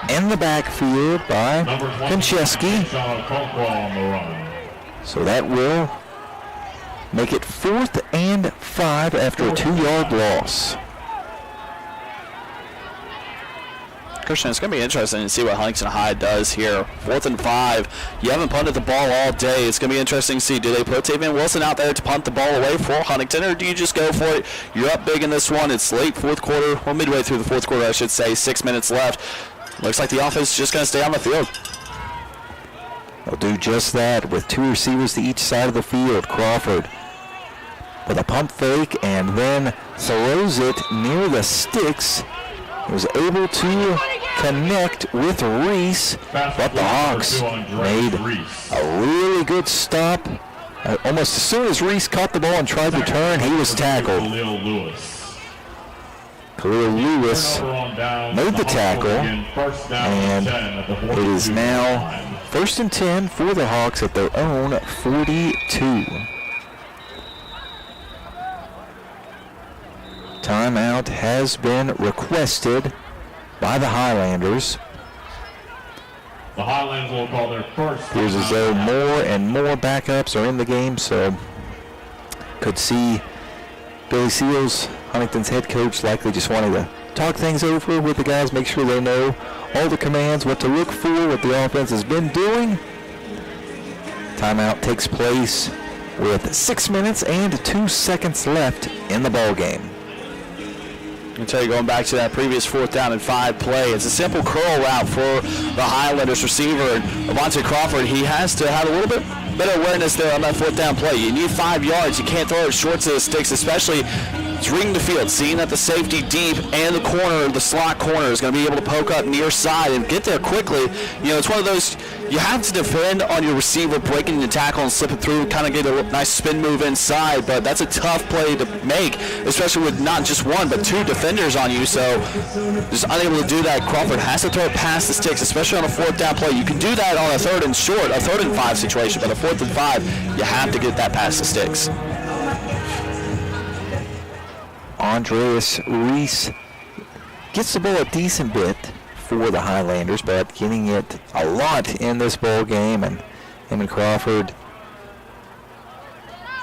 in the backfield by Konchesky. So that will make it 4th and 5 after a 2-yard loss. Christian, it's going to be interesting to see what Huntington High does here. 4th and 5. You haven't punted the ball all day. It's going to be interesting to see, do they put Tavian Wilson out there to punt the ball away for Huntington, or do you just go for it? You're up big in this one. It's late fourth quarter, or midway through the fourth quarter, I should say. 6 minutes left. Looks like the offense is just going to stay on the field. They'll do just that with 2 receivers to each side of the field. Crawford with a pump fake and then throws it near the sticks. He was able to connect with Reese, but the Hawks made a really good stop. Almost as soon as Reese caught the ball and tried to turn, he was tackled. Khalil Lewis made the tackle, and it is now 1st and 10 for the Hawks at their own 42. Timeout has been requested by the Highlanders. The Highlanders will call their first. Appears as though more and more backups are in the game, so could see Billy Seals, Huntington's head coach, likely just wanting to talk things over with the guys, make sure they know all the commands, what to look for, what the offense has been doing. Timeout takes place with 6 minutes and 2 seconds left in the ball game. I tell you, going back to that previous 4th down and 5 play, it's a simple curl route for the Highlanders receiver. And Avante Crawford, he has to have a little bit better awareness there on that 4th down play. You need 5 yards. You can't throw it short to the sticks, especially it's reading the field, seeing that the safety deep and the corner, the slot corner, is going to be able to poke up near side and get there quickly. You know, it's one of those, you have to defend on your receiver, breaking the tackle and slipping through, kind of get a nice spin move inside, but that's a tough play to make, especially with not just 1, but 2 defenders on you, so just unable to do that. Crawford has to throw it past the sticks, especially on a 4th down play. You can do that on a 3rd and short, a 3rd and 5 situation, but a 4th and 5, you have to get that past the sticks. Andreas Reese gets the ball a decent bit for the Highlanders, but getting it a lot in this ball game, and him and Crawford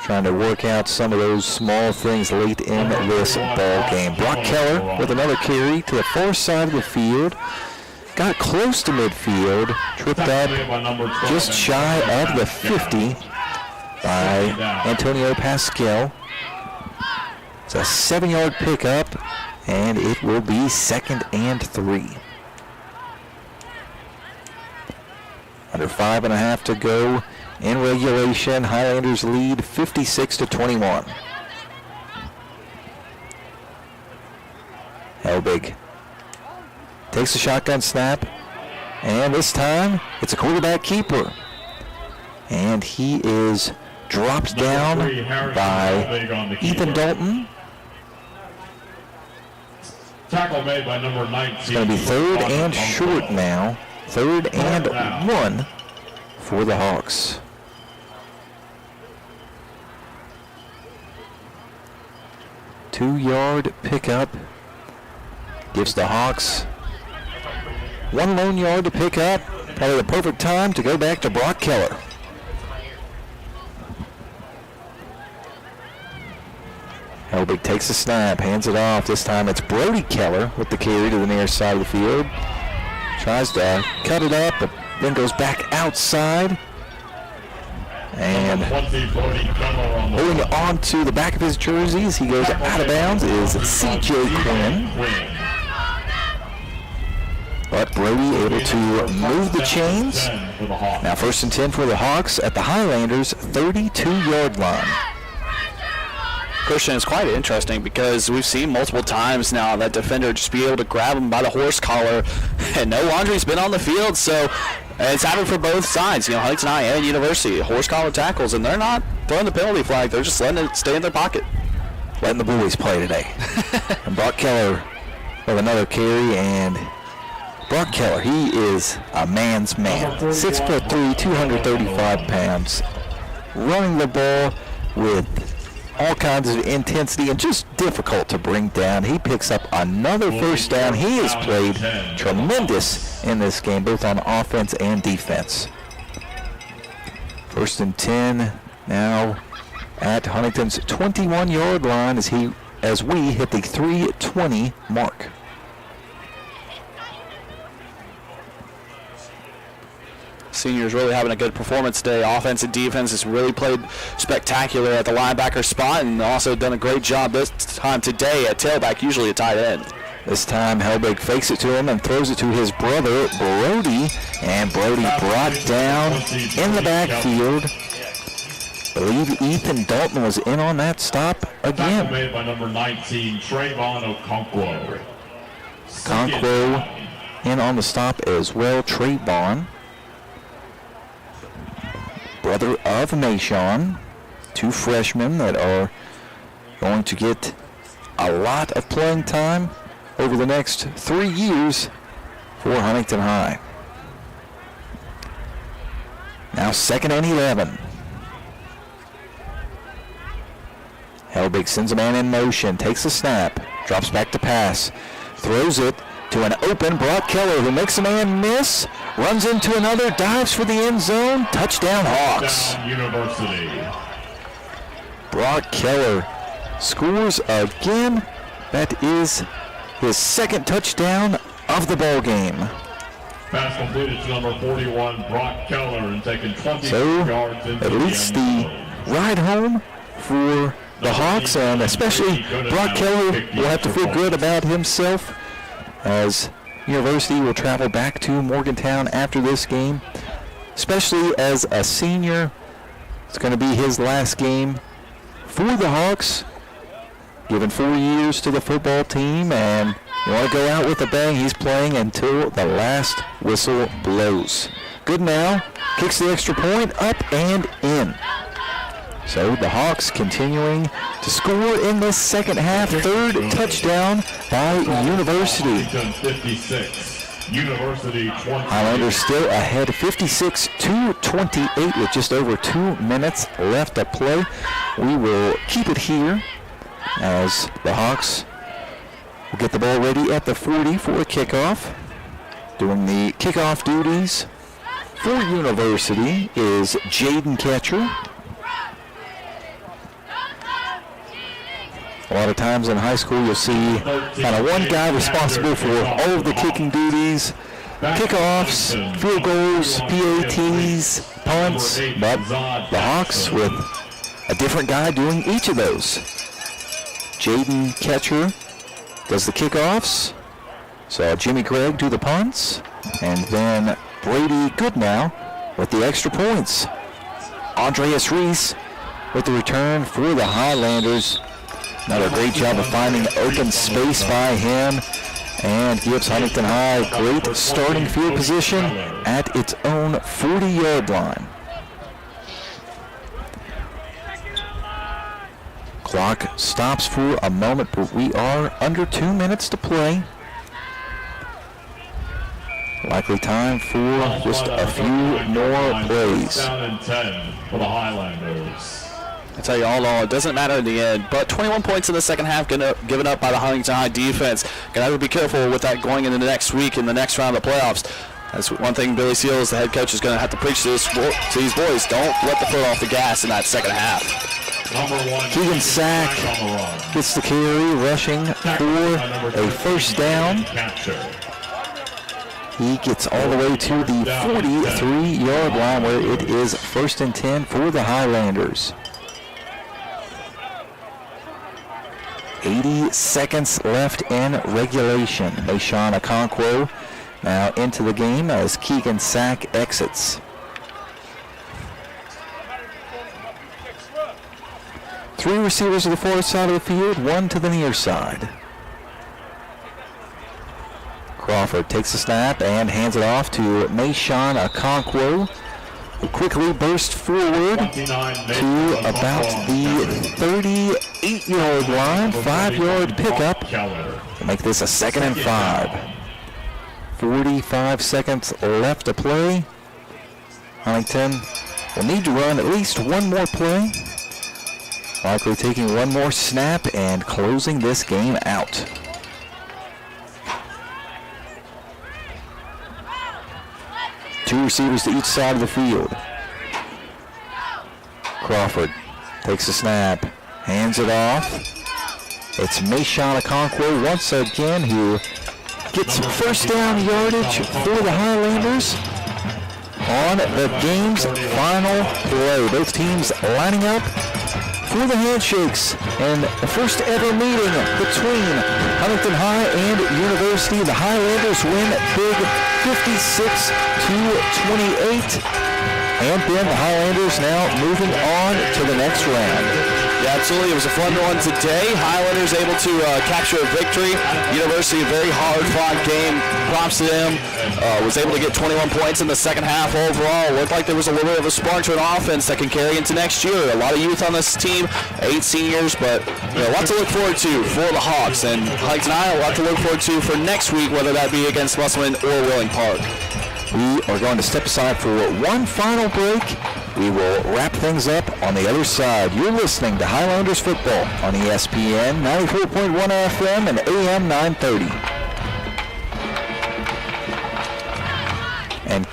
trying to work out some of those small things late in this ball game. Brock Keller with another carry to the far side of the field. Got close to midfield, tripped up just shy of the 50 by Antonio Pascal. It's a 7-yard pickup, and it will be 2nd and 3. Under 5.5 to go in regulation. Highlanders lead 56-21. Helbig takes the shotgun snap, and this time it's a quarterback keeper. And he is dropped down by Ethan Dalton. Tackle made by number 19. It's going to be 3rd and short now. 3rd and 1 for the Hawks. Two-yard pickup gives the Hawks 1 lone yard to pick up. Probably the perfect time to go back to Brock Keller. Helbig takes the snap, hands it off. This time it's Brody Keller with the carry to the near side of the field. Tries to cut it up, but then goes back outside. And holding on to the back of his jersey as he goes out of bounds is C.J. Quinn. But Brody able to move the chains. Now 1st and 10 for the Hawks at the Highlanders' 32-yard line. Christian, it's quite interesting because we've seen multiple times now that defender just be able to grab him by the horse collar, and no laundry's been on the field, so it's happened for both sides. You know, Huntington High and University, horse collar tackles, and they're not throwing the penalty flag. They're just letting it stay in their pocket. Letting the boys play today. And Brock Keller with another carry, and Brock Keller, he is a man's man. 6'3", 235 pounds. Running the ball with all kinds of intensity and just difficult to bring down. He picks up another 1st down. He has played tremendous in this game, both on offense and defense. 1st and 10 now at Huntington's 21-yard line as we hit the 3:20 mark. Seniors really having a good performance today. Offense and defense has really played spectacular at the linebacker spot and also done a great job this time today at tailback, usually a tight end. This time, Helbig fakes it to him and throws it to his brother, Brody. And Brody brought down in the backfield. I believe Ethan Dalton was in on that stop again. Made by number 19, Trayvon Okonkwo. Okonkwo in on the stop as well, Trayvon. Brother of Mayshawn. Two freshmen that are going to get a lot of playing time over the next 3 years for Huntington High. Now 2nd and 11. Helbig sends a man in motion, takes a snap, drops back to pass, throws it to an open Brock Keller who makes a man miss, runs into another, dives for the end zone, touchdown Hawks. Touchdown University. Brock Keller scores again. That is his 2nd touchdown of the ball game. Pass completed to number 41, Brock Keller, and taking 20 yards into at least the ride home for the Hawks, and especially Brock Keller will have to feel good about himself as University will travel back to Morgantown after this game, especially as a senior. It's going to be his last game for the Hawks, given 4 years to the football team, and you want to go out with a bang. He's playing until the last whistle blows. Good now, kicks the extra point, up and in. So the Hawks continuing to score in this second half. 3rd touchdown by University. 56, University 20. Highlanders still ahead 56-28 with just over 2 minutes left to play. We will keep it here as the Hawks will get the ball ready at the 40 for a kickoff. Doing the kickoff duties for University is Jaden Ketcher. A lot of times in high school you'll see kind of one guy responsible for all of the kicking duties, kickoffs, field goals, PATs, punts, but the Hawks with a different guy doing each of those. Jaden Ketcher does the kickoffs, so Jimmy Gregg do the punts, and then Brady Goodnow with the extra points. Andreas Reese with the return for the Highlanders. Another great job of finding open space by him, and gives Huntington High great starting field position at its own 40-yard line. Clock stops for a moment, but we are under 2 minutes to play. Likely time for just a few more plays. Down and 10 for the Highlanders. I tell you all in all, it doesn't matter in the end, but 21 points in the second half given up by the Huntington High defense. Gonna have to be careful with that going into the next week in the next round of the playoffs. That's one thing Billy Seals, the head coach, is going to have to preach to these boys. Don't let the foot off the gas in that second half. Keegan Sack gets the carry, rushing for a first down. He gets all the way to the 43-yard line where it is 1st and 10 for the Highlanders. 80 seconds left in regulation. Mayshawn Okonkwo now into the game as Keegan Sack exits. 3 receivers to the far side of the field, 1 to the near side. Crawford takes the snap and hands it off to Mayshawn Okonkwo, who quickly burst forward to about the 38-yard line, 5-yard pickup to make this a 2nd and 5. 45 seconds left to play. Huntington will need to run at least one more play, likely taking one more snap and closing this game out. Two receivers to each side of the field. Crawford takes a snap, hands it off. It's Mayshawn Okonkwo once again who gets first down yardage for the Highlanders. on the game's final play. Both teams lining up for the handshakes and the first ever meeting between Huntington High and University. The Highlanders win big 56-28. And then the Highlanders now moving on to the next round. Yeah, absolutely. It was a fun one today. Highlanders able to capture a victory. University, a very hard-fought game. Props to them. Was able to get 21 points in the second half overall. Looked like there was a little bit of a spark to an offense that can carry into next year. A lot of youth on this team, 8 seniors, but a lot to look forward to for the Hawks. And Huntington High, a lot to look forward to for next week, whether that be against Musselman or Willing Park. We are going to step aside for one final break. We will wrap things up on the other side. You're listening to Highlanders football on ESPN 94.1 FM and AM 930. And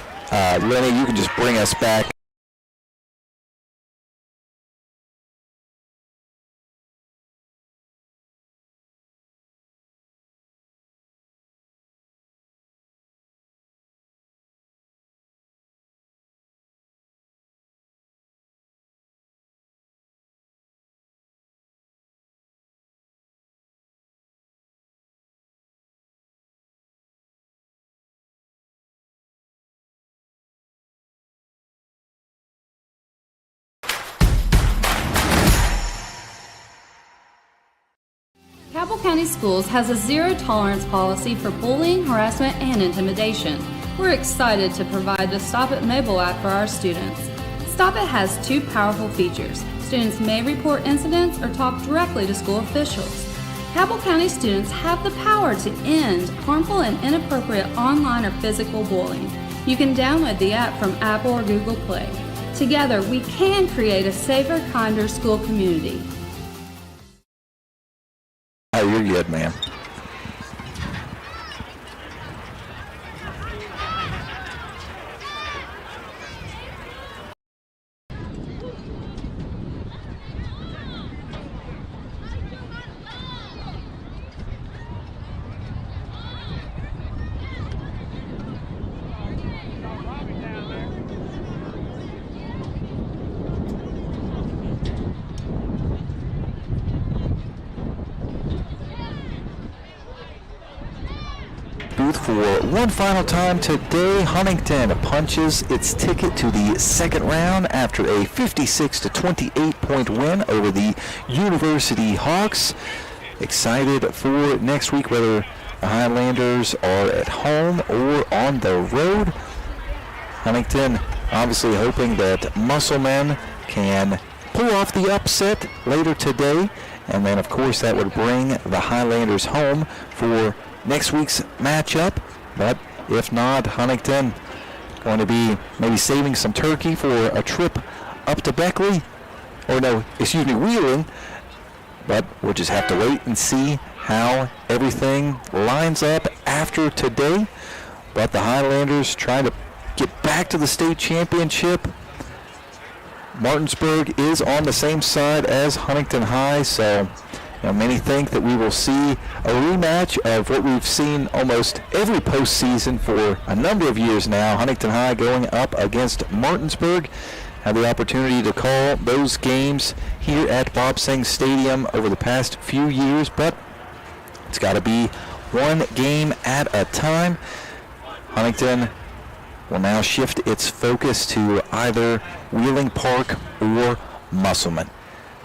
Lenny, you can just bring us back. Cabell County Schools has a zero-tolerance policy for bullying, harassment, and intimidation. We're excited to provide the Stop It mobile app for our students. Stop It has 2 powerful features. Students may report incidents or talk directly to school officials. Cabell County students have the power to end harmful and inappropriate online or physical bullying. You can download the app from Apple or Google Play. Together, we can create a safer, kinder school community. Oh, you're good, man. For one final time today, Huntington punches its ticket to the second round after a 56-28 point win over the University Hawks. Excited for next week, whether the Highlanders are at home or on the road. Huntington obviously hoping that Musselman can pull off the upset later today, and then of course that would bring the Highlanders home for next week's matchup. But if not, Huntington going to be maybe saving some turkey for a trip up to Beckley, or no, excuse me, Wheeling. But we'll just have to wait and see how everything lines up after today. But the Highlanders trying to get back to the state championship. Martinsburg is on the same side as Huntington High, so many think that we will see a rematch of what we've seen almost every postseason for a number of years now. Huntington High going up against Martinsburg. Had the opportunity to call those games here at Bob Seng Stadium over the past few years, but it's got to be one game at a time. Huntington will now shift its focus to either Wheeling Park or Musselman.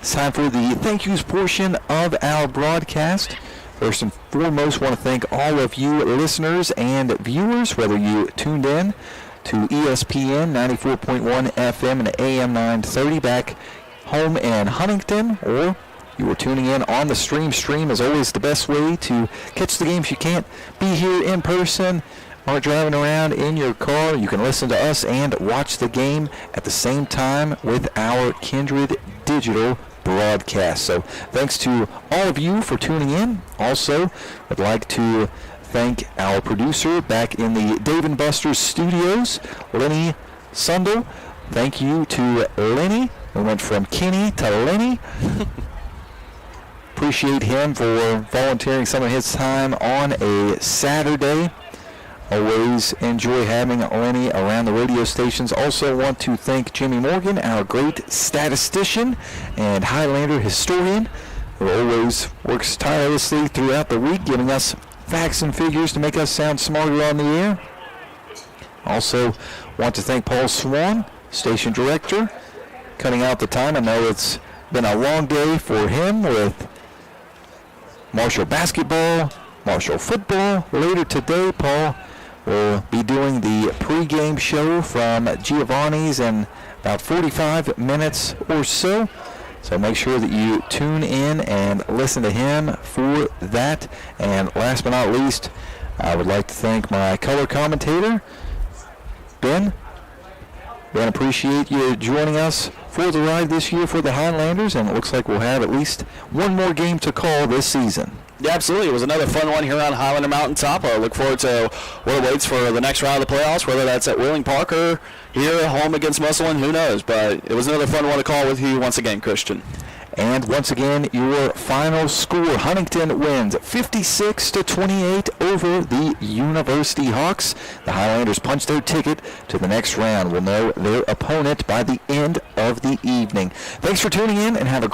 It's time for the thank yous portion of our broadcast. First and foremost, want to thank all of you listeners and viewers, whether you tuned in to ESPN 94.1 FM and AM 930 back home in Huntington, or you were tuning in on the stream. Stream is always the best way to catch the games. You can't be here in person, aren't driving around in your car. You can listen to us and watch the game at the same time with our Kindred Digital broadcast. So thanks to all of you for tuning in. Also, I'd like to thank our producer back in the Dave & Buster's studios, Lenny Sundel. Thank you to Lenny. We went from Kenny to Lenny. Appreciate him for volunteering some of his time on a Saturday. Always enjoy having Lenny around the radio stations. Also want to thank Jimmy Morgan, our great statistician and Highlander historian, who always works tirelessly throughout the week, giving us facts and figures to make us sound smarter on the air. Also want to thank Paul Swan, station director, cutting out the time. I know it's been a long day for him with Marshall basketball, Marshall football. Later today, Paul will be doing the pregame show from Giovanni's in about 45 minutes or so. So make sure that you tune in and listen to him for that. And last but not least, I would like to thank my color commentator, Ben. Ben, appreciate you joining us for the ride this year for the Highlanders, and it looks like we'll have at least one more game to call this season. Yeah, absolutely. It was another fun one here on Highlander Mountaintop. I look forward to what awaits for the next round of the playoffs, whether that's at Wheeling Park or here at home against Musselman, who knows. But it was another fun one to call with you once again, Christian. And once again, your final score, Huntington wins 56-28 over the University Hawks. The Highlanders punch their ticket to the next round. We'll know their opponent by the end of the evening. Thanks for tuning in, and have a